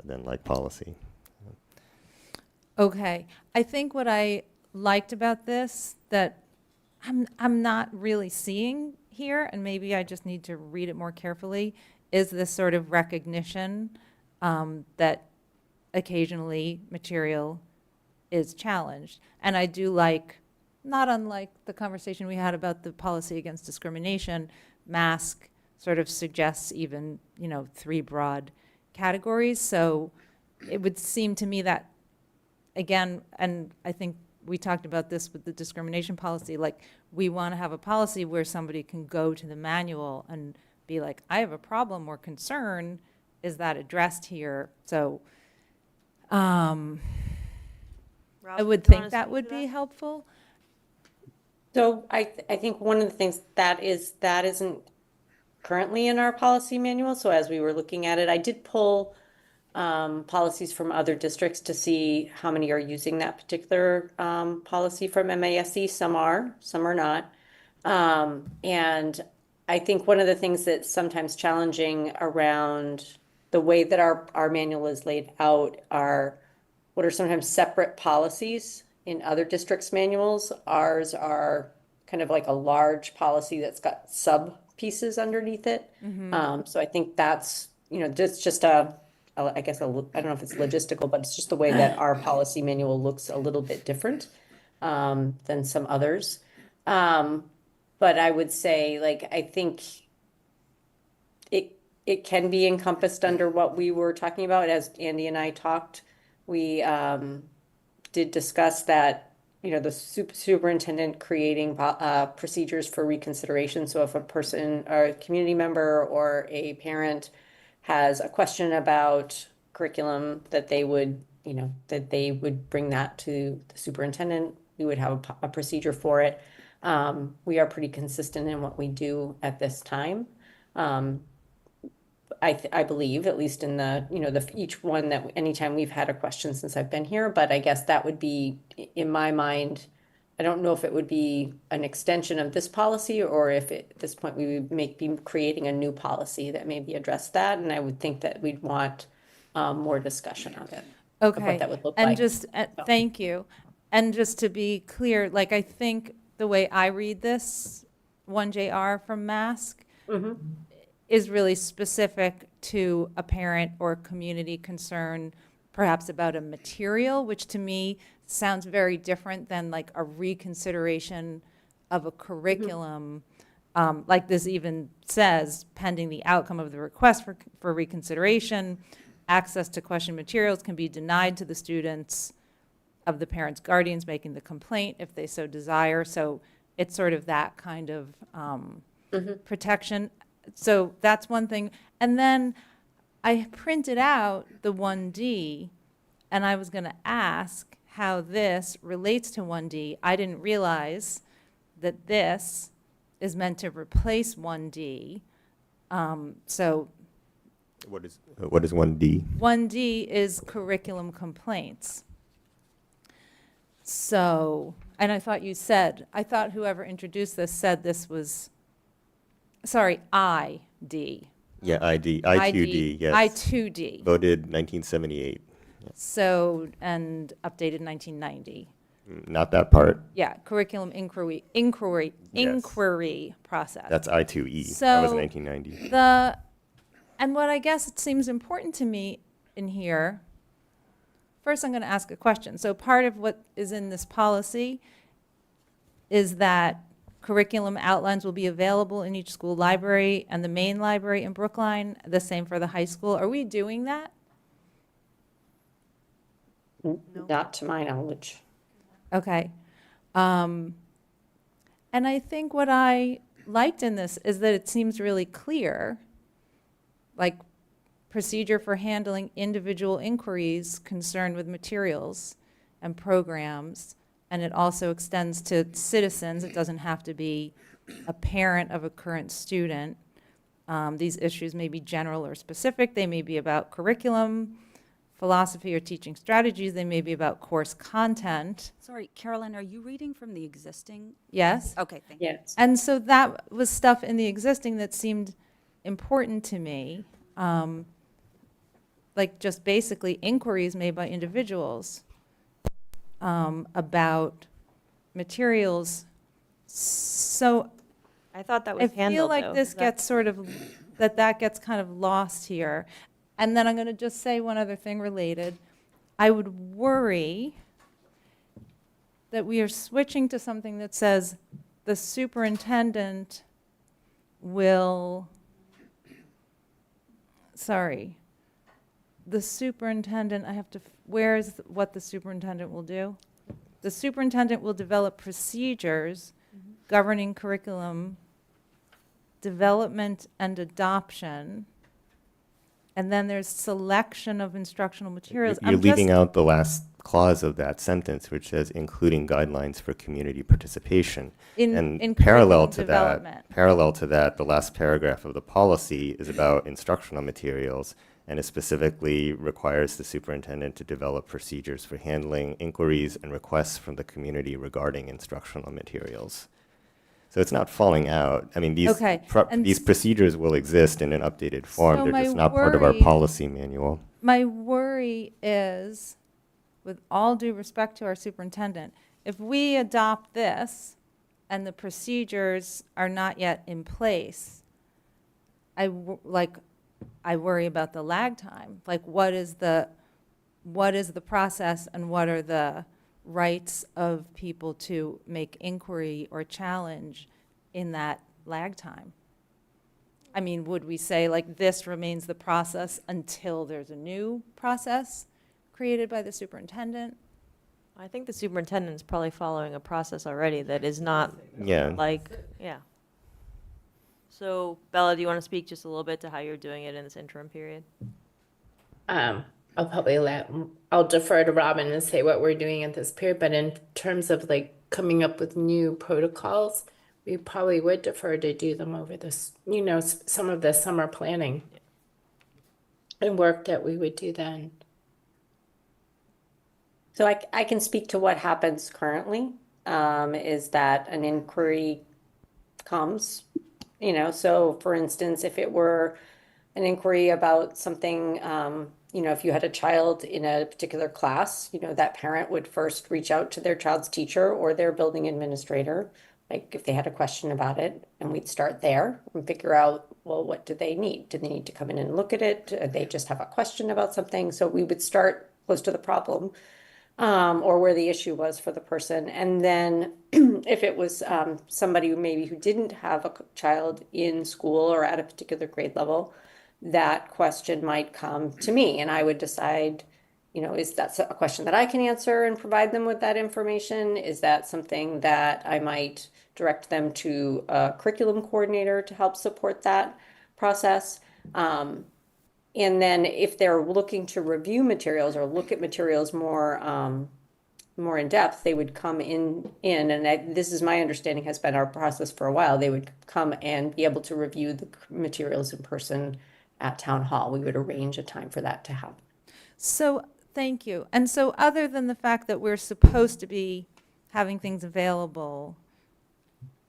than like policy. Okay. I think what I liked about this that I'm not really seeing here, and maybe I just need to read it more carefully, is this sort of recognition that occasionally material is challenged. And I do like, not unlike the conversation we had about the policy against discrimination, MASC sort of suggests even, three broad categories. So it would seem to me that, again, and I think we talked about this with the discrimination policy, like, we want to have a policy where somebody can go to the manual and be like, I have a problem or concern, is that addressed here? So I would think that would be helpful. So I think one of the things that isn't currently in our policy manual. So as we were looking at it, I did pull policies from other districts to see how many are using that particular policy from MASC. Some are not. And I think one of the things that's sometimes challenging around the way that our manual is laid out are what are sometimes separate policies in other districts' manuals. Ours are kind of like a large policy that's got sub pieces underneath it. So I think that's, just I guess, I don't know if it's logistical, but it's just the way that our policy manual looks a little bit different than some others. But I would say, like, I think it can be encompassed under what we were talking about. As Andy and I talked, we did discuss that, the superintendent creating procedures for reconsideration. So if a person or a community member or a parent has a question about curriculum, that they would bring that to the superintendent. We would have a procedure for it. We are pretty consistent in what we do at this time. I believe, at least in each one, that anytime we've had a question since I've been here, but I guess that would be, in my mind, I don't know if it would be an extension of this policy or if at this point we would be creating a new policy that maybe addressed that. And I would think that we'd want more discussion on it. Of Okay. what that would look And like. just, thank you. And just to be clear, like, I think the way I read this 1JR from MASC is really specific to a parent or community concern, perhaps about a material, which to me sounds very different than like a reconsideration of a curriculum. Like this even says, pending the outcome of the request for reconsideration, access to question materials can be denied to the students of the parents' guardians making the complaint if they so desire. So it's sort of that kind of protection. So that's one thing. And then I printed out the 1D, and I was going to ask how this relates to 1D. I didn't realize that this is meant to replace 1D. So What is 1D? 1D is curriculum complaints. So, and I thought whoever introduced this said this was, sorry, ID. Yeah, I2D, yes. I2D. Voted 1978. So, and updated 1990. Not that part. Yeah, curriculum inquiry process. That's I2E. So That was 1990. And what I guess it seems important to me in here, first I'm going to ask a question. So part of what is in this policy is that curriculum outlines will be available in each school library and the main library in Brookline, the same for the high school. Are we doing that? Not to my knowledge. Okay. And I think what I liked in this is that it seems really clear, like procedure for handling individual inquiries concerned with materials and programs. And it also extends to citizens. It doesn't have to be a parent of a current student. These issues may be general or specific. They may be about curriculum, philosophy, or teaching strategies. They may be about course content. Sorry, Carolyn, are you reading from the existing? Yes. Okay, thank you. Yes. And so that was stuff in the existing that seemed important to me. Like just basically inquiries made by individuals about materials. So I thought that I was feel handled, like though. this gets sort of, that gets kind of lost here. And then I'm going to just say one other thing related. I would worry that we are switching to something that says the superintendent will, the superintendent, where is what the superintendent will do? The superintendent will develop procedures governing curriculum development and adoption. And then there's selection of instructional materials. You're leaving out the last clause of that sentence, which says including guidelines for community participation. In parallel curriculum to that, the last paragraph of the policy is about instructional materials, and it specifically requires the superintendent to develop procedures for handling inquiries and requests from the community regarding instructional materials. So it's not falling out. I mean, these Okay, and these procedures will exist in an updated form. So They're my just not part of our worry- policy manual. My worry is, with all due respect to our superintendent, if we adopt this and the procedures are not yet in place, I worry about the lag time. Like, what is the process and what are the rights of people to make inquiry or challenge in that lag time? I mean, would we say, like, this remains the process until there's a new process created by the superintendent? I think the superintendent's probably following a process already that is not Yeah. yeah. So Bella, do you want to speak just a little bit to how you're doing it in this interim period? I'll defer to Robin and say what we're doing at this period, but in terms of like coming up with new protocols, we probably would defer to do them over this, some of the summer planning and work that we would do then. So I can speak to what happens currently, is that an inquiry comes, so for instance, if it were an inquiry about something, if you had a child in a particular class, that parent would first reach out to their child's teacher or their building administrator, like if they had a question about it, and we'd start there and figure out, well, what do they need? Do they need to come in and look at it? Do they just have a question about something? So we would start close to the problem, or where the issue was for the person. And then if it was somebody who didn't have a child in school or at a particular grade level, that question might come to me and I would decide, is that a question that I can answer and provide them with that information? Is that something that I might direct them to a curriculum coordinator to help support that process? And then if they're looking to review materials or look at materials more in depth, they would come in and this is my understanding has been our process for a while. They would come and be able to review the materials in person at town hall. We would arrange a time for that to happen. So, thank you. And so other than the fact that we're supposed to be having things available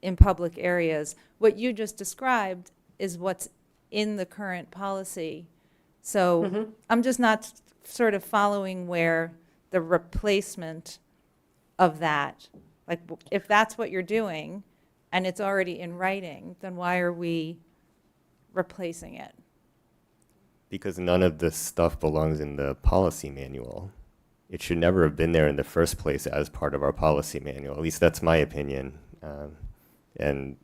in public areas, what you just described is what's in the current policy. So I'm just not sort of following where the replacement of that, like if that's what you're doing and it's already in writing, then why are we replacing it? Because none of this stuff belongs in the policy manual. It should never have been there in the first place as part of our policy manual. At least that's my opinion. And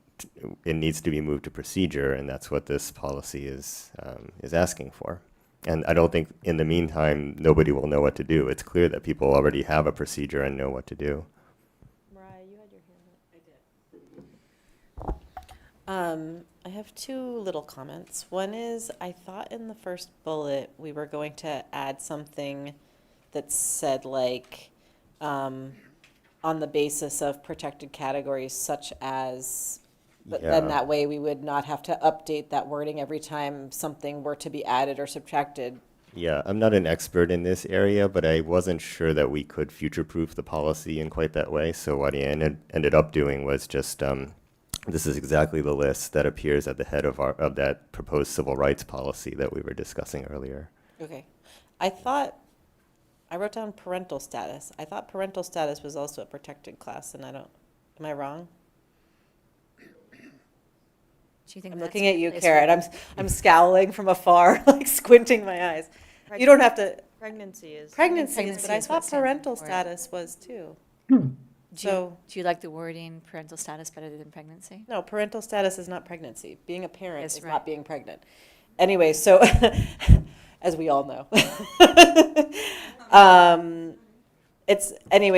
it needs to be moved to procedure, and that's what this policy is asking for. And I don't think in the meantime, nobody will know what to do. It's clear that people already have a procedure and know what to do. Mariah, you had your hand up. I have two little comments. One is, I thought in the first bullet, we were going to add something that said like, on the basis of protected categories such as, but then that way we would not have to update that wording every time something were to be added or subtracted. Yeah, I'm not an expert in this area, but I wasn't sure that we could future-proof the policy in quite that way. So what I ended up doing was just, this is exactly the list that appears at the head of that proposed civil rights policy that we were discussing earlier. Okay. I wrote down parental status. I thought parental status was also a protected class, and am I wrong? Do you think I'm that's looking at you, replaced Karen. with- I'm scowling from afar, like squinting my eyes. You don't have to. Pregnancy is. Pregnancy, Pregnancy but I is thought what stands parental for it. status was too. Do So, you like the wording parental status better than pregnancy? no, parental status is not pregnancy. Being a parent Yes, is right. not being pregnant. Anyway, so, as we all know.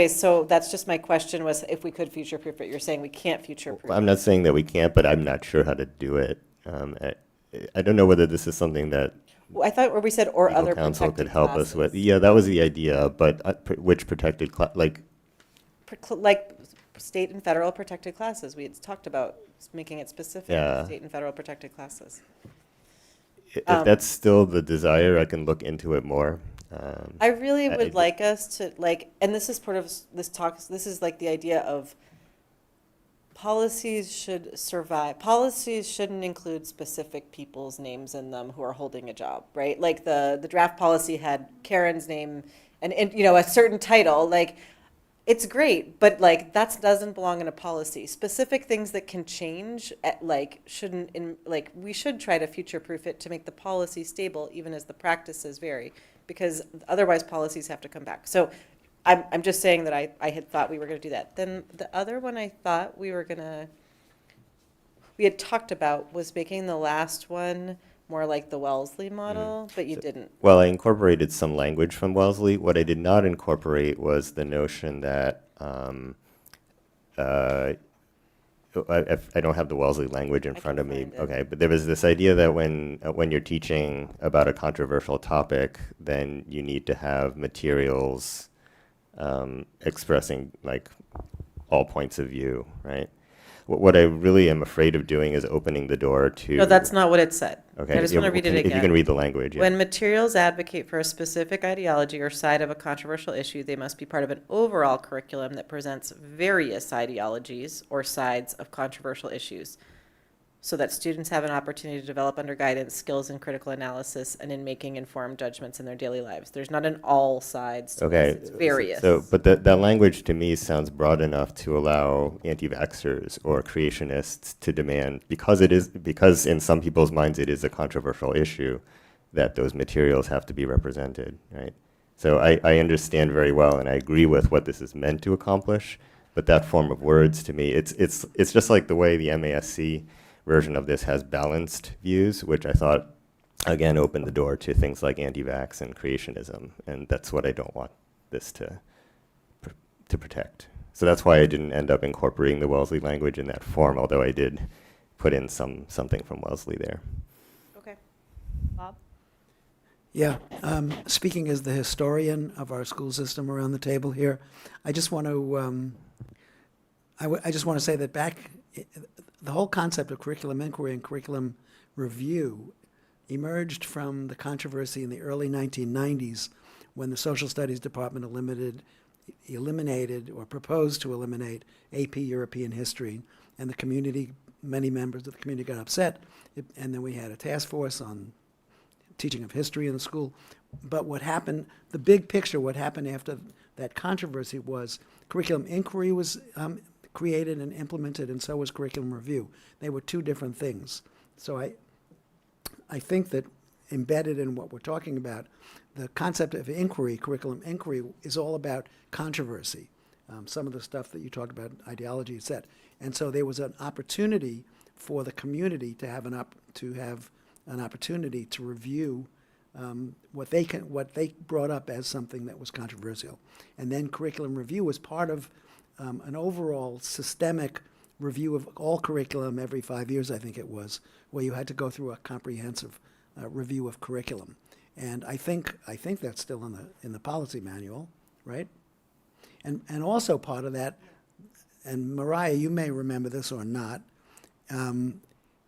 So that's just my question was if we could future-proof it. You're saying we can't future-proof I'm not saying that we can't, but I'm not sure how to do it. I don't know whether this is something that Well, I thought where we said or legal other counsel protected could help us with. classes. Yeah, that was the idea, but which protected like Like state and federal protected classes. We had talked about making it specific Yeah. to state and federal protected classes. if that's still the desire, I can look into it more. I really would I- like us to like, and this is part of this talk, this is like the idea of policies should survive. Policies shouldn't include specific people's names in them who are holding a job, right? Like the draft policy had Karen's name and you know, a certain title, like, it's great, but like that doesn't belong in a policy. Specific things that can change, like shouldn't like we should try to future-proof it to make the policy stable, even as the practices vary, because otherwise policies have to come back. So I'm just saying that I had thought we were going to do that. Then the other one I thought we had talked about was making the last one more like the Wellesley model, but you didn't. Well, I incorporated some language from Wellesley. What I did not incorporate was the notion that I don't have the Wellesley language in front of me. Okay, but there was this idea that when you're teaching about a controversial topic, then you need to have materials expressing like all points of view, right? What I really am afraid of doing is opening the door to. No, that's not what it said. Okay, I just want to read it again. If you can read the language. Yeah. When materials advocate for a specific ideology or side of a controversial issue, they must be part of an overall curriculum that presents various ideologies or sides of controversial issues, so that students have an opportunity to develop under guidance skills in critical analysis and in making informed judgments in their daily lives. There's not an all sides to Okay, this. It's various. but that language to me sounds broad enough to allow anti-vaxxers or creationists to demand, because in some people's minds it is a controversial issue, that those materials have to be represented, right? So I understand very well, and I agree with what this is meant to accomplish, but that form of words to me, it's just like the way the MASC version of this has balanced views, which I thought, again, opened the door to things like anti-vax and creationism, and that's what I don't want this to protect. So that's why I didn't end up incorporating the Wellesley language in that form, although I did put in something from Wellesley there. Okay. Bob? Yeah, speaking as the historian of our school system around the table here, I just want to, I just want to say that the whole concept of curriculum inquiry and curriculum review emerged from the controversy in the early 1990s when the Social Studies Department eliminated or proposed to eliminate AP European History, and the community, many members of the community got upset, and then we had a task force on teaching of history in the school. But what happened, the big picture, what happened after that controversy was curriculum inquiry was created and implemented, and so was curriculum review. They were two different things. So I think that embedded in what we're talking about, the concept of inquiry, curriculum inquiry, is all about controversy. Some of the stuff that you talk about, ideology, et cetera. And so there was an opportunity for the community to have an opportunity to review what they brought up as something that was controversial. And then curriculum review was part of an overall systemic review of all curriculum every 5 years, I think it was, where you had to go through a comprehensive review of curriculum. And I think that's still in the policy manual, right? And also part of that, and Mariah, you may remember this or not,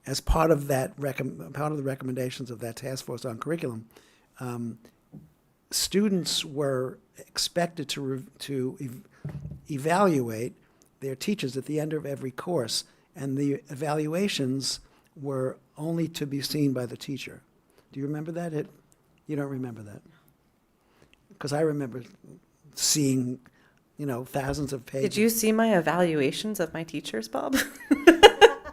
as part of that part of the recommendations of that task force on curriculum, students were expected to evaluate their teachers at the end of every course, and the evaluations were only to be seen by the teacher. Do you remember that? You don't remember that? Because I remember seeing, thousands of pages. Did you see my evaluations of my teachers, Bob? I'm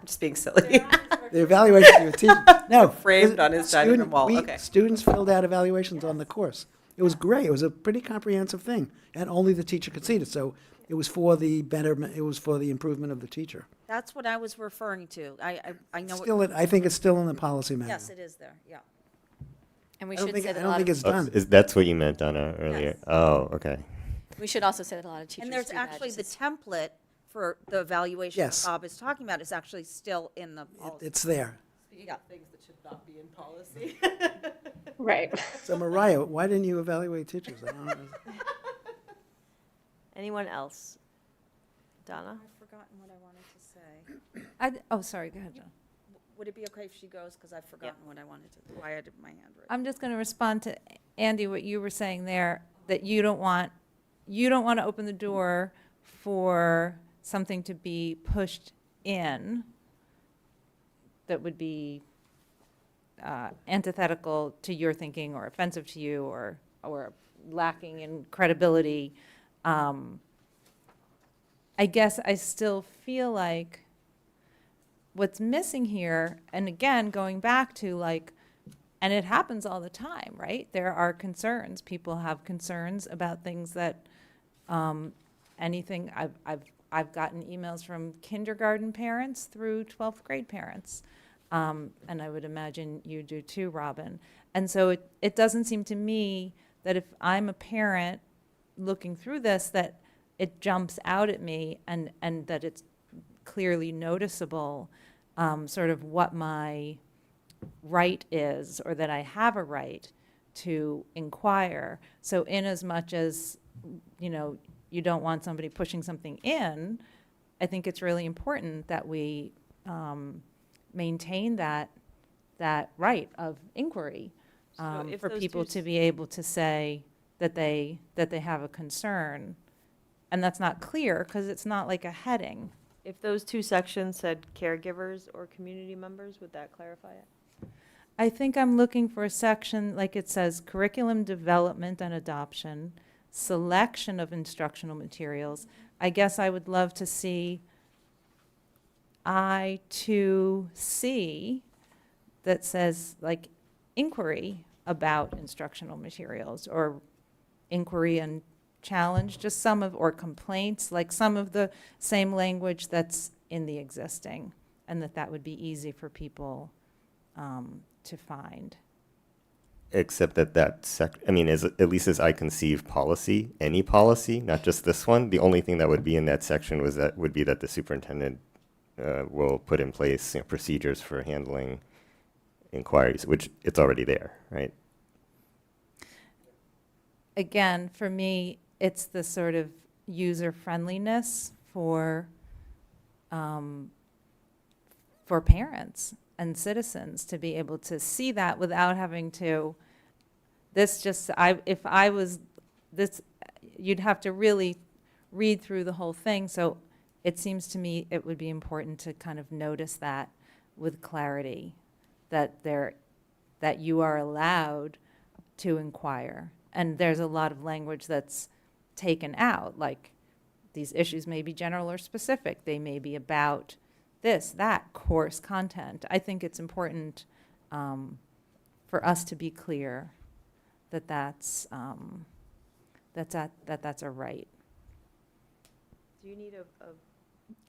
just being silly. The evaluation of your teacher. No. Framed on his dining room wall. Okay. Students filled out evaluations on the course. It was great. It was a pretty comprehensive thing, and only the teacher could see it. So it was for the betterment. It was for the improvement of the teacher. That's what I was referring to. I know. I think it's still in the policy manual. Yes, it is there, yeah. And we I don't should think, say that I a don't lot think of, it's done. That's what you meant, Donna, earlier? Yes. Oh, okay. we should also say that a lot of teachers And there's do that, actually the just template for the evaluation Yes. Bob is talking about is actually still in the policy. It's there. Yeah. Things that should not be in policy. Right. So Mariah, why didn't you evaluate teachers? I don't know. Anyone else? Donna? I've forgotten what I wanted to say. Oh, sorry, go ahead, John. would it be okay if she goes? Because I've forgotten what I wanted to, why I did my hand raise. I'm just going to respond to Andy, what you were saying there, that you don't want to open the door for something to be pushed in that would be antithetical to your thinking or offensive to you or lacking in credibility. I guess I still feel like what's missing here, and again, going back to like, and it happens all the time, right? There are concerns. People have concerns about things that, anything. I've gotten emails from kindergarten parents through 12th grade parents, and I would imagine you do too, Robin. And so it doesn't seem to me that if I'm a parent looking through this, that it jumps out at me and that it's clearly noticeable, sort of what my right is, or that I have a right to inquire. So in as much as, you don't want somebody pushing something in, I think it's really important that we maintain that right of inquiry if for those people two to be able to say that they have a concern. And that's not clear because it's not like a heading. If those two sections said caregivers or community members, would that clarify it? I think I'm looking for a section, like it says, curriculum development and adoption, selection of instructional materials. I guess I would love to see I2C that says like inquiry about instructional materials, or inquiry and challenge, just some of, or complaints, like some of the same language that's in the existing, and that would be easy for people to find. Except that at least as I conceive policy, any policy, not just this one, the only thing that would be in that section would be that the superintendent will put in place procedures for handling inquiries, which it's already there, right? Again, for me, it's the sort of user friendliness for parents and citizens to be able to see that without having to, if I was this, you'd have to really read through the whole thing. So it seems to me it would be important to kind of notice that with clarity, that you are allowed to inquire. And there's a lot of language that's taken out, like these issues may be general or specific. They may be about this, that, course content. I think it's important for us to be clear that that's a right. Do you need a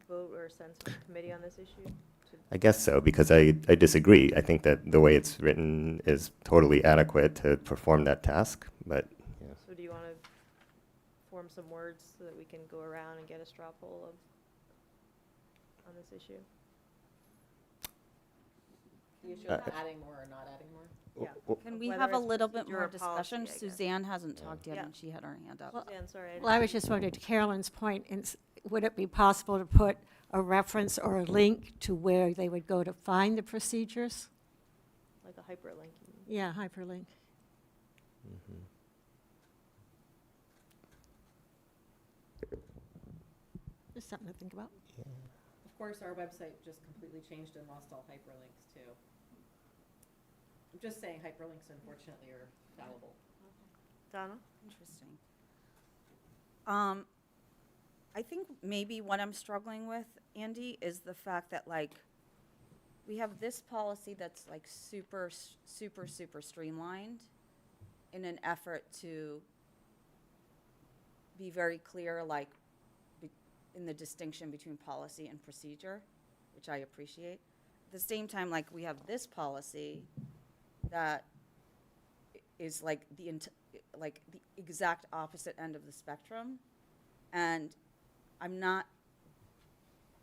vote or a sense from the committee on this issue? I guess so, because I disagree. I think that the way it's written is totally adequate to perform that task, but. Yeah. So do you want to form some words so that we can go around and get a straw poll on this issue? The issue of adding more or not adding more? Yeah. Can we Whether have a it's little bit procedure more or policy, discussion? I guess. Suzanne hasn't talked yet, Yeah. and she had her hand up. Suzanne, sorry. Well, I was just wondering, to Carolyn's point, would it be possible to put a reference or a link to where they would go to find the procedures? Like a hyperlink. Yeah, hyperlink. Mm-hmm. Just something to think about. Of course, our website just completely changed and lost all hyperlinks too. I'm just saying hyperlinks unfortunately are fallible. Donna? Interesting. I think maybe what I'm struggling with, Andy, is the fact that like we have this policy that's like super streamlined in an effort to be very clear, like in the distinction between policy and procedure, which I appreciate. At the same time, like we have this policy that is like the exact opposite end of the spectrum, and I'm not,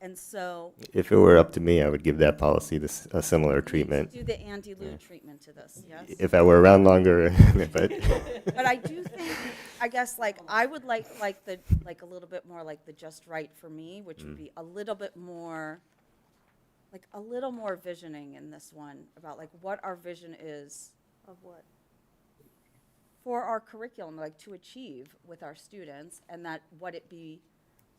and so. If it were up to me, I would give that policy a similar treatment. Do the Andy Lou treatment to this, yes? If I were around longer, but. But I do think, I guess, like, I would like a little bit more like the just right for me, which would be a little bit more like a little more visioning in this one about like what our vision is Of what? for our curriculum, like to achieve with our students, and that what it be,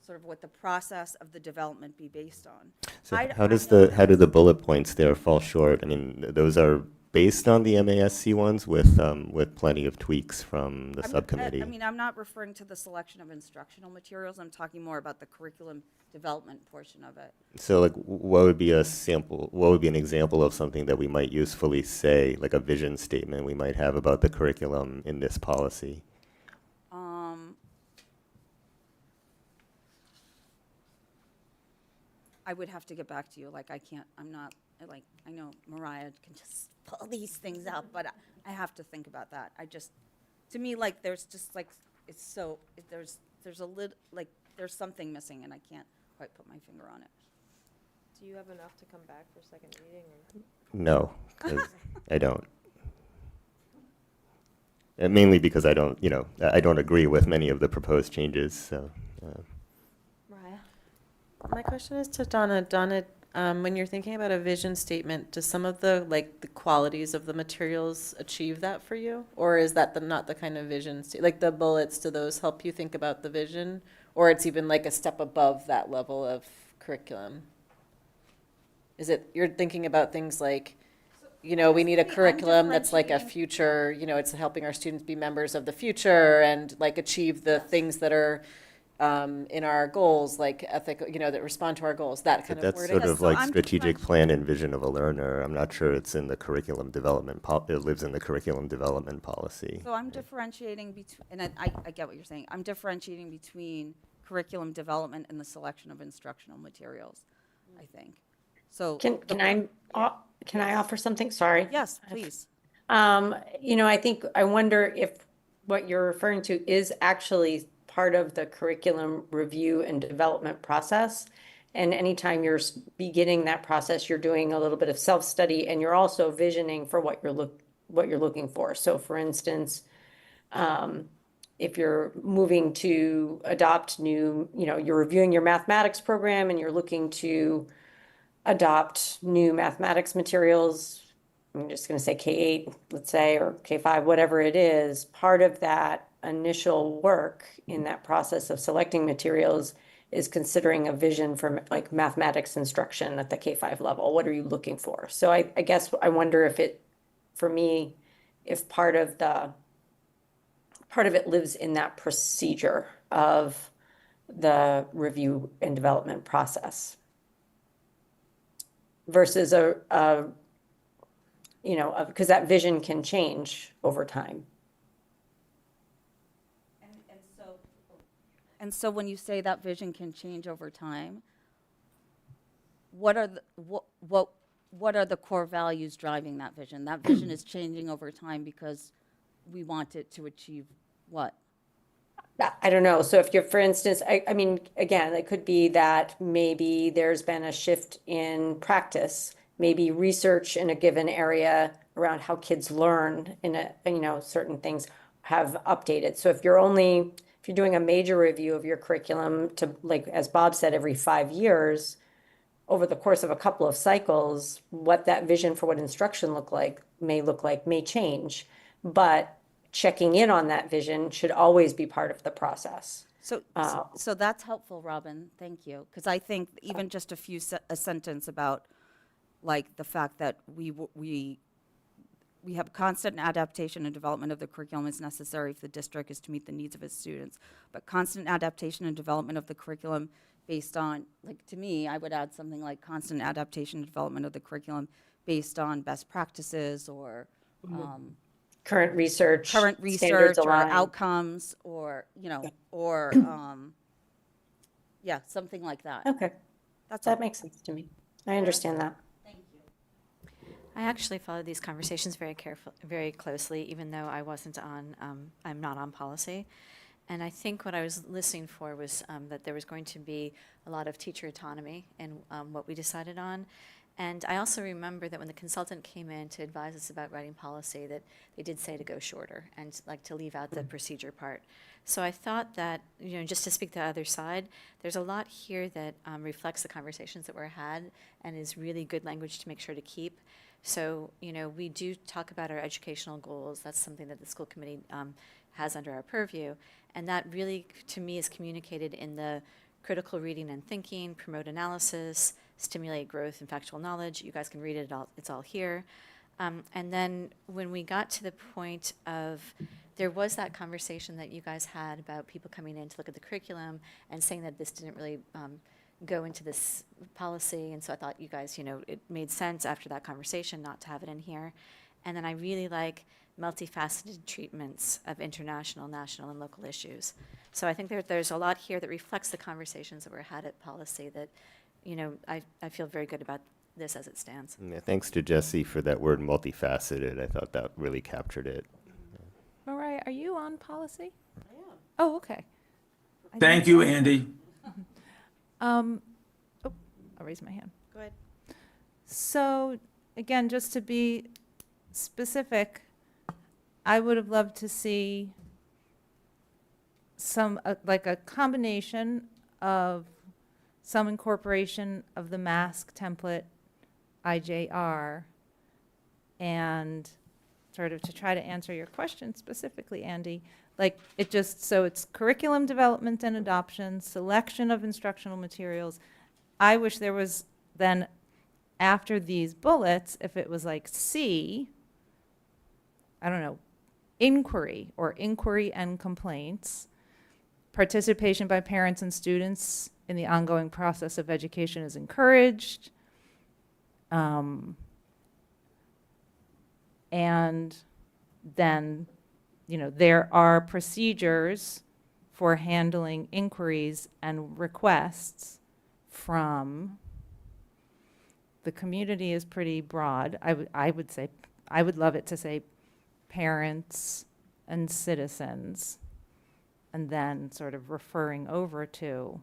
sort of what the process of the development be based on. So I how know how do the bullet points there fall short? I mean, those are based on the MASC ones with plenty of tweaks from the subcommittee. I mean, I'm not referring to the selection of instructional materials. I'm talking more about the curriculum development portion of it. So like, what would be a sample, what would be an example of something that we might usefully say, like a vision statement we might have about the curriculum in this policy? I would have to get back to you. Like, I'm not, like, I know Mariah can just pull these things out, but I have to think about that. To me, like, there's just like, it's so, there's a little, like, there's something missing and I can't quite put my finger on it. Do you have enough to come back for second reading? Or? No, 'cause I don't. And mainly because I don't, I don't agree with many of the proposed changes, so. Mariah? My question is to Donna. Donna, when you're thinking about a vision statement, does some of the qualities of the materials achieve that for you? Or is that not the kind of vision, like the bullets, do those help you think about the vision? Or it's even like a step above that level of curriculum? Is it, you're thinking about things like, we need a curriculum that's like a future, it's helping our students be members of the future and like achieve the things that are in our goals, like ethical, that respond to our goals, that kind of That's wording. sort of like strategic plan and vision of a learner. I'm not sure it's in the curriculum development, it lives in the curriculum development policy. So I'm differentiating between, and I get what you're saying. I'm differentiating between curriculum development and the selection of instructional materials, I think. So Can I offer something? Sorry. Yes, please. I wonder if what you're referring to is actually part of the curriculum review and development process. And anytime you're beginning that process, you're doing a little bit of self-study and you're also visioning for what you're looking for. So for instance, if you're moving to adopt you're reviewing your mathematics program and you're looking to adopt new mathematics materials, I'm just going to say K-8, let's say, or K-5, whatever it is, part of that initial work in that process of selecting materials is considering a vision for like mathematics instruction at the K-5 level. What are you looking for? So I guess I wonder if for me, if part of it lives in that procedure of the review and development process versus because that vision can change over time. And so when you say that vision can change over time, what are the core values driving that vision? That vision is changing over time because we want it to achieve what? I don't know. So if you're, for instance, I mean, again, it could be that maybe there's been a shift in practice, maybe research in a given area around how kids learn certain things have updated. So if you're doing a major review of your curriculum to, like, as Bob said, every 5 years, over the course of a couple of cycles, what that vision for what instruction may change. But checking in on that vision should always be part of the process. So that's helpful, Robin. Thank you. Because I think even just a sentence about like the fact that we have constant adaptation and development of the curriculum is necessary if the district is to meet the needs of its students. But constant adaptation and development of the curriculum based on, like, to me, I would add something like constant adaptation and development of the curriculum based on best practices or current research or outcomes or, something like that. Okay. That makes sense to me. I understand that. I actually followed these conversations very closely, even though I'm not on policy. And I think what I was listening for was that there was going to be a lot of teacher autonomy in what we decided on. And I also remember that when the consultant came in to advise us about writing policy, that they did say to go shorter and like to leave out the procedure part. So I thought that, just to speak to the other side, there's a lot here that reflects the conversations that were had and is really good language to make sure to keep. So, we do talk about our educational goals. That's something that the school committee has under our purview. And that really, to me, is communicated in the critical reading and thinking, promote analysis, stimulate growth and factual knowledge. You guys can read it all, it's all here. And then when we got to the point of, there was that conversation that you guys had about people coming in to look at the curriculum and saying that this didn't really go into this policy. And so I thought you guys, it made sense after that conversation not to have it in here. And then I really like multifaceted treatments of international, national, and local issues. So I think there's a lot here that reflects the conversations that were had at policy that, I feel very good about this as it stands. Yeah, thanks to Jesse for that word multifaceted. I thought that really captured it. Mariah, are you on policy? I am. Oh, okay. Thank you, Andy. I'll raise my hand. Go ahead. So, again, just to be specific, I would have loved to see some, like a combination of some incorporation of the mask template IJR, and sort of to try to answer your question specifically, Andy, like it just, so it's curriculum development and adoption, selection of instructional materials. I wish there was then, after these bullets, if it was like C, I don't know, inquiry or inquiry and complaints, participation by parents and students in the ongoing process of education is encouraged. And then, there are procedures for handling inquiries and requests from the community is pretty broad. I would say, I would love it to say parents and citizens, and then sort of referring over to.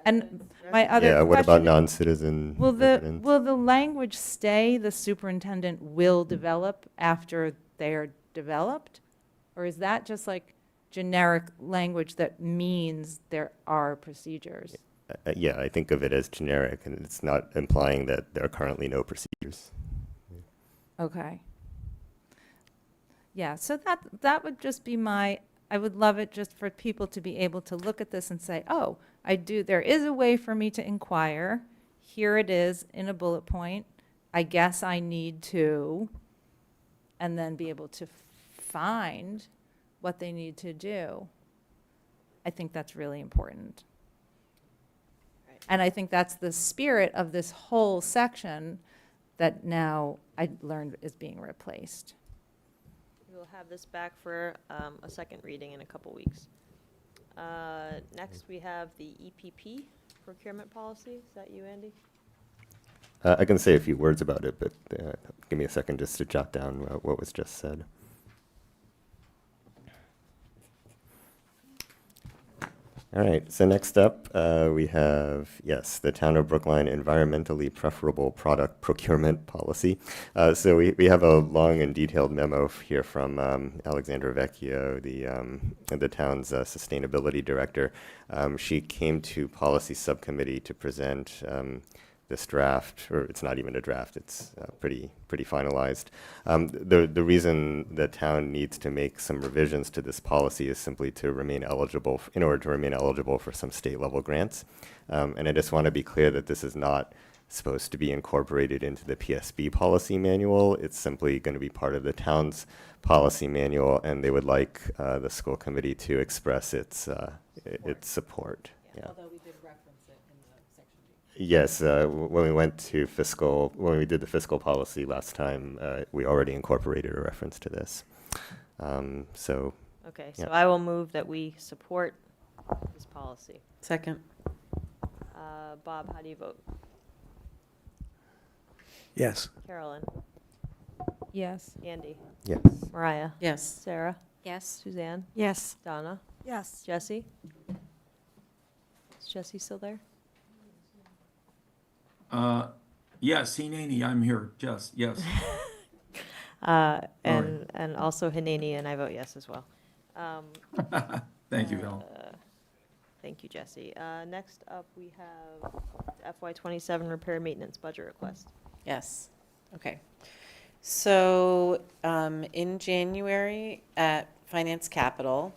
And my other Yeah, what about question, non-citizen will residents? the language stay the superintendent will develop after they're developed? Or is that just like generic language that means there are procedures? Yeah, I think of it as generic, and it's not implying that there are currently no procedures. Okay. Yeah, so that would just be I would love it just for people to be able to look at this and say, oh, there is a way for me to inquire. Here it is in a bullet point. I guess I need to, and then be able to find what they need to do. I think that's really important. And I think that's the spirit of this whole section that now I learned is being replaced. We'll have this back for a second reading in a couple weeks. Next, we have the EPP procurement policy. Is that you, Andy? I can say a few words about it, but give me a second just to jot down what was just said. All right, so next up, we have, yes, the Town of Brookline Environmentally Preferable Product Procurement Policy. So we have a long and detailed memo here from Alexandra Vecchio, the town's sustainability director. She came to policy subcommittee to present this draft, or it's not even a draft, it's pretty finalized. The reason the town needs to make some revisions to this policy is simply to remain eligible, in order to remain eligible for some state level grants. And I just want to be clear that this is not supposed to be incorporated into the PSB policy manual. It's simply going to be part of the town's policy manual, and they would like the school committee to express its support. Yeah. Although we did reference it in the section G. Yes, when we did the fiscal policy last time, we already incorporated a reference to this. So. Okay, yeah. so I will move that we support this policy. Second. Bob, how do you vote? Yes. Carolyn? Yes. Andy? Yes. Mariah? Yes. Sarah? Yes. Suzanne? Yes. Donna? Yes. Jesse? Is Jesse still there? Yes, Hineni, I'm here. Yes. And also Hanani, and I vote yes as well. Thank you, Val. Thank you, Jesse. Next up, we have FY27 repair maintenance budget request. Yes. Okay. So in January at Finance Capital,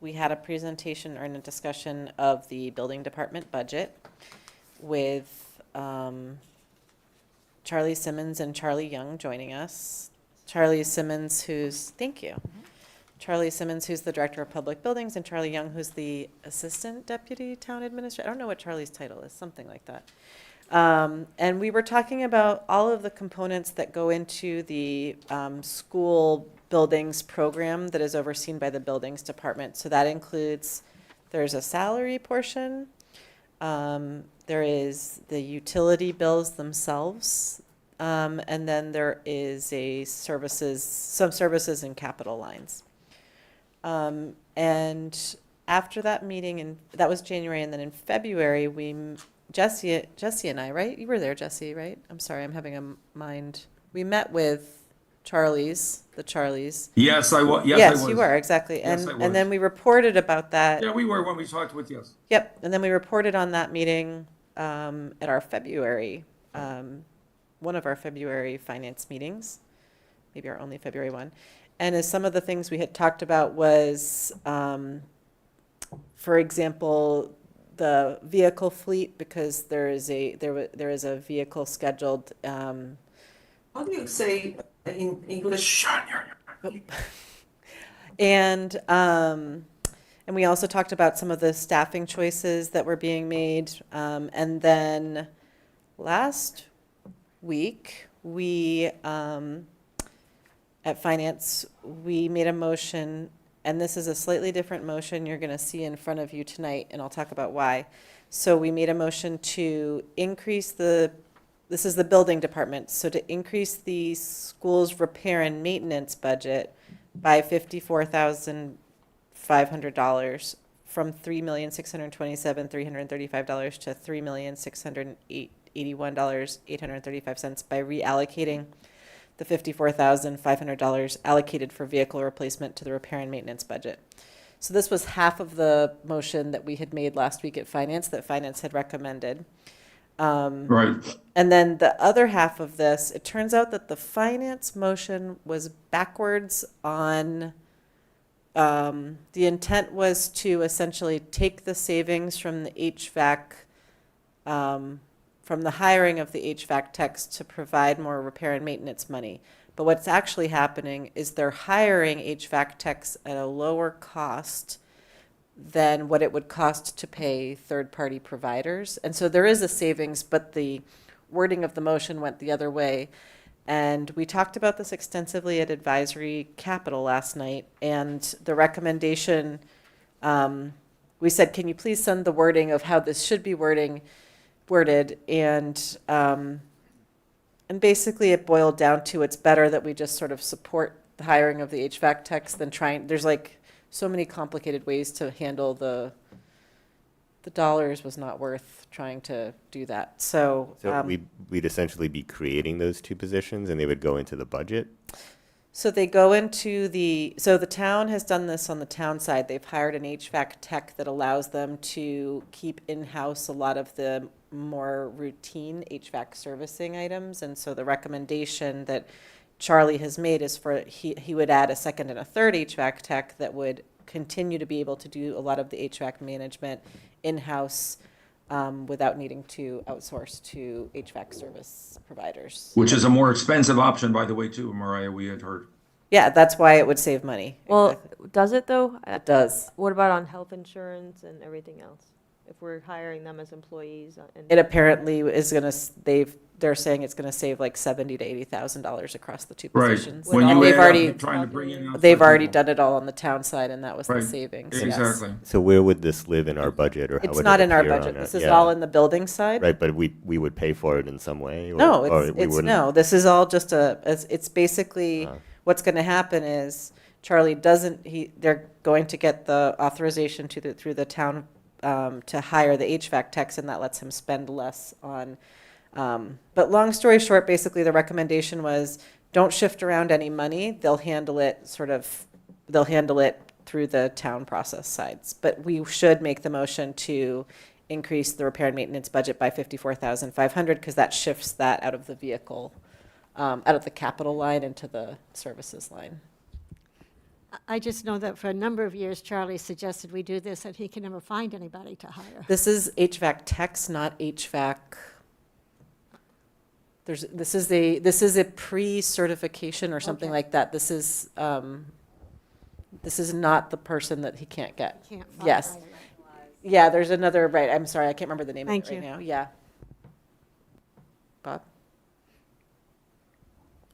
we had a presentation or a discussion of the building department budget with Charlie Simmons and Charlie Young joining us. Charlie Simmons, thank you. Charlie Simmons, who's the Director of Public Buildings, and Charlie Young, who's the Assistant Deputy Town Administrator. I don't know what Charlie's title is, something like that. And we were talking about all of the components that go into the school buildings program that is overseen by the buildings department. So that includes, there's a salary portion, there is the utility bills themselves, and then there is some services and capital lines. And after that meeting, and that was January, and then in February, Jesse and I, right? You were there, Jesse, right? I'm sorry, I'm having a mind. We met with the Charlies. Yes, I was. Yes, you were, exactly. Yes, I And was. then we reported about that. Yeah, we were when we talked with yes. Yep, and then we reported on that meeting at our February, one of our February finance meetings, maybe our only February one. And as some of the things we had talked about was, for example, the vehicle fleet, because there is a vehicle scheduled. How do you say in English? And we also talked about some of the staffing choices that were being made. And then last week, we, at Finance, we made a motion, and this is a slightly different motion you're going to see in front of you tonight, and I'll talk about why. So we made a motion to increase this is the building department, so to increase the school's repair and maintenance budget by $54,500 from $3,627,335 to $3,681,835 by reallocating the $54,500 allocated for vehicle replacement to the repair and maintenance budget. So this was half of the motion that we had made last week at Finance that Finance had recommended. Right. And then the other half of this, it turns out that the Finance motion was backwards on, the intent was to essentially take the savings from the HVAC, from the hiring of the HVAC techs to provide more repair and maintenance money. But what's actually happening is they're hiring HVAC techs at a lower cost than what it would cost to pay third-party providers. And so there is a savings, but the wording of the motion went the other way. And we talked about this extensively at Advisory Capital last night, and the recommendation, we said, can you please send the wording of how this should be worded? And basically it boiled down to it's better that we just sort of support the hiring of the HVAC techs than there's like so many complicated ways to handle the dollars was not worth trying to do that. So we'd essentially be creating those two positions and they would go into the budget? So they go into so the town has done this on the town side. They've hired an HVAC tech that allows them to keep in-house a lot of the more routine HVAC servicing items. And so the recommendation that Charlie has made is he would add a second and a third HVAC tech that would continue to be able to do a lot of the HVAC management in-house without needing to outsource to HVAC service providers. Which is a more expensive option, by the way, too, Mariah, we had heard. Yeah, that's why it would save money. Well, Exactly. does it though? It does. What about on health insurance and everything else? If we're hiring them as employees? It apparently is going to, they're saying it's going to save like $70,000 to $80,000 across the two positions. When And you they've add up already, trying to bring in outside they've already people. done it all on the town side, and that was the Right. savings. Yes. Exactly. So where would this live in our budget, or how It's would not it in our appear on budget. it? This is Yeah. all in the building side. Right, but we would pay for it in some way? Or, No, or we wouldn't? no, this is all just it's basically, what's going to happen is Charlie they're going to get the authorization through the town to hire the HVAC techs, and that lets him spend less on But long story short, basically the recommendation was don't shift around any money. They'll handle it through the town process sides. But we should make the motion to increase the repair and maintenance budget by 54,500 because that shifts that out of the vehicle, out of the capital line into the services line. I just know that for a number of years, Charlie suggested we do this, and he can never find anybody to hire. This is HVAC techs, not HVAC. This is a pre-certification or something like that. This is not the person that he can't get. Can't find Yes. hire. Yeah, there's another, right, I'm sorry, I can't remember the name Thank of it right you. now. Yeah. Bob?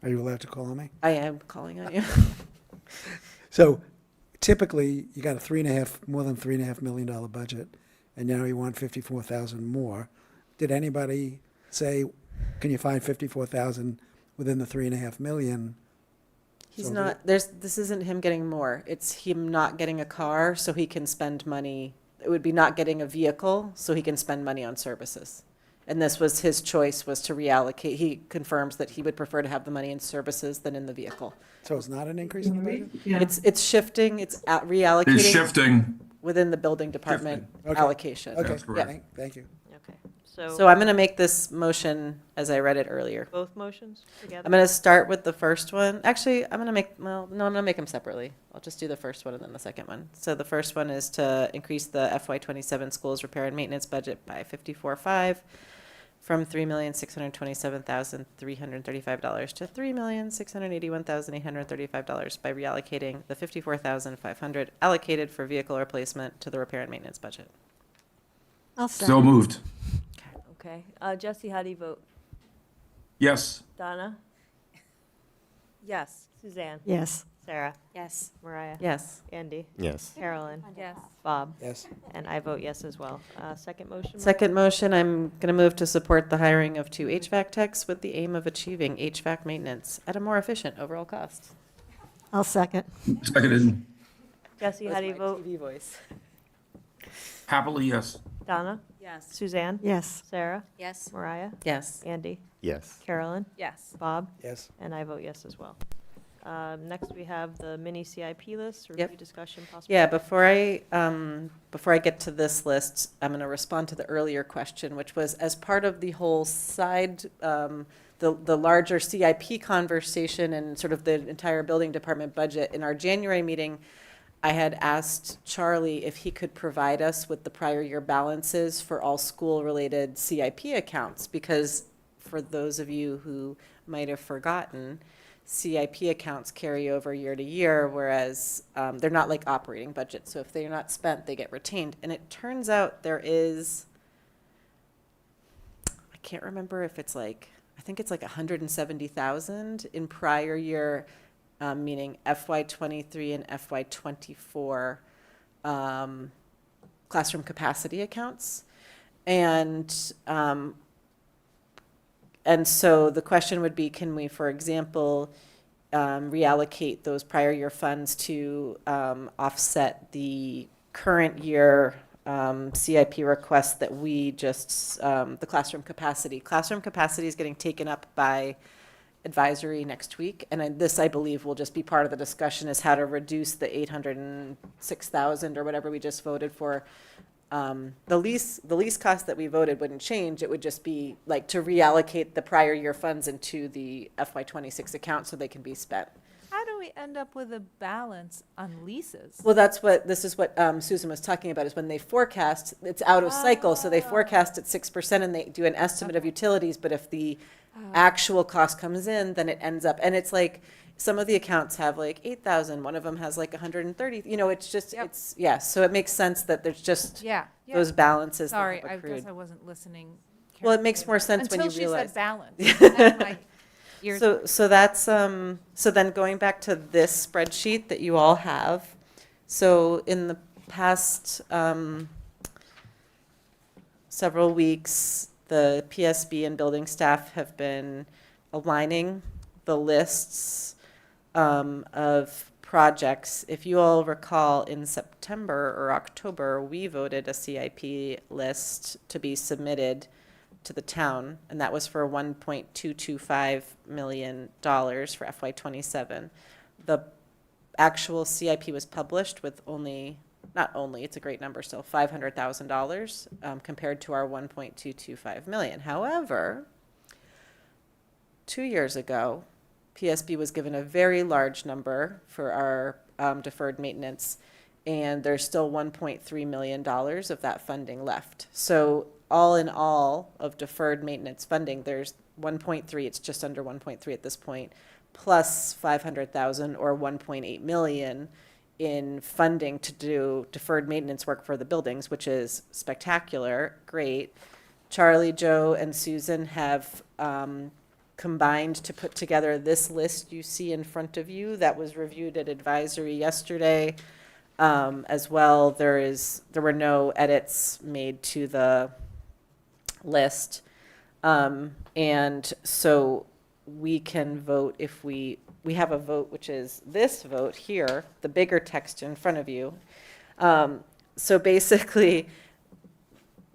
Are you allowed to call on me? I am calling on you. So typically, you got more than $3.5 million budget, and now you want 54,000 more. Did anybody say, can you find 54,000 within the 3.5 million? He's So not, this isn't him getting more. It's him not getting a car so he can spend money. It would be not getting a vehicle so he can spend money on services. And this was his choice, was to reallocate. He confirms that he would prefer to have the money in services than in the vehicle. So it's not an increase in the budget? Yeah. It's shifting, it's reallocating. It's shifting. Within the building department Okay. allocation. Okay, That's correct. thank you. Okay, So I'm going to make this motion as I read it earlier. both motions together? I'm going to start with the first one. Actually, I'm going to make them separately. I'll just do the first one and then the second one. So the first one is to increase the FY27 schools repair and maintenance budget by 54.5 from $3,627,335 to $3,681,835 by reallocating the $54,500 allocated for vehicle replacement to the repair and maintenance budget. I'll second. So moved. Okay, Jesse, how do you vote? Yes. Donna? Yes. Suzanne? Yes. Sarah? Yes. Mariah? Yes. Andy? Yes. Carolyn? Yes. Bob? Yes. And I vote yes as well. Second motion? Mariah? Second motion, I'm going to move to support the hiring of 2 HVAC techs with the aim of achieving HVAC maintenance at a more efficient overall cost. I'll second. Seconded. Jesse, how do you vote? TV voice. Happily, yes. Donna? Yes. Suzanne? Yes. Sarah? Yes. Mariah? Yes. Andy? Yes. Carolyn? Yes. Bob? Yes. And I vote yes as well. Next, we have the mini CIP list, Yep. review, discussion, possible. Yeah, before I get to this list, I'm going to respond to the earlier question, which was as part of the whole side, the larger CIP conversation and sort of the entire building department budget. In our January meeting, I had asked Charlie if he could provide us with the prior year balances for all school-related CIP accounts, because for those of you who might have forgotten, CIP accounts carry over year to year, whereas they're not like operating budgets. So if they're not spent, they get retained. And it turns out there is, I can't remember if it's like, I think it's like 170,000 in prior year, meaning FY23 and FY24 classroom capacity accounts. And so the question would be, can we, for example, reallocate those prior year funds to offset the current year CIP request that we just, the classroom capacity. Classroom capacity is getting taken up by advisory next week, and this, I believe, will just be part of the discussion, is how to reduce the 806,000 or whatever we just voted for. The lease cost that we voted wouldn't change. It would just be like to reallocate the prior year funds into the FY26 account so they can be spent. How do we end up with a balance on leases? Well, this is what Susan was talking about, is when they forecast, it's out of cycle, so they forecast at 6% and they do an estimate of utilities, but if the actual cost comes in, then it ends up, and it's like, some of the accounts have like 8,000, one of them has like 130, it's just, it's, yeah, so it makes sense that there's just those balances that Sorry, have I accrued. guess I wasn't listening. Well, it makes carefully more enough. sense when you Until realize. she said balance. Then my ears- So that's, so then going back to this spreadsheet that you all have, so in the past several weeks, the PSB and building staff have been aligning the lists of projects. If you all recall, in September or October, we voted a CIP list to be submitted to the town, and that was for $1.225 million for FY27. The actual CIP was published with not only, it's a great number still, $500,000 compared to our 1.225 million. However, 2 years ago, PSB was given a very large number for our deferred maintenance, and there's still $1.3 million of that funding left. So all in all of deferred maintenance funding, there's 1.3, it's just under 1.3 at this point, plus 500,000 or 1.8 million in funding to do deferred maintenance work for the buildings, which is spectacular, great. Charlie, Joe, and Susan have combined to put together this list you see in front of you that was reviewed at advisory yesterday. As well, there were no edits made to the list. And so we can vote if we have a vote, which is this vote here, the bigger text in front of you. So basically,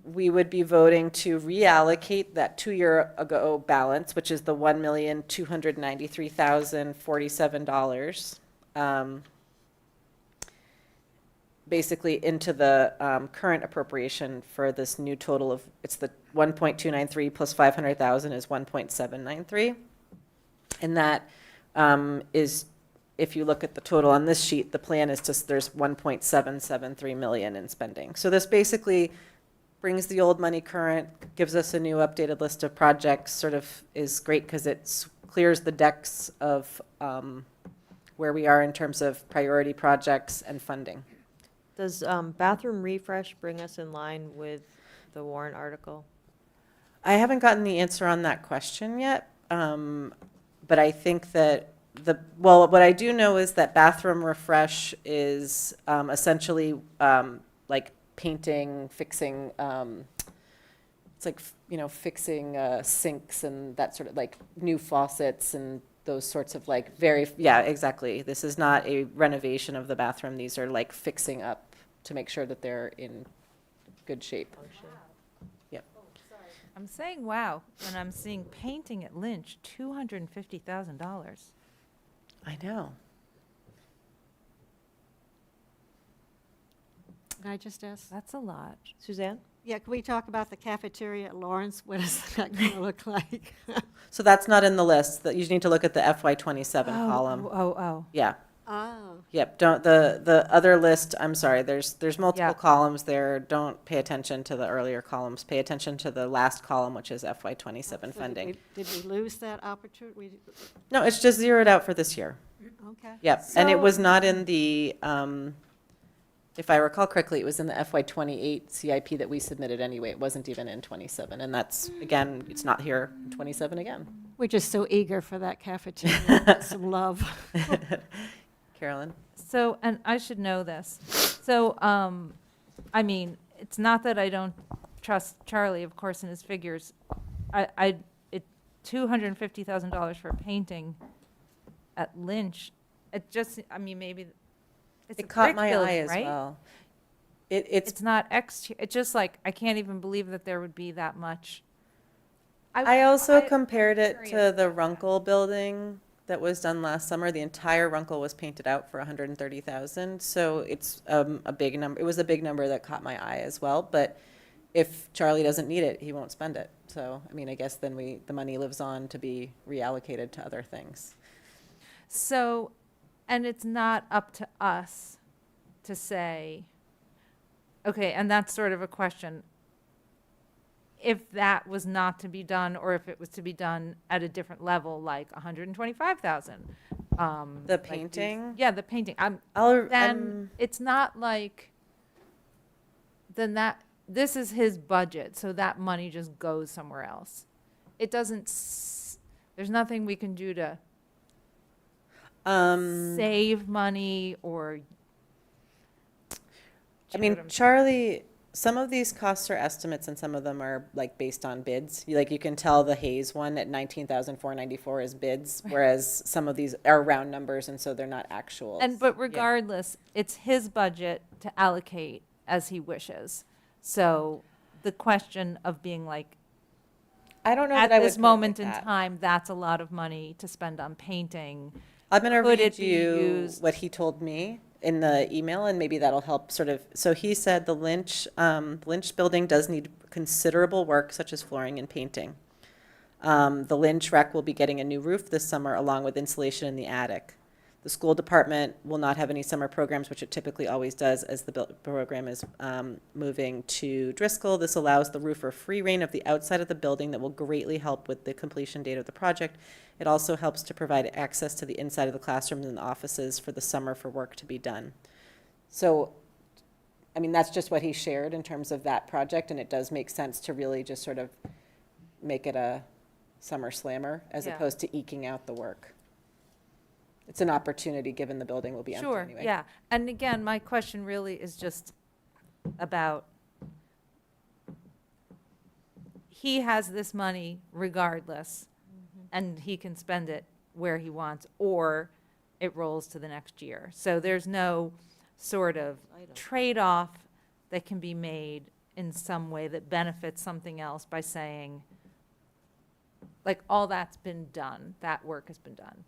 we would be voting to reallocate that 2 year ago balance, which is the $1,293,047, basically into the current appropriation for this new total of, it's the 1.293 plus 500,000 is 1.793. And that is, if you look at the total on this sheet, the plan is just, there's 1.773 million in spending. So this basically brings the old money current, gives us a new updated list of projects, sort of is great because it clears the decks of where we are in terms of priority projects and funding. Does bathroom refresh bring us in line with the warrant article? I haven't gotten the answer on that question yet, but I think that what I do know is that bathroom refresh is essentially like painting, fixing, it's like, fixing sinks and that sort of like new faucets and those sorts of like yeah, exactly. This is not a renovation of the bathroom. These are like fixing up to make sure that they're in good shape. Yep. I'm saying wow when I'm seeing painting at Lynch, $250,000. I know. Can I just ask? That's a lot. Suzanne? Yeah, can we talk about the cafeteria at Lawrence? What is that going to look like? So that's not in the list. That you just need to look at the FY27 column. Oh. Yeah. Oh. Yep. Don't the other list. I'm sorry. There's multiple Yeah. columns there. Don't pay attention to the earlier columns. Pay attention to the last column, which is FY27 So funding. Did we lose that opportunity? No, it's just zeroed out for this year. Okay. Yep. And it So- was not in the. If I recall correctly, it was in the FY28 CIP that we submitted anyway. It wasn't even in 27, and that's again, it's not here in 27 again. We're just so eager for that cafeteria. Get some love. Carolyn. So, and I should know this. So, I mean, it's not that I don't trust Charlie, of course, in his figures. $250,000 for painting at Lynch. It just, I mean, maybe it's a It caught brick my building, eye as right? well. It's not it's just like, I can't even believe that there would be that much. I also I'm compared it to curious. the Runkle building that was done last summer. The entire Runkle was painted out for 130,000. So it's a big number. It was a big number that caught my eye as well. But if Charlie doesn't need it, he won't spend it. So, I mean, I guess then the money lives on to be reallocated to other things. So, and it's not up to us to say, okay, and that's sort of a question. If that was not to be done, or if it was to be done at a different level, like 125,000. The painting? Yeah, the painting. It's not like, then this is his budget, so that money just goes somewhere else. It doesn't, there's nothing we can do to save money or. I mean, Charlie, some of these costs are estimates and some of them are like based on bids. You can tell the Hayes one at 19,494 is bids, whereas some of these are round numbers and so they're not actual. But regardless, it's his budget to allocate as he wishes. So the question of being like, I don't know at that I would this put it moment like in that. time, that's a lot of money to spend on painting. I'm going to Could read it be you used- what he told me in the email, and maybe that'll help sort of. So he said the Lynch building does need considerable work, such as flooring and painting. The Lynch rec will be getting a new roof this summer, along with insulation in the attic. The school department will not have any summer programs, which it typically always does, as the program is moving to Driscoll. This allows the roofer free reign of the outside of the building that will greatly help with the completion date of the project. It also helps to provide access to the inside of the classrooms and the offices for the summer for work to be done. So, I mean, that's just what he shared in terms of that project, and it does make sense to really just sort of make it a summer slammer as Yeah. opposed to eking out the work. It's an opportunity, given the building will be empty Sure, anyway. yeah. And again, my question really is just about, he has this money regardless, and he can spend it where he wants, or it rolls to the next year. So there's no sort of trade-off that can be made in some way that benefits something else by saying, like, all that's been done, that work has been done.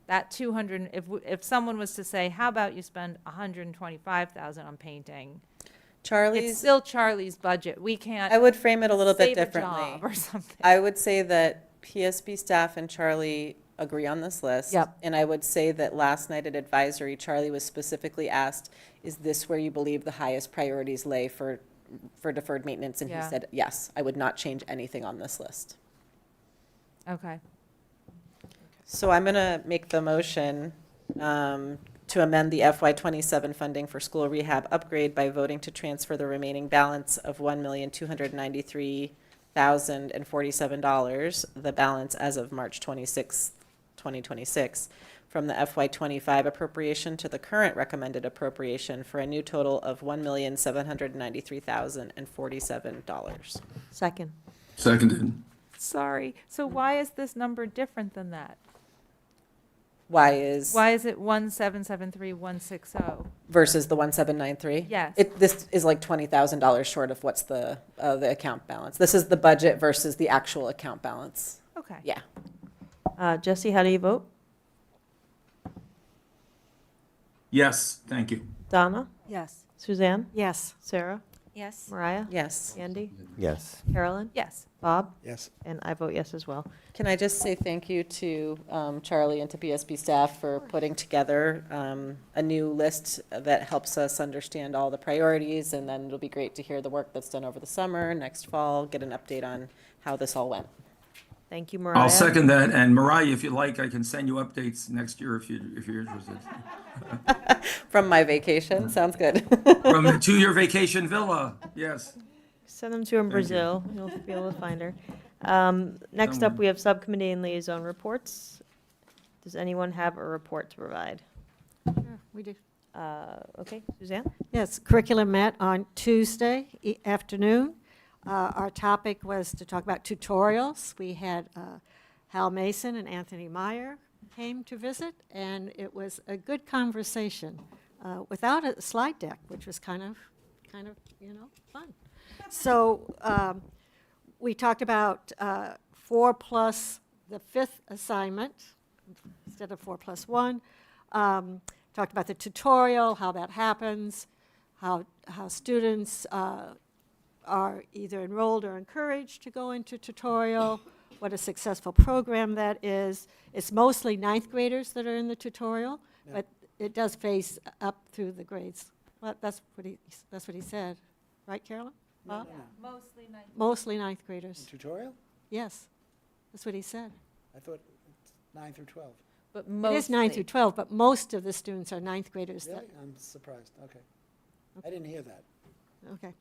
That 200, if someone was to say, how about you spend 125,000 on painting? Charlie's. It's still Charlie's budget. We can't. I would frame it a little bit save a differently. job or something. I would say that PSB staff and Charlie agree on this list. Yep. And I would say that last night at advisory, Charlie was specifically asked, is this where you believe the highest priorities lay for deferred maintenance? And he Yeah. said, yes, I would not change anything on this list. Okay. So I'm going to make the motion to amend the FY27 funding for school rehab upgrade by voting to transfer the remaining balance of $1,293,047, the balance as of March 26, 2026, from the FY25 appropriation to the current recommended appropriation for a new total of $1,793,047. Second. Seconded. Sorry. So why is this number different than that? Why is it 1773160? versus the 1793? Yes. This is like $20,000 short of what's the account balance. This is the budget versus the actual account balance. Okay. Yeah. Jesse, how do you vote? Yes, thank you. Donna? Yes. Suzanne? Yes. Sarah? Yes. Mariah? Yes. Andy? Yes. Carolyn? Yes. Bob? Yes. And I vote yes as well. Can I just say thank you to Charlie and to BSB staff for putting together a new list that helps us understand all the priorities, and then it'll be great to hear the work that's done over the summer, next fall, get an update on how this all went. Thank you, Mariah. I'll second that, and Mariah, if you like, I can send you updates next year if you're interested. From my vacation, sounds good. To your vacation villa, yes. Send them to her in Thank you. Brazil. You'll be able to find her. Next up, we have subcommittee and liaison reports. Does anyone have a report to provide? Sure, we do. Okay, Suzanne? Yes, curriculum met on Tuesday afternoon. Our topic was to talk about tutorials. We had Hal Mason and Anthony Meyer came to visit, and it was a good conversation without a slide deck, which was kind of fun. So we talked about 4 plus the 5th assignment instead of 4 plus 1. Talked about the tutorial, how that happens, how students are either enrolled or encouraged to go into tutorial, what a successful program that is. It's mostly 9th graders that are in the tutorial, but it does face up through the grades. Well, that's what he said, right, Carolyn? No, Bob? no, no. Mostly 9th graders. Tutorial? Yes, that's what he said. I thought it's 9 through 12. But It is 9 through 12, but most of the students are 9th graders. Really? I'm surprised. Okay. I didn't hear that. Okay.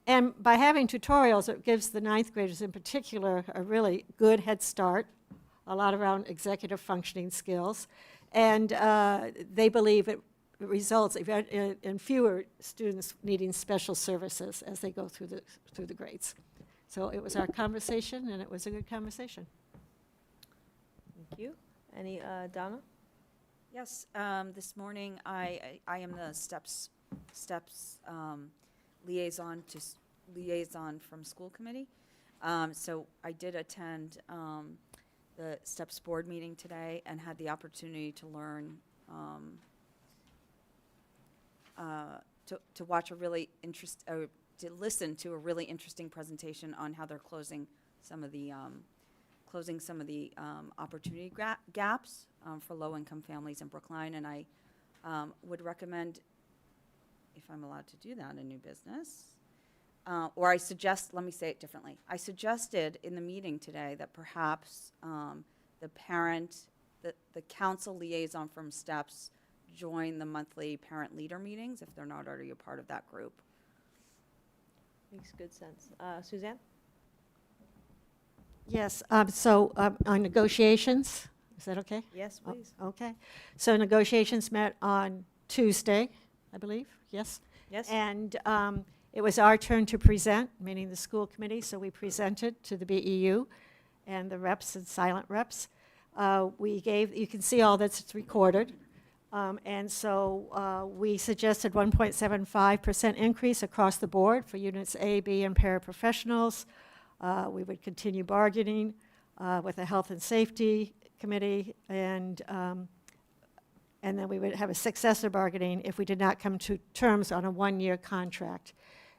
And by having tutorials, it gives the 9th graders in particular a really good head start, a lot around executive functioning skills. And they believe it results in fewer students needing special services as they go through the grades. So it was our conversation, and it was a good conversation. Thank you. Any, Donna? Yes, this morning I am the steps liaison from school committee. So I did attend the STEPS board meeting today and had the opportunity to learn, to watch a really to listen to a really interesting presentation on how they're closing some of the opportunity gaps for low-income families in Brookline. And I would recommend, if I'm allowed to do that in new business, or let me say it differently. I suggested in the meeting today that perhaps the council liaison from STEPS join the monthly parent leader meetings if they're not already a part of that group. Makes good sense. Suzanne? Yes, so on negotiations, is that okay? Yes, please. Okay. So negotiations met on Tuesday, I believe, yes? Yes. And it was our turn to present, meaning the school committee, so we presented to the BEU and the reps and silent reps. You can see all that's recorded. And so we suggested 1.75% increase across the board for units A, B, and paraprofessionals. We would continue bargaining with the Health and Safety Committee, and then we would have a successor bargaining if we did not come to terms on a one-year contract.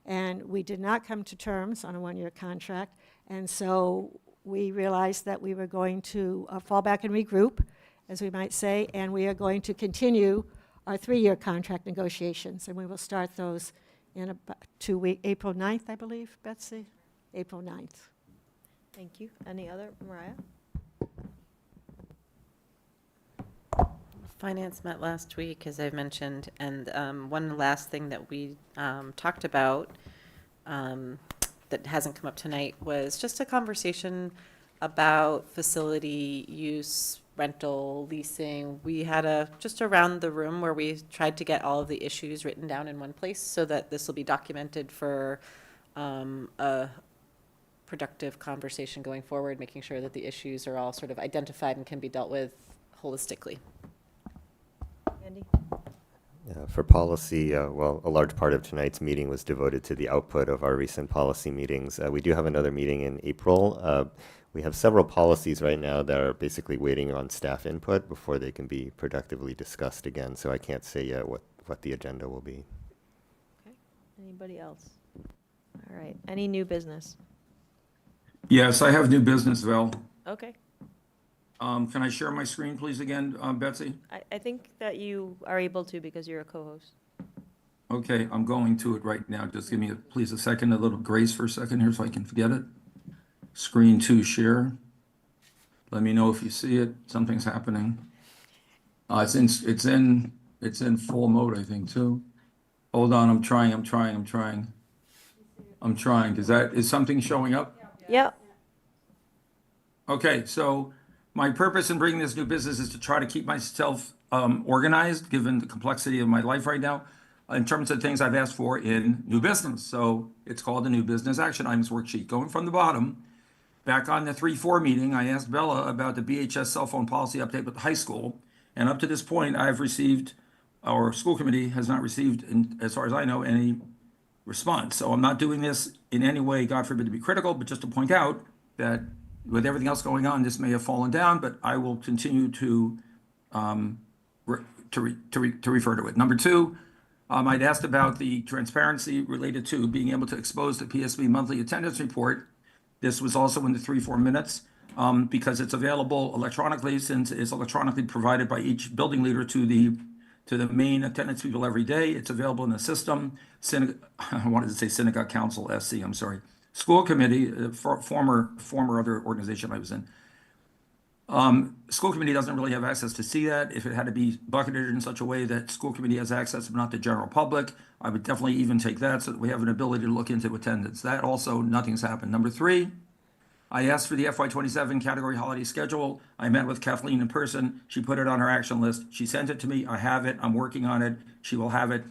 And we did not come to terms on a one-year contract, and so we realized that we were going to fall back and regroup, as we might say, and we are going to continue our 3-year contract negotiations, and we will start those in about 2 weeks, April 9th, I believe, Betsy? April 9th. Thank you. Any other, Mariah? Finance met last week, as I've mentioned, and one last thing that we talked about that hasn't come up tonight was just a conversation about facility use, rental, leasing. We had just around the room where we tried to get all of the issues written down in one place so that this will be documented for a productive conversation going forward, making sure that the issues are all sort of identified and can be dealt with holistically. Andy? For policy, well, a large part of tonight's meeting was devoted to the output of our recent policy meetings. We do have another meeting in April. We have several policies right now that are basically waiting on staff input before they can be productively discussed again, so I can't say yet what the agenda will be. Okay. Anybody else? All right. Any new business? Yes, I have new business, Val. Okay. Can I share my screen, please, again, Betsy? I think that you are able to because you're a co-host. Okay, I'm going to it right now. Just give me, please, a second, a little grace for a second here so I can forget it. Screen 2 share. Let me know if you see it. Something's happening. It's in full mode, I think, too. Hold on, I'm trying. Is something showing up? Yep. Okay, so my purpose in bringing this new business is to try to keep myself organized, given the complexity of my life right now, in terms of things I've asked for in new business. So it's called the New Business Action Items Worksheet. Going from the bottom, back on the 3-4 meeting, I asked Bella about the BHS cell phone policy update with the high school. And up to this point, I've received, our school committee has not received, as far as I know, any response. So I'm not doing this in any way, God forbid, to be critical, but just to point out that with everything else going on, this may have fallen down, but I will continue to refer to it. Number 2, I'd asked about the transparency related to being able to expose the PSB monthly attendance report. This was also in the 3-4 minutes because it's available electronically, since it's electronically provided by each building leader to the main attendance people every day. It's available in the system. I wanted to say Synagogue Council SC, I'm sorry. School committee, former other organization I was in. School committee doesn't really have access to see that. If it had to be bucketed in such a way that school committee has access, but not the general public, I would definitely even take that so that we have an ability to look into attendance. That also, nothing's happened. Number 3, I asked for the FY27 category holiday schedule. I met with Kathleen in person. She put it on her action list. She sent it to me. I have it. I'm working on it. She will have it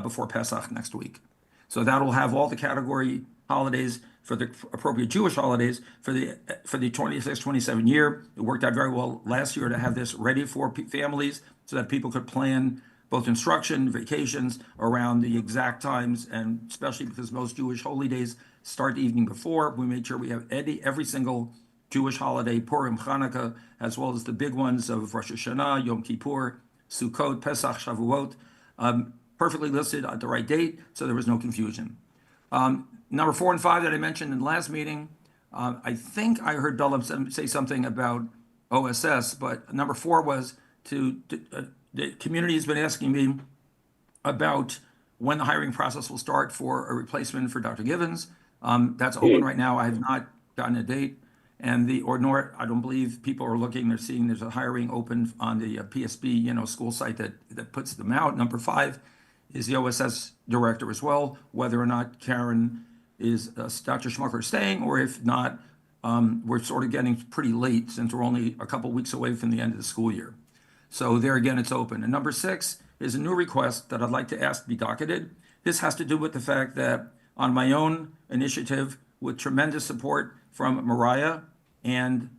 before Pesach next week. So that'll have all the category holidays for the appropriate Jewish holidays for the 26-27 year. It worked out very well last year to have this ready for families so that people could plan both instruction, vacations around the exact times, and especially because most Jewish holy days start the evening before. We made sure we have every single Jewish holiday, Purim, Hanukkah, as well as the big ones of Rosh Hashanah, Yom Kippur, Sukkot, Pesach, Shavuot, perfectly listed at the right date, so there was no confusion. Number 4 and 5 that I mentioned in the last meeting, I think I heard Bella say something about OSS, but number 4 was the community has been asking me about when the hiring process will start for a replacement for Dr. Givens. That's open right now. I have not gotten a date. And nor I don't believe people are looking, they're seeing there's a hiring open on the PSB, school site that puts them out. Number 5 is the OSS director as well, whether or not Karen is Dr. Schmucker staying, or if not, we're sort of getting pretty late since we're only a couple weeks away from the end of the school year. So there again, it's open. And number 6 is a new request that I'd like to ask be docketed. This has to do with the fact that on my own initiative, with tremendous support from Mariah and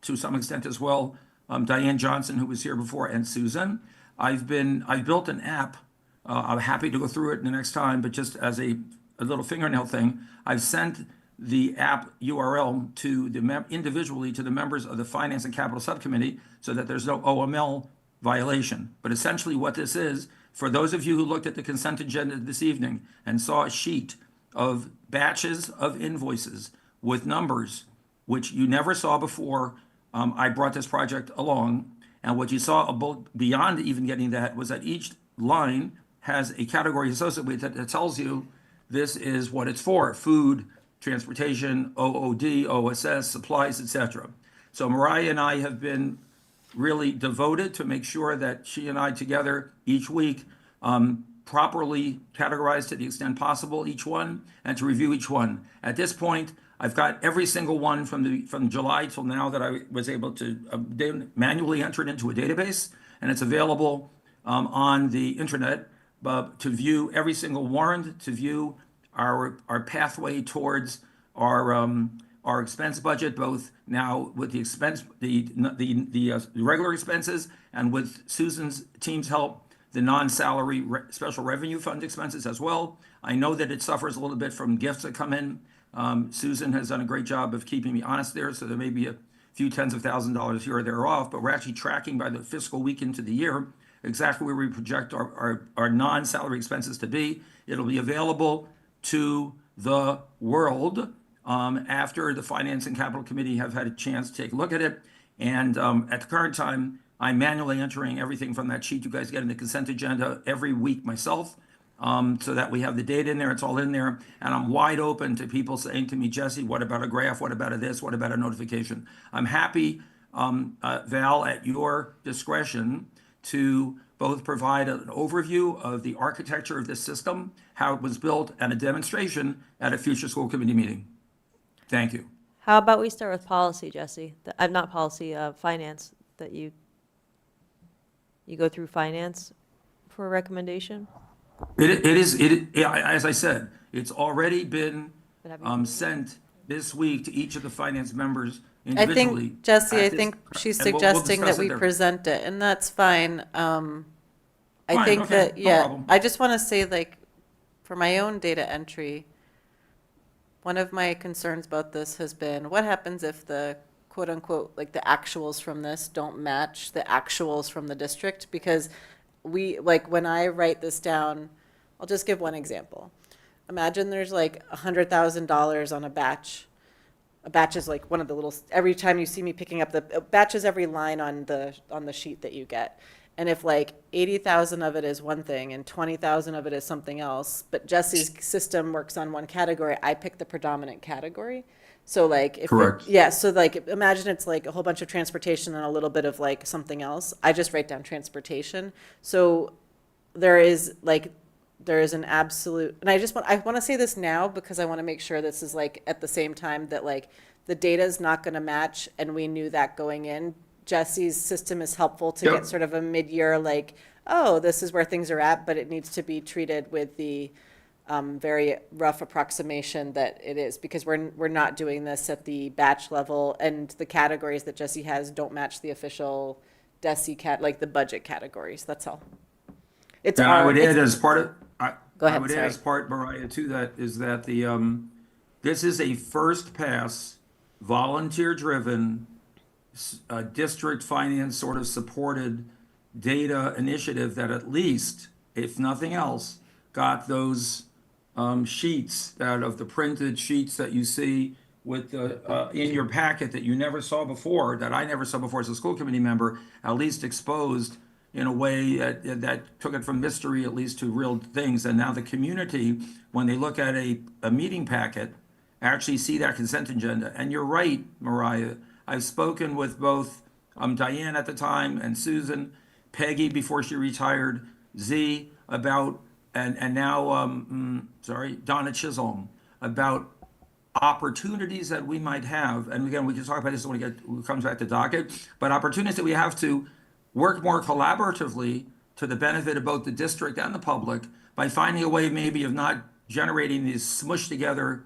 to some extent as well, Diane Johnson, who was here before, and Susan, I've built an app. I'm happy to go through it the next time, but just as a little fingernail thing, I've sent the app URL to individually to the members of the Finance and Capital Subcommittee so that there's no OML violation. But essentially what this is, for those of you who looked at the consent agenda this evening and saw a sheet of batches of invoices with numbers, which you never saw before, I brought this project along. And what you saw beyond even getting that was that each line has a category associated with it that tells you this is what it's for: food, transportation, OOD, OSS, supplies, etc. So Mariah and I have been really devoted to make sure that she and I together each week properly categorize to the extent possible each one and to review each one. At this point, I've got every single one from July till now that I was able to manually enter it into a database, and it's available on the internet to view every single warrant, to view our pathway towards our expense budget, both now with the expense, the regular expenses, and with Susan's team's help, the non-salary special revenue fund expenses as well. I know that it suffers a little bit from gifts that come in. Susan has done a great job of keeping me honest there, so there may be a few tens of thousands of dollars here or there off, but we're actually tracking by the fiscal week into the year exactly where we project our non-salary expenses to be. It'll be available to the world after the Finance and Capital Committee have had a chance to take a look at it. And at the current time, I'm manually entering everything from that sheet you guys get in the consent agenda every week myself, so that we have the data in there, it's all in there. And I'm wide open to people saying to me, Jesse, what about a graph? What about a this? What about a notification? I'm happy, Val, at your discretion, to both provide an overview of the architecture of this system, how it was built, and a demonstration at a future school committee meeting. Thank you. How about we start with policy, Jesse? Not policy, finance, that you go through finance for a recommendation? As I said, it's already been sent this week to each of the finance members I individually. think, Jesse, I think she's and we'll suggesting that discuss it we there. present it, and that's fine. Fine, I think okay, that, no yeah, problem. I just want to say, like, for my own data entry, one of my concerns about this has been, what happens if the quote unquote, like the actuals from this don't match the actuals from the district? Because when I write this down, I'll just give one example. Imagine there's like $100,000 on a batch. A batch is like one of the little, every time you see me picking up the batch is every line on the sheet that you get. And if like 80,000 of it is one thing and 20,000 of it is something else, but Jesse's system works on one category, I pick the predominant category. So like, Correct. so like, imagine it's like a whole bunch of transportation and a little bit of like something else. I just write down transportation. So there is an absolute, and I want to say this now because I want to make sure this is like at the same time that like the data is not going to match, and we knew that going in. Jesse's system is helpful to get sort of a mid-year like, oh, this is where things are at, but it needs to be treated with the very rough approximation that it is, because we're not doing this at the batch level, and the categories that Jesse has don't match the official DESI like the budget categories. That's all. I would add as part of, Go ahead, I would add as part, Mariah, to that is that This is a first pass, volunteer-driven, district finance sort of supported data initiative that at least, if nothing else, got those sheets out of the printed sheets that you see with the in your packet that you never saw before, that I never saw before as a school committee member, at least exposed in a way that took it from mystery at least to real things. And now the community, when they look at a meeting packet, actually see that consent agenda. And you're right, Mariah. I've spoken with both Diane at the time and Susan, Peggy before she retired, Z about, and now, Donna Chisholm, about opportunities that we might have. And again, we can talk about this when it comes back to docket, but opportunities that we have to work more collaboratively to the benefit of both the district and the public by finding a way maybe of not generating these smushed together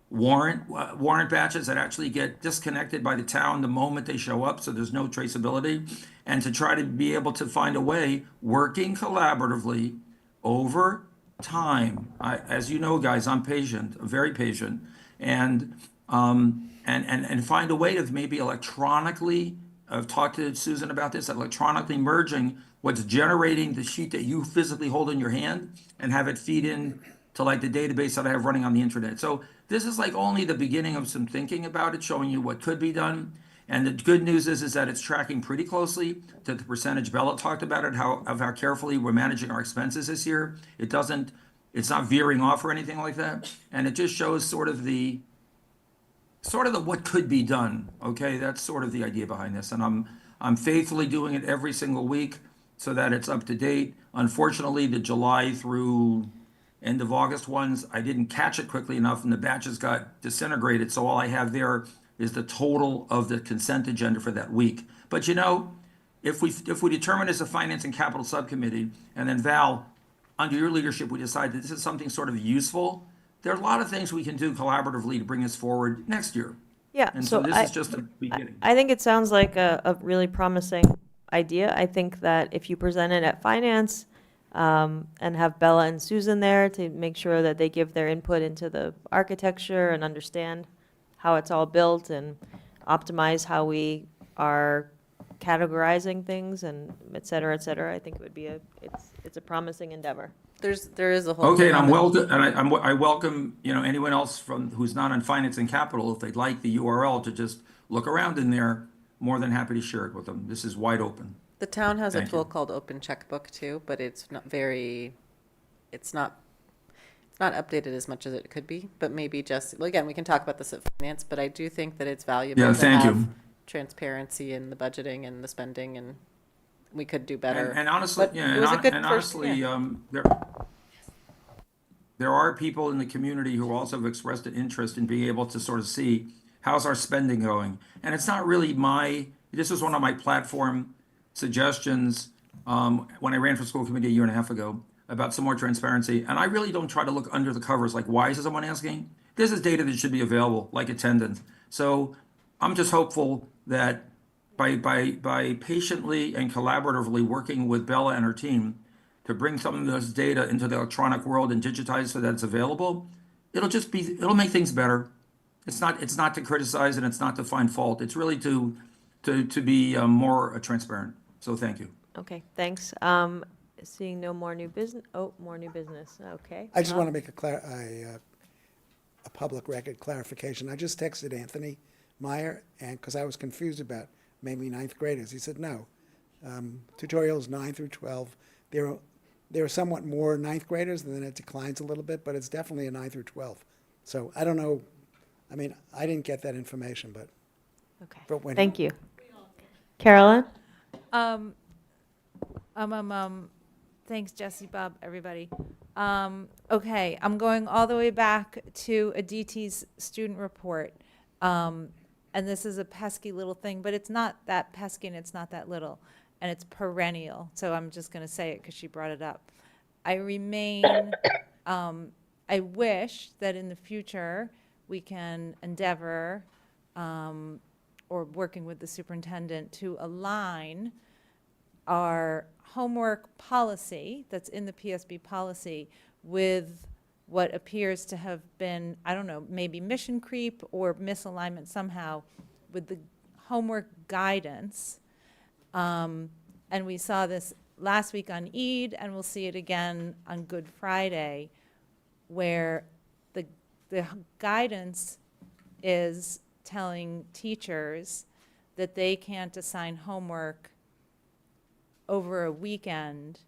warrant batches that actually get disconnected by the town the moment they show up, so there's no traceability, and to try to be able to find a way, working collaboratively over time. As you know, guys, I'm patient, very patient, and find a way to maybe electronically, I've talked to Susan about this, electronically merging what's generating the sheet that you physically hold in your hand and have it feed in to like the database that I have running on the internet. So this is like only the beginning of some thinking about it, showing you what could be done. And the good news is that it's tracking pretty closely to the percentage Bella talked about it, how carefully we're managing our expenses this year. It's not veering off or anything like that. And it just shows sort of the what could be done. Okay, that's sort of the idea behind this. And I'm faithfully doing it every single week so that it's up to date. Unfortunately, the July through end of August ones, I didn't catch it quickly enough and the batches got disintegrated. So all I have there is the total of the consent agenda for that week. But you know, if we determine as a finance and capital subcommittee, and then Val, under your leadership, we decide that this is something sort of useful, there are a lot of things we can do collaboratively to bring us forward next year. Yeah, And so this is just a beginning. I think it sounds like a really promising idea. I think that if you present it at finance, and have Bella and Susan there to make sure that they give their input into the architecture and understand how it's all built and optimize how we are categorizing things and et cetera, I think it would be it's a promising endeavor. There is a whole. Okay, and I welcome, anyone else who's not on finance and capital, if they'd like the URL to just look around in there, more than happy to share it with them. This is wide open. The town has Thank a tool you. called Open Checkbook too, but it's not updated as much as it could be, but maybe again, we can talk about this at finance, but I do think that it's valuable Yeah, to thank have you. transparency in the budgeting and the spending, and we could do better. And honestly, But yeah, it was a good and first- honestly, yeah. There are people in the community who also have expressed an interest in being able to sort of see how's our spending going. And it's not really this was one of my platform suggestions when I ran for school committee a year and a half ago about some more transparency. And I really don't try to look under the covers like, why is someone asking? This is data that should be available, like attendance. So I'm just hopeful that by patiently and collaboratively working with Bella and her team to bring some of this data into the electronic world and digitize so that it's available, it'll make things better. It's not to criticize and it's not to find fault. It's really to be more transparent. So thank you. Okay, thanks. Seeing no more new business. Oh, more new business. Okay. I just want to make a public record clarification. I just texted Anthony Meyer, and because I was confused about maybe ninth graders, he said no. Tutorials 9 through 12. There are somewhat more ninth graders, and then it declines a little bit, but it's definitely a 9 through 12. So I don't know. I mean, I didn't get that information, but Okay. but when Thank you. Carolyn? Thanks, Jesse, Bob, everybody. Okay, I'm going all the way back to Aditi's student report. And this is a pesky little thing, but it's not that pesky and it's not that little. And it's perennial, so I'm just going to say it because she brought it up. I wish that in the future we can endeavor, or working with the superintendent, to align our homework policy that's in the PSB policy with what appears to have been, I don't know, maybe mission creep or misalignment somehow with the homework guidance. And we saw this last week on Eid, and we'll see it again on Good Friday, where the guidance is telling teachers that they can't assign homework over a weekend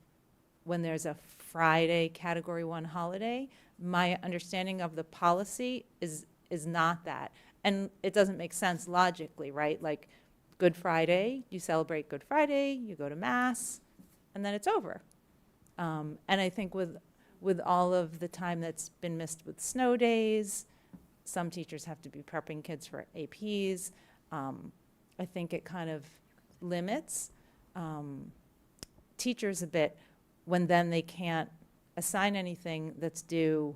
when there's a Friday Category 1 holiday. My understanding of the policy is not that. And it doesn't make sense logically, right? Like Good Friday, you celebrate Good Friday, you go to Mass, and then it's over. And I think with all of the time that's been missed with snow days, some teachers have to be prepping kids for APs. I think it kind of limits teachers a bit when then they can't assign anything that's due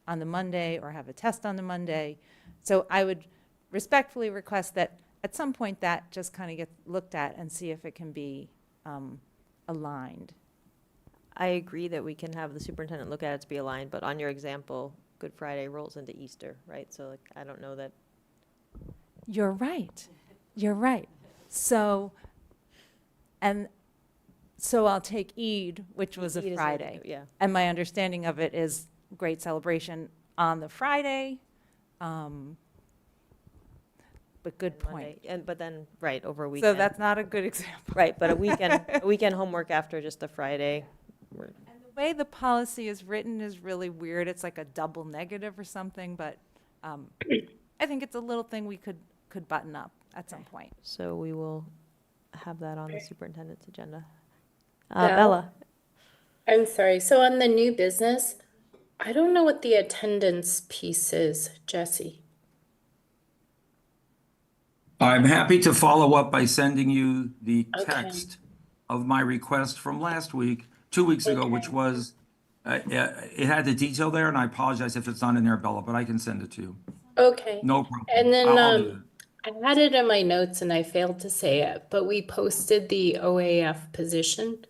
on the Monday or have a test on the Monday. So I would respectfully request that at some point that just kind of gets looked at and see if it can be aligned. I agree that we can have the superintendent look at it to be aligned, but on your example, Good Friday rolls into Easter, right? So like, I don't know that. You're right. You're right. So I'll take Eid, which was Eid a is Friday. yeah. And my understanding of it is great celebration on the Friday. But good point. Monday, but then, right, over a So weekend. that's not a good example. Right, but a weekend homework after just the Friday. And the way the policy is written is really weird. It's like a double negative or something, but I think it's a little thing we could button up at some point. So we will have that on the superintendent's agenda. Val? Bella? I'm sorry. So on the new business, I don't know what the attendance piece is, Jesse. I'm happy to follow up by sending you the Okay. text of my request from last week, 2 weeks ago, which was, it had the detail there, and I apologize if it's not in there, Bella, but I can send it to you. Okay. No problem. And then I'll do that. I had it in my notes and I failed to say it, but we posted the OAF position.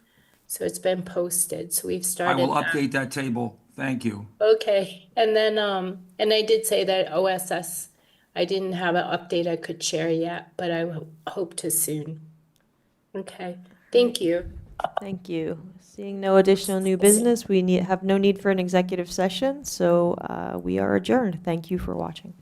So it's been posted. So we've I started will that. update that table. Thank you. Okay. And then and I did say that OSS, I didn't have an update I could share yet, but I hope to soon. Okay. Thank you. Thank you. Seeing no additional new business, we have no need for an executive session, so we are adjourned. Thank you for watching.